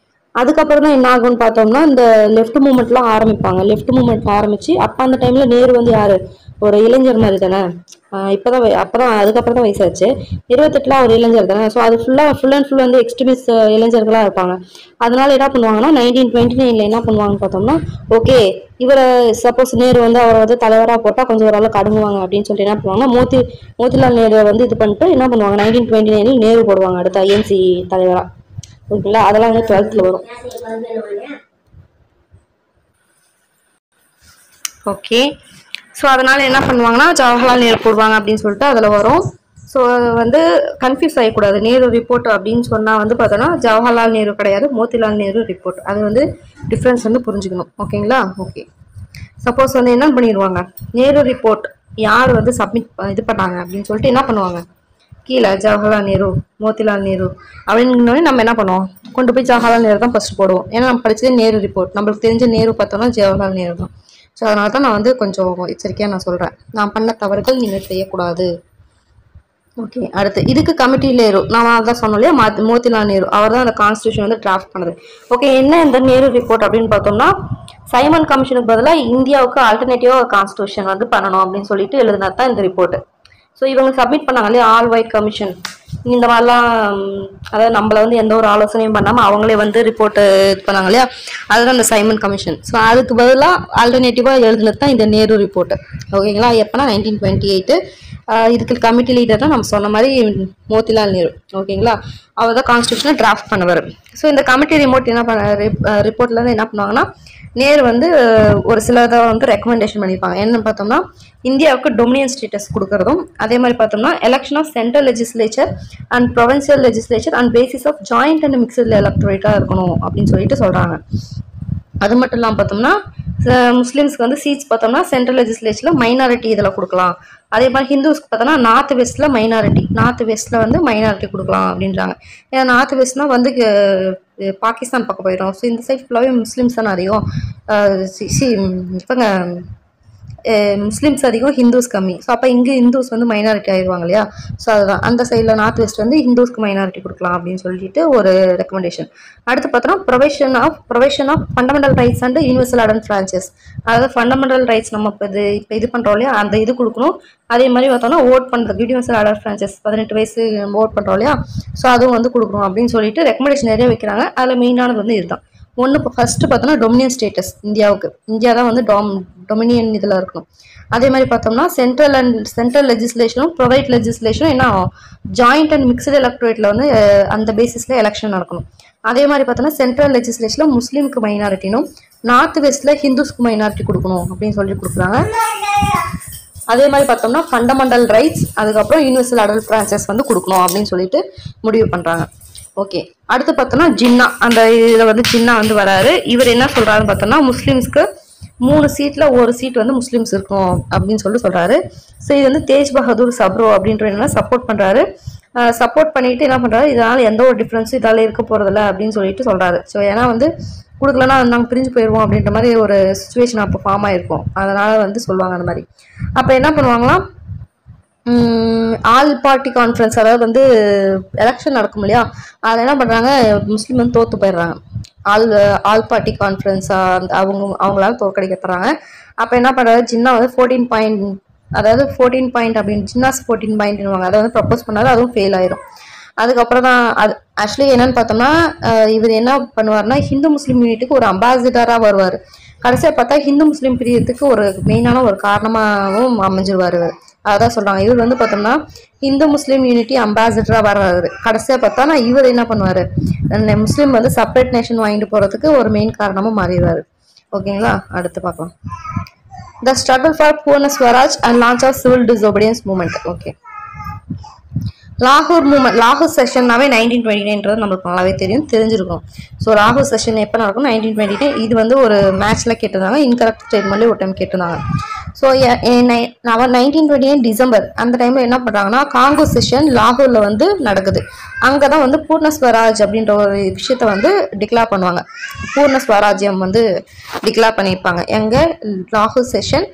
S1: அதுக்கப்புறம் தான் என்ன ஆகும்னு பார்த்தோம்னா, இந்த லெஃப்ட் மூவ்மெண்ட்லாம் ஆரம்பிப்பாங்க. லெஃப்ட் மூவ்மெண்ட் ஆரம்பிச்சு அப்போ அந்த டைம்ல நேரு வந்து யாரு, ஒரு இளைஞர் மாதிரி தானே. அப்பதான் அதுக்கப்புறம் தான் வயசாச்சு. 28ல ஒரு இளைஞர் தானே. ஸோ அது ஃபுல் அண்ட் ஃபுல் வந்து எக்ஸ்ட்ரீமிஸ்ட் இளைஞர்களா இருப்பாங்க. அதனால என்ன பண்ணுவாங்கன்னா 1929 என்ன பண்ணுவாங்கன்னு பார்த்தோம்னா, ஓகே இவரை சப்போஸ் நேரு வந்து அவரை வந்து தலைவராக போட்டால் கொஞ்சம் ஓரளவுக்கு அடங்குவாங்க அப்படின்னு சொல்லிட்டு என்ன பண்ணுவாங்கன்னா, மோத்திலால் நேரு வந்து இது பண்ணிட்டு என்ன பண்ணுவாங்க, 1929 நேரு போடுவாங்க அடுத்த ஐஎன்சி தலைவரா. ஓகேங்களா. அதெல்லாம் வந்து 12th வரும். ஓகே, ஸோ அதனால என்ன பண்ணுவாங்கன்னா ஜவஹர்லால் நேரு போடுவாங்க அப்படின்னு சொல்லிட்டு அதில் வரும். ஸோ வந்து கன்ஃபியூஸ் ஆகிக்கூடாது. நேரு ரிப்போர்ட் அப்படின்னு சொன்னால் வந்து பார்த்தோன்னா ஜவஹர்லால் நேரு கிடையாது, மோத்திலால் நேரு ரிப்போர்ட். அது வந்து டிஃப்ரென்ஸ் வந்து புரிஞ்சுக்கணும். ஓகேங்களா. ஓகே, சப்போஸ் வந்து என்ன பண்ணிடுவாங்க, நேரு ரிப்போர்ட் யார் வந்து சப்மிட் இது பண்ணாங்க அப்படின்னு சொல்லிட்டு என்ன பண்ணுவாங்க, கீழே ஜவஹர்லால் நேரு, மோத்திலால் நேரு அப்படின்னு நம்ம என்ன பண்ணுவோம், கொண்டு போய் ஜவஹர்லால் நேரு தான் ஃபர்ஸ்ட் போடுவோம். ஏன்னா நம்ம படிச்சது நேரு ரிப்போர்ட், நம்மளுக்கு தெரிஞ்ச நேரு பார்த்தோம்னா ஜவஹர்லால் நேரு தான். ஸோ அதனால தான் நான் வந்து கொஞ்சம் எச்சரிக்கையாக நான் சொல்கிறேன், நான் பண்ண தவறுகள் நீங்கள் செய்யக்கூடாது. ஓகே, அடுத்து இதுக்கு கமிட்டி நேரு, நான் அதான் சொன்னோம் இல்லையா, மோத்திலால் நேரு அவர் தான் அந்த கான்ஸ்டியூஷன் வந்து டிராஃப்ட் பண்ணது. ஓகே, என்ன இந்த நேரு ரிப்போர்ட் அப்படின்னு பார்த்தோம்னா, சைமன் கமிஷனுக்கு பதிலாக இந்தியாவுக்கு ஆல்டர்னேட்டிவாக கான்ஸ்டியூஷன் வந்து பண்ணணும் அப்படின்னு சொல்லிட்டு எழுதினது தான் இந்த ரிப்போர்ட். ஸோ இவங்க சப்மிட் பண்ணாங்க இல்லையா, ஆல் ஒயிட் கமிஷன். இந்த மாதிரிலாம் அதாவது நம்மள வந்து எந்த ஒரு ஆலோசனையும் பண்ணாமல் அவங்களே வந்து ரிப்போர்ட்டு இது பண்ணாங்க இல்லையா, அதுதான் இந்த சைமன் கமிஷன். ஸோ அதுக்கு பதிலாக ஆல்டர்னேட்டிவாக எழுதுனது தான் இந்த நேரு ரிப்போர்ட். ஓகேங்களா. எப்போனா 1928. இதுக்கு கமிட்டி லீடர் தான் நம்ம சொன்ன மாதிரி மோத்திலால் நேரு. ஓகேங்களா. அவர் தான் கான்ஸ்டியூஷனை டிராஃப்ட் பண்ணுவார். ஸோ இந்த கமிட்டி ரிப்போர்ட்லேருந்து என்ன பண்ணுவாங்கன்னா, நேரு வந்து ஒரு சிலதை வந்து ரெக்கமெண்டேஷன் பண்ணியிருப்பாங்க. என்னன்னு பார்த்தோம்னா, இந்தியாவுக்கு டொமினியன் ஸ்டேட்டஸ் கொடுக்கறதும், அதே மாதிரி பார்த்தோம்னா election of central legislature and provincial legislature and basis of joint and mixed எலக்டரேட்டாக இருக்கணும் அப்படின்னு சொல்லிட்டு சொல்கிறாங்க. அது மட்டும் இல்லாமல் பார்த்தோம்னா, முஸ்லீம்ஸ்க்கு வந்து சீட்ஸ் பார்த்தோம்னா சென்ட்ரல் லெஜிஸ்லேச்சரில் மைனாரிட்டி இதில் கொடுக்கலாம். அதே மாதிரி ஹிந்துஸ்க்கு பார்த்தோம்னா நார்த் வெஸ்ட்டில் மைனாரிட்டி, நார்த் வெஸ்ட்டில் வந்து மைனாரிட்டி கொடுக்கலாம் அப்படின்றாங்க. ஏன்னா நார்த் வெஸ்ட்னால் வந்து பாகிஸ்தான் பக்கம் போயிடும். ஸோ இந்த சைட் ஃபுல்லாகவே முஸ்லீம்ஸ் தான் அதிகம். இப்போங்க முஸ்லீம்ஸ் அதிகம், ஹிந்துஸ் கம்மி. ஸோ அப்போ இங்கே ஹிந்துஸ் வந்து மைனாரிட்டி ஆயிடுவாங்க இல்லையா. ஸோ அதுதான் அந்த சைடில் நார்த் வெஸ்ட் வந்து ஹிந்துஸ்க்கு மைனாரிட்டி கொடுக்கலாம் அப்படின்னு சொல்லிட்டு ஒரு ரெக்கமெண்டேஷன். அடுத்து பார்த்தோன்னா provision of fundamental rights and universal adult franchise. அதாவது ஃபண்டமெண்டல் ரைட்ஸ் நம்ம இப்போ இது பண்ணுறோம் இல்லையா, அந்த இது கொடுக்கணும். அதே மாதிரி பார்த்தோம்னா ஓட் பண்ணுறது, யூனிவர்சல் அடல்ட் ஃப்ரான்ச்சைஸ் 18 வயசு ஓட் பண்ணுறோம் இல்லையா, ஸோ அதுவும் வந்து கொடுக்கணும் அப்படின்னு சொல்லிட்டு ரெக்கமெண்டேஷன் நிறைய வைக்கிறாங்க. அதில் மெயினானது வந்து இதுதான். ஒன்று இப்போ ஃபர்ஸ்ட் பார்த்தோம்னா டொமினியன் ஸ்டேட்டஸ் இந்தியாவுக்கு, இந்தியா தான் வந்து டொமினியன் இதில் இருக்கணும். அதே மாதிரி பார்த்தோம்னா சென்ட்ரல் லெஜிஸ்லேஷனும் ப்ரைவேட் லெஜிஸ்லேஷனும் என்ன ஜாயிண்ட் அண்ட் மிக்சடு எலக்ட்ரேட்டில் வந்து அந்த பேசிஸில் எலெக்ஷன் நடக்கணும். அதே மாதிரி பார்த்தோம்னா சென்ட்ரல் லெஜிஸ்லேஷனில் முஸ்லீமுக்கு மைனாரிட்டினும் நார்த் வெஸ்ட்டில் ஹிந்துஸ்க்கு மைனாரிட்டி கொடுக்கணும் அப்படின்னு சொல்லி கொடுக்குறாங்க. அதே மாதிரி பார்த்தோம்னா ஃபண்டமெண்டல் ரைட்ஸ், அதுக்கப்புறம் யூனிவர்சல் அடல்ட் ஃப்ரான்ச்சைஸ் வந்து கொடுக்கணும் அப்படின்னு சொல்லிட்டு முடிவு பண்ணுறாங்க. ஓகே, அடுத்து பார்த்தோம்னா ஜின்னா, அந்த இதில் வந்து ஜின்னா வந்து வராரு. இவர் என்ன சொல்கிறாருன்னு பார்த்தோம்னா முஸ்லீம்ஸ்க்கு 3 சீட்டில் 1 சீட் வந்து முஸ்லீம்ஸ் இருக்கும் அப்படின்னு சொல்லிட்டு சொல்கிறாரு. ஸோ இது வந்து தேஜ் பகதூர் சப்ரோ அப்படின்ற என்ன சப்போர்ட் பண்ணுறாரு. சப்போர்ட் பண்ணிட்டு என்ன பண்ணுறாரு, இதனால் எந்த ஒரு டிஃப்ரென்ஸும் இதால் இருக்க போகிறதில்ல அப்படின்னு சொல்லிட்டு சொல்கிறாரு. ஸோ ஏன்னா வந்து கொடுக்கலன்னா நாங்கள் பிரிஞ்சு போயிடுவோம் அப்படின்ற மாதிரி ஒரு சுச்சுவேஷன் அப்போ ஃபார்ம் ஆகிருக்கும். அதனால் வந்து சொல்லுவாங்க அந்த மாதிரி. அப்போ என்ன பண்ணுவாங்களாம், ஆல் பார்ட்டி கான்ஃபரன்ஸ், அதாவது வந்து எலெக்ஷன் நடக்கும் இல்லையா, அதில் என்ன பண்ணுறாங்க, முஸ்லீம் வந்து தோற்று போயிடுறாங்க. ஆல் பார்ட்டி கான்ஃபரன்ஸ் அவங்களால தோற்கடிக்கப்படுறாங்க. அப்போ என்ன பண்ணுறாரு, ஜின்னா வந்து 14 பாயிண்ட், அதாவது 14 பாயிண்ட் அப்படின்னு ஜின்னாஸ் 14 பாயிண்ட்னுவாங்க, அதை வந்து ப்ரப்போஸ் பண்ணாரு. அதுவும் ஃபெயில் ஆயிரும். அதுக்கப்புறம் தான் அது ஆக்சுவலி என்னன்னு பார்த்தோம்னா இவர் என்ன பண்ணுவார்னா ஹிந்து முஸ்லீம் யூனிட்டுக்கு ஒரு அம்பாசிடராக வருவார். கடைசியாக பார்த்தா ஹிந்து முஸ்லீம் பிரியத்துக்கு ஒரு மெயினான ஒரு காரணமாகவும் அமைஞ்சிருவார் இவர். அதான் சொல்கிறாங்க, இவர் வந்து பார்த்தோம்னா ஹிந்து முஸ்லீம் யூனிட்டி அம்பாசிடராக வர்றாரு. கடைசியாக பார்த்தா இவர் என்ன பண்ணுவார், முஸ்லீம் வந்து செப்பரேட் நேஷன் வாங்கிட்டு போகிறதுக்கு ஒரு மெயின் காரணமாக மாறிடுவார். ஓகேங்களா, அடுத்து பார்க்கலாம். The struggle for Purna Swaraj and launch of civil disobedience movement. Okay, லாகூர் மூமெண்ட், லாகூர் செஷன்னாவே 1929 நம்மளுக்கு நல்லாவே தெரிஞ்சிருக்கும். ஸோ லாகூர் செஷன் எப்போ நடக்கும், 1929. இது வந்து ஒரு மேட்ச்ல கேட்டிருந்தாங்க, இன்கரெக்ட் ஸ்டேட்மெண்ட்லேயே ஒரு டைம் கேட்டிருந்தாங்க. ஸோ 1929 டிசம்பர் அந்த டைமில் என்ன பண்ணுறாங்கன்னா காங்கோ செஷன் லாகூரில் வந்து நடக்குது. அங்கே தான் வந்து பூர்ண ஸ்வராஜ் அப்படின்ற ஒரு விஷயத்த வந்து டிக்ளேர் பண்ணுவாங்க. பூர்ண ஸ்வராஜ்யம் வந்து டிக்ளேர் பண்ணியிருப்பாங்க. எங்கே, லாகூர் செஷன்,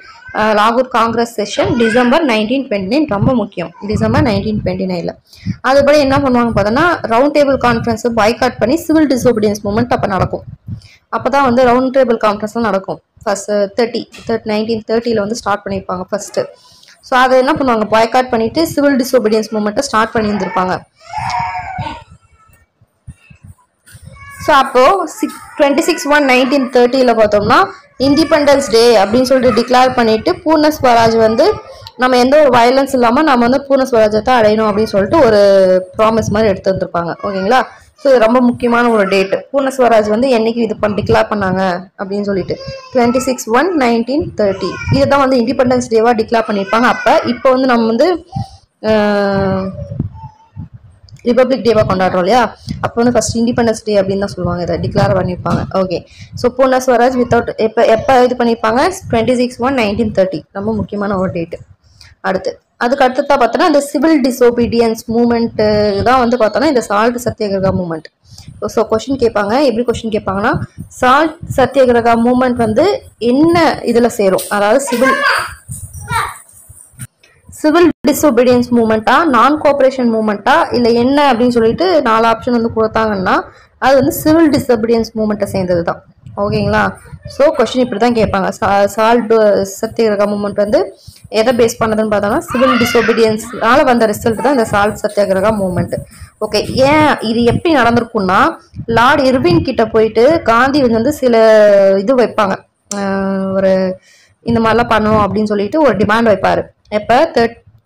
S1: லாகூர் காங்கிரஸ் செஷன் டிசம்பர் 1929. ரொம்ப முக்கியம், டிசம்பர் 1929. அதுபடி என்ன பண்ணுவாங்க பார்த்தோன்னா ரவுண்ட் டேபிள் கான்ஃபரன்ஸை பாய்காட் பண்ணி சிவில் டிசோபீடியன்ஸ் மூமெண்ட் அப்போ நடக்கும். அப்போ தான் வந்து ரவுண்ட் டேபிள் கான்ஃபரன்ஸ்லாம் நடக்கும். ஃபர்ஸ்ட் 1930 வந்து ஸ்டார்ட் பண்ணியிருப்பாங்க ஃபர்ஸ்ட்டு. ஸோ அதை என்ன பண்ணுவாங்க, பாய்காட் பண்ணிட்டு சிவில் டிசோபீடியன்ஸ் மூமெண்ட்டை ஸ்டார்ட் பண்ணியிருந்திருப்பாங்க. ஸோ அப்போது 26/1/1930 பார்த்தோம்னா இண்டிபெண்டன்ஸ் டே அப்படின்னு சொல்லிட்டு டிக்ளேர் பண்ணிட்டு பூர்ண ஸ்வராஜ் வந்து நம்ம எந்த ஒரு வயலன்ஸ் இல்லாமல் நம்ம வந்து பூர்ண ஸ்வராஜத்தை அடையணும் அப்படின்னு சொல்லிட்டு ஒரு ப்ராமிஸ் மாதிரி எடுத்து வந்திருப்பாங்க. ஓகேங்களா, ஸோ இது ரொம்ப முக்கியமான ஒரு டேட்டு. பூர்ண ஸ்வராஜ் வந்து என்னைக்கு இது டிக்ளேர் பண்ணாங்க அப்படின்னு சொல்லிட்டு 26/1/1930 இதுதான் வந்து இண்டிபெண்டன்ஸ் டேவாக டிக்ளேர் பண்ணியிருப்பாங்க. இப்போ வந்து நம்ம வந்து ரிபப்ளிக் டேவாக கொண்டாடுறோம் இல்லையா, அப்போ வந்து ஃபர்ஸ்ட் இண்டிபெண்டன்ஸ் டே அப்படின்னு தான் சொல்லுவாங்க, இதை டிக்ளேர் பண்ணியிருப்பாங்க. ஓகே, ஸோ பூர்ண ஸ்வராஜ் வித்தவுட் எப்போ இது பண்ணியிருப்பாங்க, 26/1/1930 ரொம்ப முக்கியமான ஒரு டேட்டு. அதுக்கு அடுத்ததான் பார்த்தோன்னா இந்த சிவில் டிசோபீடியன்ஸ் மூமெண்ட்டு தான் வந்து பார்த்தோன்னா இந்த salt Satyagraha movement. So question கேட்பாங்க, எப்படி கொஷின் கேட்பாங்கன்னா சால்ட் சத்தியாகிரகா மூமெண்ட் வந்து என்ன இதில் சேரும், அதாவது சிவில் டிசோபீடியன்ஸ் மூமெண்ட்டா, நான் கோஆபரேஷன் மூமெண்ட்டா, இல்லை என்ன அப்படின்னு சொல்லிட்டு 4 ஆப்ஷன் வந்து கொடுத்தாங்கன்னா அது வந்து சிவில் டிசோபீடியன்ஸ் மூமெண்ட்டை சேர்ந்தது தான். ஓகேங்களா, ஸோ கொஸ்டின் இப்படி தான் கேட்பாங்க. சால்ட் சத்தியாகிரகா மூமெண்ட் வந்து எதை பேஸ் பண்ணதுன்னு பார்த்தோம்னா சிவில் டிசோபீடியன்ஸ்னால வந்த ரிசல்ட் தான் இந்த சால்ட் சத்தியாகிரகா மூமெண்ட். ஓகே, ஏன் இது எப்படி நடந்திருக்குன்னா லார்ட் இர்வின் கிட்ட போயிட்டு காந்தி வந்து சில இது வைப்பாங்க, ஒரு இந்த மாதிரிலாம் பண்ணுவோம் அப்படின்னு சொல்லிட்டு ஒரு டிமாண்ட் வைப்பார். எப்போ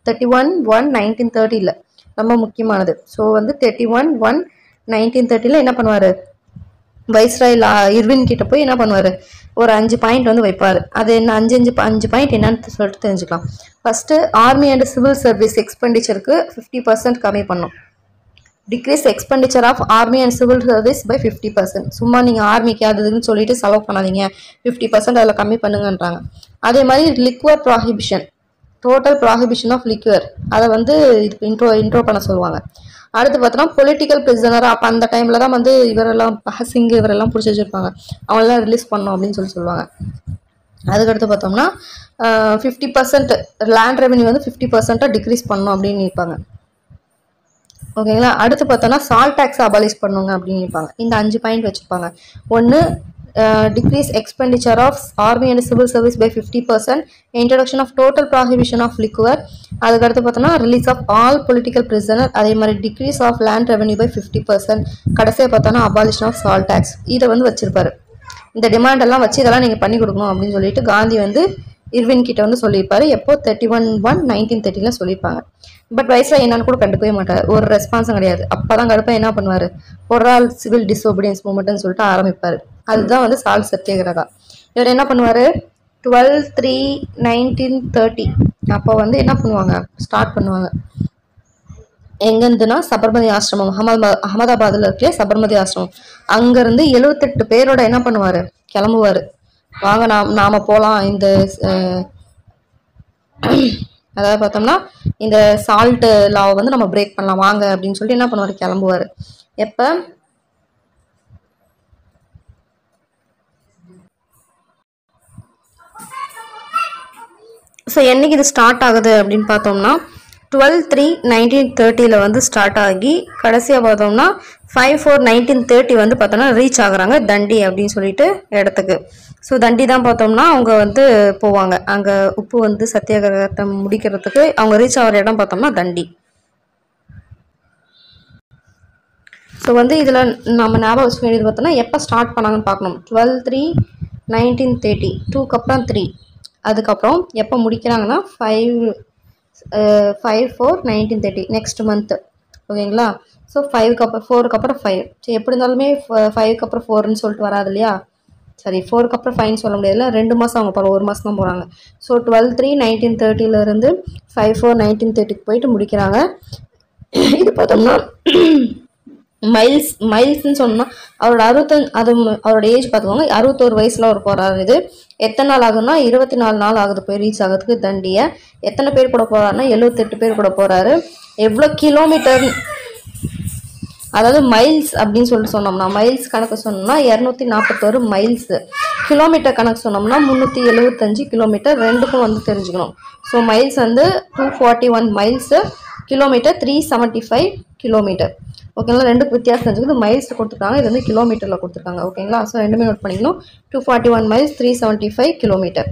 S1: 31/1/1930 ரொம்ப முக்கியமானது. ஸோ வந்து 31/1/1930 என்ன பண்ணுவார், வைஸ்ராய் இர்வின் கிட்ட போய் என்ன பண்ணுவார், ஒரு 5 பாயிண்ட் வந்து வைப்பார். அது என்ன 5 பாயிண்ட் என்னன்னு சொல்லிட்டு தெரிஞ்சுக்கலாம். First army and civil service எக்ஸ்பெண்டிச்சருக்கு 50% கம்மி பண்ணும். Decrease expenditure of army and civil service by 50%. சும்மா நீங்கள் ஆர்மிக்கு அதுன்னு சொல்லிட்டு செலவு பண்ணாதீங்க, 50% அதில் கம்மி பண்ணுங்கன்றாங்க. அதே மாதிரி liquor prohibition, total prohibition of liquor, அதை வந்து இதுக்கு இன்ட்ரோ பண்ண சொல்லுவாங்க. அடுத்து பார்த்தோன்னா பொலிட்டிக்கல் பிரிசனர், அப்போ அந்த டைமில் தான் வந்து இவரெல்லாம் பகத்சிங் இவரெல்லாம் பிடிச்சி வச்சுருப்பாங்க, அவங்களெல்லாம் ரிலீஸ் பண்ணோம் அப்படின்னு சொல்லுவாங்க. அதுக்கடுத்து பார்த்தோம்னா 50% லேண்ட் ரெவன்யூ வந்து 50% டிக்ரீஸ் பண்ணணும் அப்படின்னு நினைப்பாங்க. ஓகேங்களா, அடுத்து பார்த்தோன்னா சால்ட் டேக்ஸ் அபாலிஷ் பண்ணுங்க அப்படின்னு நினைப்பாங்க. இந்த 5 பாயிண்ட் வச்சுருப்பாங்க. ஒன்று decrease expenditure of army and civil service by 50%, introduction of total prohibition of liquor, அதுக்கடுத்து பார்த்தோம்னா release of all political prisoner, அதே மாதிரி decrease of land revenue by 50%, கடைசியாக பார்த்தோம்னா அபாலிஷன் ஆஃப் சால் டேக்ஸ். இதை வந்து வச்சிருப்பாரு. இந்த டிமாண்ட் எல்லாம் வச்சு இதெல்லாம் நீங்கள் பண்ணி கொடுக்கணும் அப்படின்னு சொல்லிட்டு காந்தி வந்து இர்வின் கிட்ட வந்து சொல்லியிருப்பாரு. எப்போ 31/1/1930 சொல்லியிருப்பாங்க. பட் வயசுல என்னன்னு கூட கண்டுக்கவே மாட்டார், ஒரு ரெஸ்பான்ஸும் கிடையாது. அப்பதான் கடுப்பா என்ன பண்ணுவாரு, ஒரு ஆள் சிவில் டிஸ்ஒபீடியன்ஸ் மூவ்மெண்ட்னு சொல்லிட்டு ஆரம்பிப்பாரு. அதுதான் வந்து சால் சத்தியகிரகா. இவர் என்ன பண்ணுவாரு, 12/3/1930 அப்போ வந்து என்ன பண்ணுவாங்க, ஸ்டார்ட் பண்ணுவாங்க. எங்கேருந்துன்னா சபர்மதி ஆசிரமம், அகமதாபாத்ல இருக்க சபர்மதி ஆசிரமம், அங்கிருந்து 78 பேரோட என்ன பண்ணுவாரு, கிளம்புவாரு. வாங்க நாம போலாம், இந்த அதாவது பார்த்தோம்னா இந்த சால்ட் லாவை வந்து நம்ம பிரேக் பண்ணலாம் வாங்க அப்படின்னு சொல்லிட்டு என்ன பண்ணுவாரு, கிளம்புவாரு. எப்ப ஸோ என்னைக்கு இது ஸ்டார்ட் ஆகுது அப்படின்னு பார்த்தோம்னா 12/3/1930 வந்து ஸ்டார்ட் ஆகி கடைசியாக பார்த்தோம்னா 5/4/1930 வந்து பார்த்தோம்னா ரீச் ஆகுறாங்க தண்டி அப்படின்னு சொல்லிட்டு இடத்துக்கு. ஸோ தண்டி தான் பார்த்தோம்னா அவங்க வந்து போவாங்க. அங்கே உப்பு வந்து சத்தியாகிரகத்தை முடிக்கிறதுக்கு அவங்க ரீச் ஆகிற இடம் பார்த்தோம்னா தண்டி. ஸோ வந்து இதில் நம்ம ஞாபகம் வச்சுக்க வேண்டியது பார்த்தோம்னா எப்போ ஸ்டார்ட் பண்ணாங்கன்னு பார்க்கணும். 12/3/1930, 2க்கு அப்புறம் 3, அதுக்கப்புறம் எப்போ முடிக்கிறாங்கன்னா 5/4/1930 நெக்ஸ்ட் மந்த்து. ஓகேங்களா. ஸோ 5க்கு அப்புறம் 4க்கு அப்புறம் 5. ஸோ எப்படி இருந்தாலுமே 5க்கு அப்புறம் 4ன்னு சொல்லிட்டு வராது இல்லையா. சரி, 4க்கு அப்புறம் 5ன்னு சொல்ல முடியாதுல்ல, 2 மாதம் அவங்க போகலாம், 1 மாதம் தான் போகிறாங்க. ஸோ 12/3/1930 5/4/1930 போயிட்டு முடிக்கிறாங்க. இது பார்த்தோம்னா மைல்ஸ்ன்னு சொன்னா அவரோட அவரோட ஏஜ் பார்த்துக்கோங்க, 61 வயசுல அவர் போறாரு. இது எத்தனை நாள் ஆகுதுன்னா 24 நாள் ஆகுது போய் ரீச் ஆகிறதுக்கு தண்டிய. எத்தனை பேர் கூட போறாருன்னா 78 பேர் கூட போறாரு. எவ்வளோ கிலோமீட்டர், அதாவது மைல்ஸ் அப்படின்னு சொல்லிட்டு சொன்னோம்னா, மைல்ஸ் கணக்கு சொன்னோம்னா 241 மைல்ஸ், கிலோமீட்டர் கணக்கு சொன்னோம்னா 375 கிலோமீட்டர். ரெண்டுக்கும் வந்து தெரிஞ்சுக்கணும். ஸோ மைல்ஸ் வந்து 241 மைல்ஸ், கிலோமீட்டர் 375 கிலோமீட்டர். ஓகேங்களா. ரெண்டுக்கு வித்தியாசம் தெரிஞ்சுக்குது. மைல்ஸ் கொடுத்துருக்காங்க, இது வந்து கிலோமீட்டரில் கொடுத்துருக்காங்க. ஓகேங்களா. ஸோ ரெண்டுமே நோட் பண்ணிக்கணும். 241 மைல்ஸ், 375 கிலோமீட்டர்.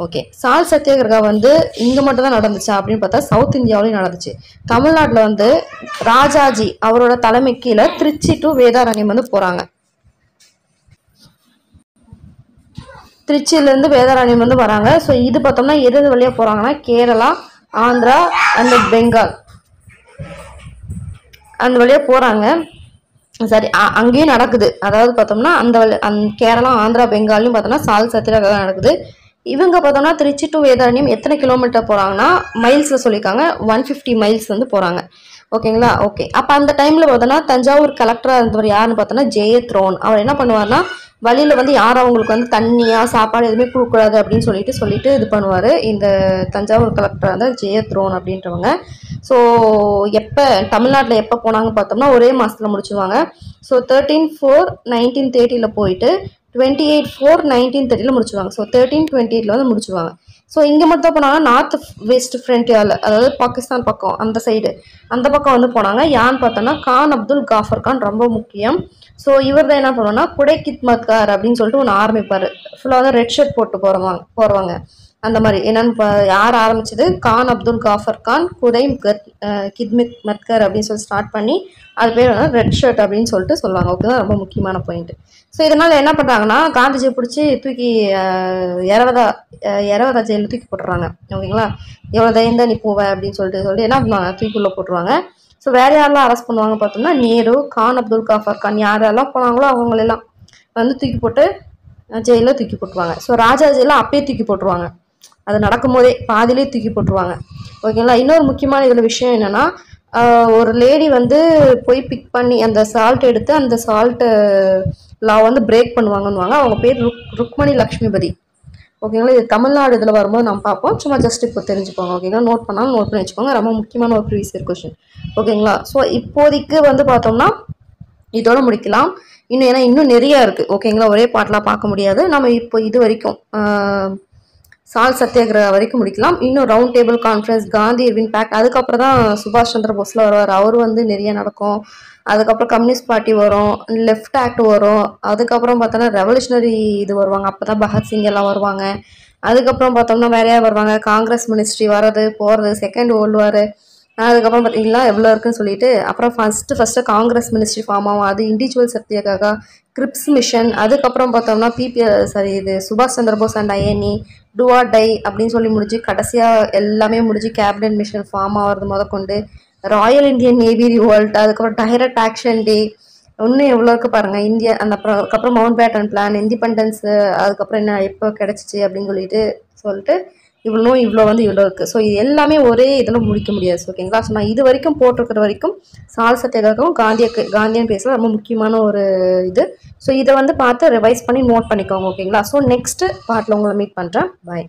S1: ஓகே. சால் சத்தியாகிரகா வந்து இங்கே மட்டும் தான் நடந்துச்சா அப்படின்னு பார்த்தா சவுத் இந்தியாவிலையும் நடந்துச்சு. தமிழ்நாட்டில் வந்து ராஜாஜி அவரோட தலைமை கீழே திருச்சி டு வேதாரண்யம் வந்து போகிறாங்க. திருச்சியிலேருந்து வேதாரண்யம் வந்து வராங்க. ஸோ இது பார்த்தோம்னா எது வழியாக போகிறாங்கன்னா கேரளா, ஆந்திரா அண்ட் பெங்கால் அந்த வழியாக போகிறாங்க. சரி, அங்கேயும் நடக்குது. அதாவது பார்த்தோம்னா அந்த கேரளா, ஆந்திரா, பெங்கால்லையும் பார்த்தோம்னா சால் சத்தியாகிரகா நடக்குது. இவங்க பார்த்தோம்னா திருச்சி டு வேதாரண்யம் எத்தனை கிலோமீட்டர் போகிறாங்கன்னா மைல்ஸில் சொல்லியிருக்காங்க, 150 மைல்ஸ் வந்து போகிறாங்க. ஓகேங்களா. ஓகே. அப்போ அந்த டைமில் பார்த்தோன்னா தஞ்சாவூர் கலெக்டராக இருந்தவர் யாருன்னு பார்த்தோன்னா ஜெயத்ரோன். அவர் என்ன பண்ணுவார்னா வழியில் வந்து யாரும் அவங்களுக்கு வந்து தண்ணியா சாப்பாடு எதுவுமே கொடுக்கூடாது அப்படின்னு சொல்லிட்டு இது பண்ணுவார். இந்த தஞ்சாவூர் கலெக்டராக இருந்தால் ஜெயத்ரோன் அப்படின்றவங்க. ஸோ எப்போ தமிழ்நாட்டில் எப்போ போனாங்க பார்த்தோம்னா ஒரே மாதத்தில் முடிச்சுருவாங்க. ஸோ 13/4/1930 போயிட்டு 28/4/1930 முடிச்சுவாங்க. ஸோ 13/28 வந்து முடிச்சுவாங்க. ஸோ இங்கே மட்டும் தான் போனாங்க நார்த் வெஸ்ட் ஃப்ரண்டியரில், அதாவது பாகிஸ்தான் பக்கம் அந்த சைடு, அந்த பக்கம் வந்து போனாங்க. யான்னு பார்த்தோன்னா கான் அப்துல் காஃபர் கான், ரொம்ப முக்கியம். ஸோ இவர் தான் என்ன பண்ணுவோம்னா குடை கித்மத்கார் அப்படின்னு சொல்லிட்டு ஒன்று ஆரம்பிப்பார். ஃபுல்லாக வந்து ரெட் ஷர்ட் போட்டு போடுவாங்க அந்த மாதிரி. என்னன்னு யார் ஆரம்பிச்சது, கான் அப்துல் காஃபர் கான் குதை கித்மத்கர் அப்படின்னு சொல்லி ஸ்டார்ட் பண்ணி அது பேர் வந்து ரெட் ஷர்ட் அப்படின்னு சொல்லிட்டு சொல்லுவாங்க. ஓகே, ரொம்ப முக்கியமான பாயிண்ட். ஸோ இதனால் என்ன பண்ணுறாங்கன்னா காந்திஜியை பிடிச்சி தூக்கி இரவதா ஜெயிலில் தூக்கி போட்டுறாங்க. ஓகேங்களா. எவ்வளோ தையம் தான் நீ போவ அப்படின்னு சொல்லிட்டு என்ன பண்ணுவாங்க, தூக்கிக்குள்ளே போட்டுருவாங்க. ஸோ வேறு யாரெல்லாம் அரெஸ்ட் பண்ணுவாங்க பார்த்தோம்னா நேரு, கான் அப்துல் காஃபர் கான், யாரெல்லாம் போனாங்களோ அவங்களெல்லாம் வந்து தூக்கி போட்டு ஜெயிலில் தூக்கி போட்டுருவாங்க. ஸோ ராஜாஜியெல்லாம் அப்பயே தூக்கி போட்டுருவாங்க, அது நடக்கும் போதே பாதிலே தூக்கி போட்டுருவாங்க. ஓகேங்களா. இன்னொரு முக்கியமான இதில் விஷயம் என்னென்னா ஒரு லேடி வந்து போய் பிக் பண்ணி அந்த சால்ட் எடுத்து அந்த சால்ட்டு லா வந்து பிரேக் பண்ணுவாங்கன்னுவாங்க. அவங்க பேர் ருக்மணி லக்ஷ்மிபதி. ஓகேங்களா. இது தமிழ்நாடு இதில் வரும்போது நம்ம பார்ப்போம். சும்மா ஜஸ்ட் இப்போ தெரிஞ்சுக்கோங்க. ஓகேங்களா. நோட் பண்ணாலும் நோட் பண்ணி வச்சுக்கோங்க, ரொம்ப முக்கியமான ஒரு ப்ரீவியஸ் இயர் கொஸ்டின். ஓகேங்களா. ஸோ இப்போதைக்கு வந்து பார்த்தோம்னா இதோட முடிக்கலாம். ஏன்னா இன்னும் நிறையா இருக்குது. ஓகேங்களா. ஒரே பாட்டெலாம் பார்க்க முடியாது. நம்ம இப்போ இது வரைக்கும் சால் சத்தியாகிரகா வரைக்கும் முடிக்கலாம். இன்னும் round table conference, Gandhi Irwin pact, அதுக்கப்புறம் தான் சுபாஷ் சந்திர போஸ்ல வருவார். அவர் வந்து நிறைய நடக்கும். அதுக்கப்புறம் கம்யூனிஸ்ட் பார்ட்டி வரும், லெஃப்ட் ஆக்ட் வரும். அதுக்கப்புறம் பார்த்தோன்னா ரெவல்யூஷனரி இது வருவாங்க. அப்போ தான் பகத்சிங் எல்லாம் வருவாங்க. அதுக்கப்புறம் பார்த்தோம்னா வேற யார் வருவாங்க, காங்கிரஸ் மினிஸ்ட்ரி வரது போகிறது, செகண்ட் வேர்ல்டு வார். அதுக்கப்புறம் பார்த்தீங்கன்னா எவ்வளோ இருக்குன்னு சொல்லிட்டு அப்புறம் ஃபஸ்ட்டு காங்கிரஸ் மினிஸ்ட்ரி ஃபார்ம் ஆகும். அது இண்டிவிஜுவல் சத்தியாகிரகா, கிரிப்ஸ் மிஷன். அதுக்கப்புறம் பார்த்தோம்னா இது சுபாஷ் Chandra Bose and INA, do or die அப்படின்னு சொல்லி முடிஞ்சு கடைசியாக எல்லாமே முடிஞ்சு கேபினட் மிஷன் ஃபார்ம் ஆகிறது முதற்கொண்டு ராயல் இந்தியன் நேவி ரிவோல்ட், அதுக்கப்புறம் டைரக்ட் ஆக்ஷன் டே, இன்னும் எவ்வளோ இருக்குது பாருங்கள். இந்தியா அதுக்கப்புறம் மவுண்ட் பேட்டன் பிளான், இண்டிபெண்டன்ஸு, அதுக்கப்புறம் என்ன எப்போ கிடச்சிச்சு அப்படின்னு சொல்லிட்டு இவ்வளோ இருக்குது. ஸோ இது எல்லாமே ஒரே இதில் முடிக்க முடியாது. ஓகேங்களா. ஸோ நான் இது வரைக்கும் போட்டிருக்கிற வரைக்கும் சால் சத்தியாகிரகம் காந்தியன் பேசல ரொம்ப முக்கியமான ஒரு இது. ஸோ இதை வந்து பார்த்து ரிவைஸ் பண்ணி நோட் பண்ணிக்கோங்க. ஓகேங்களா. ஸோ நெக்ஸ்ட் பார்ட்டில் உங்களை மீட் பண்ணுறேன். பாய்.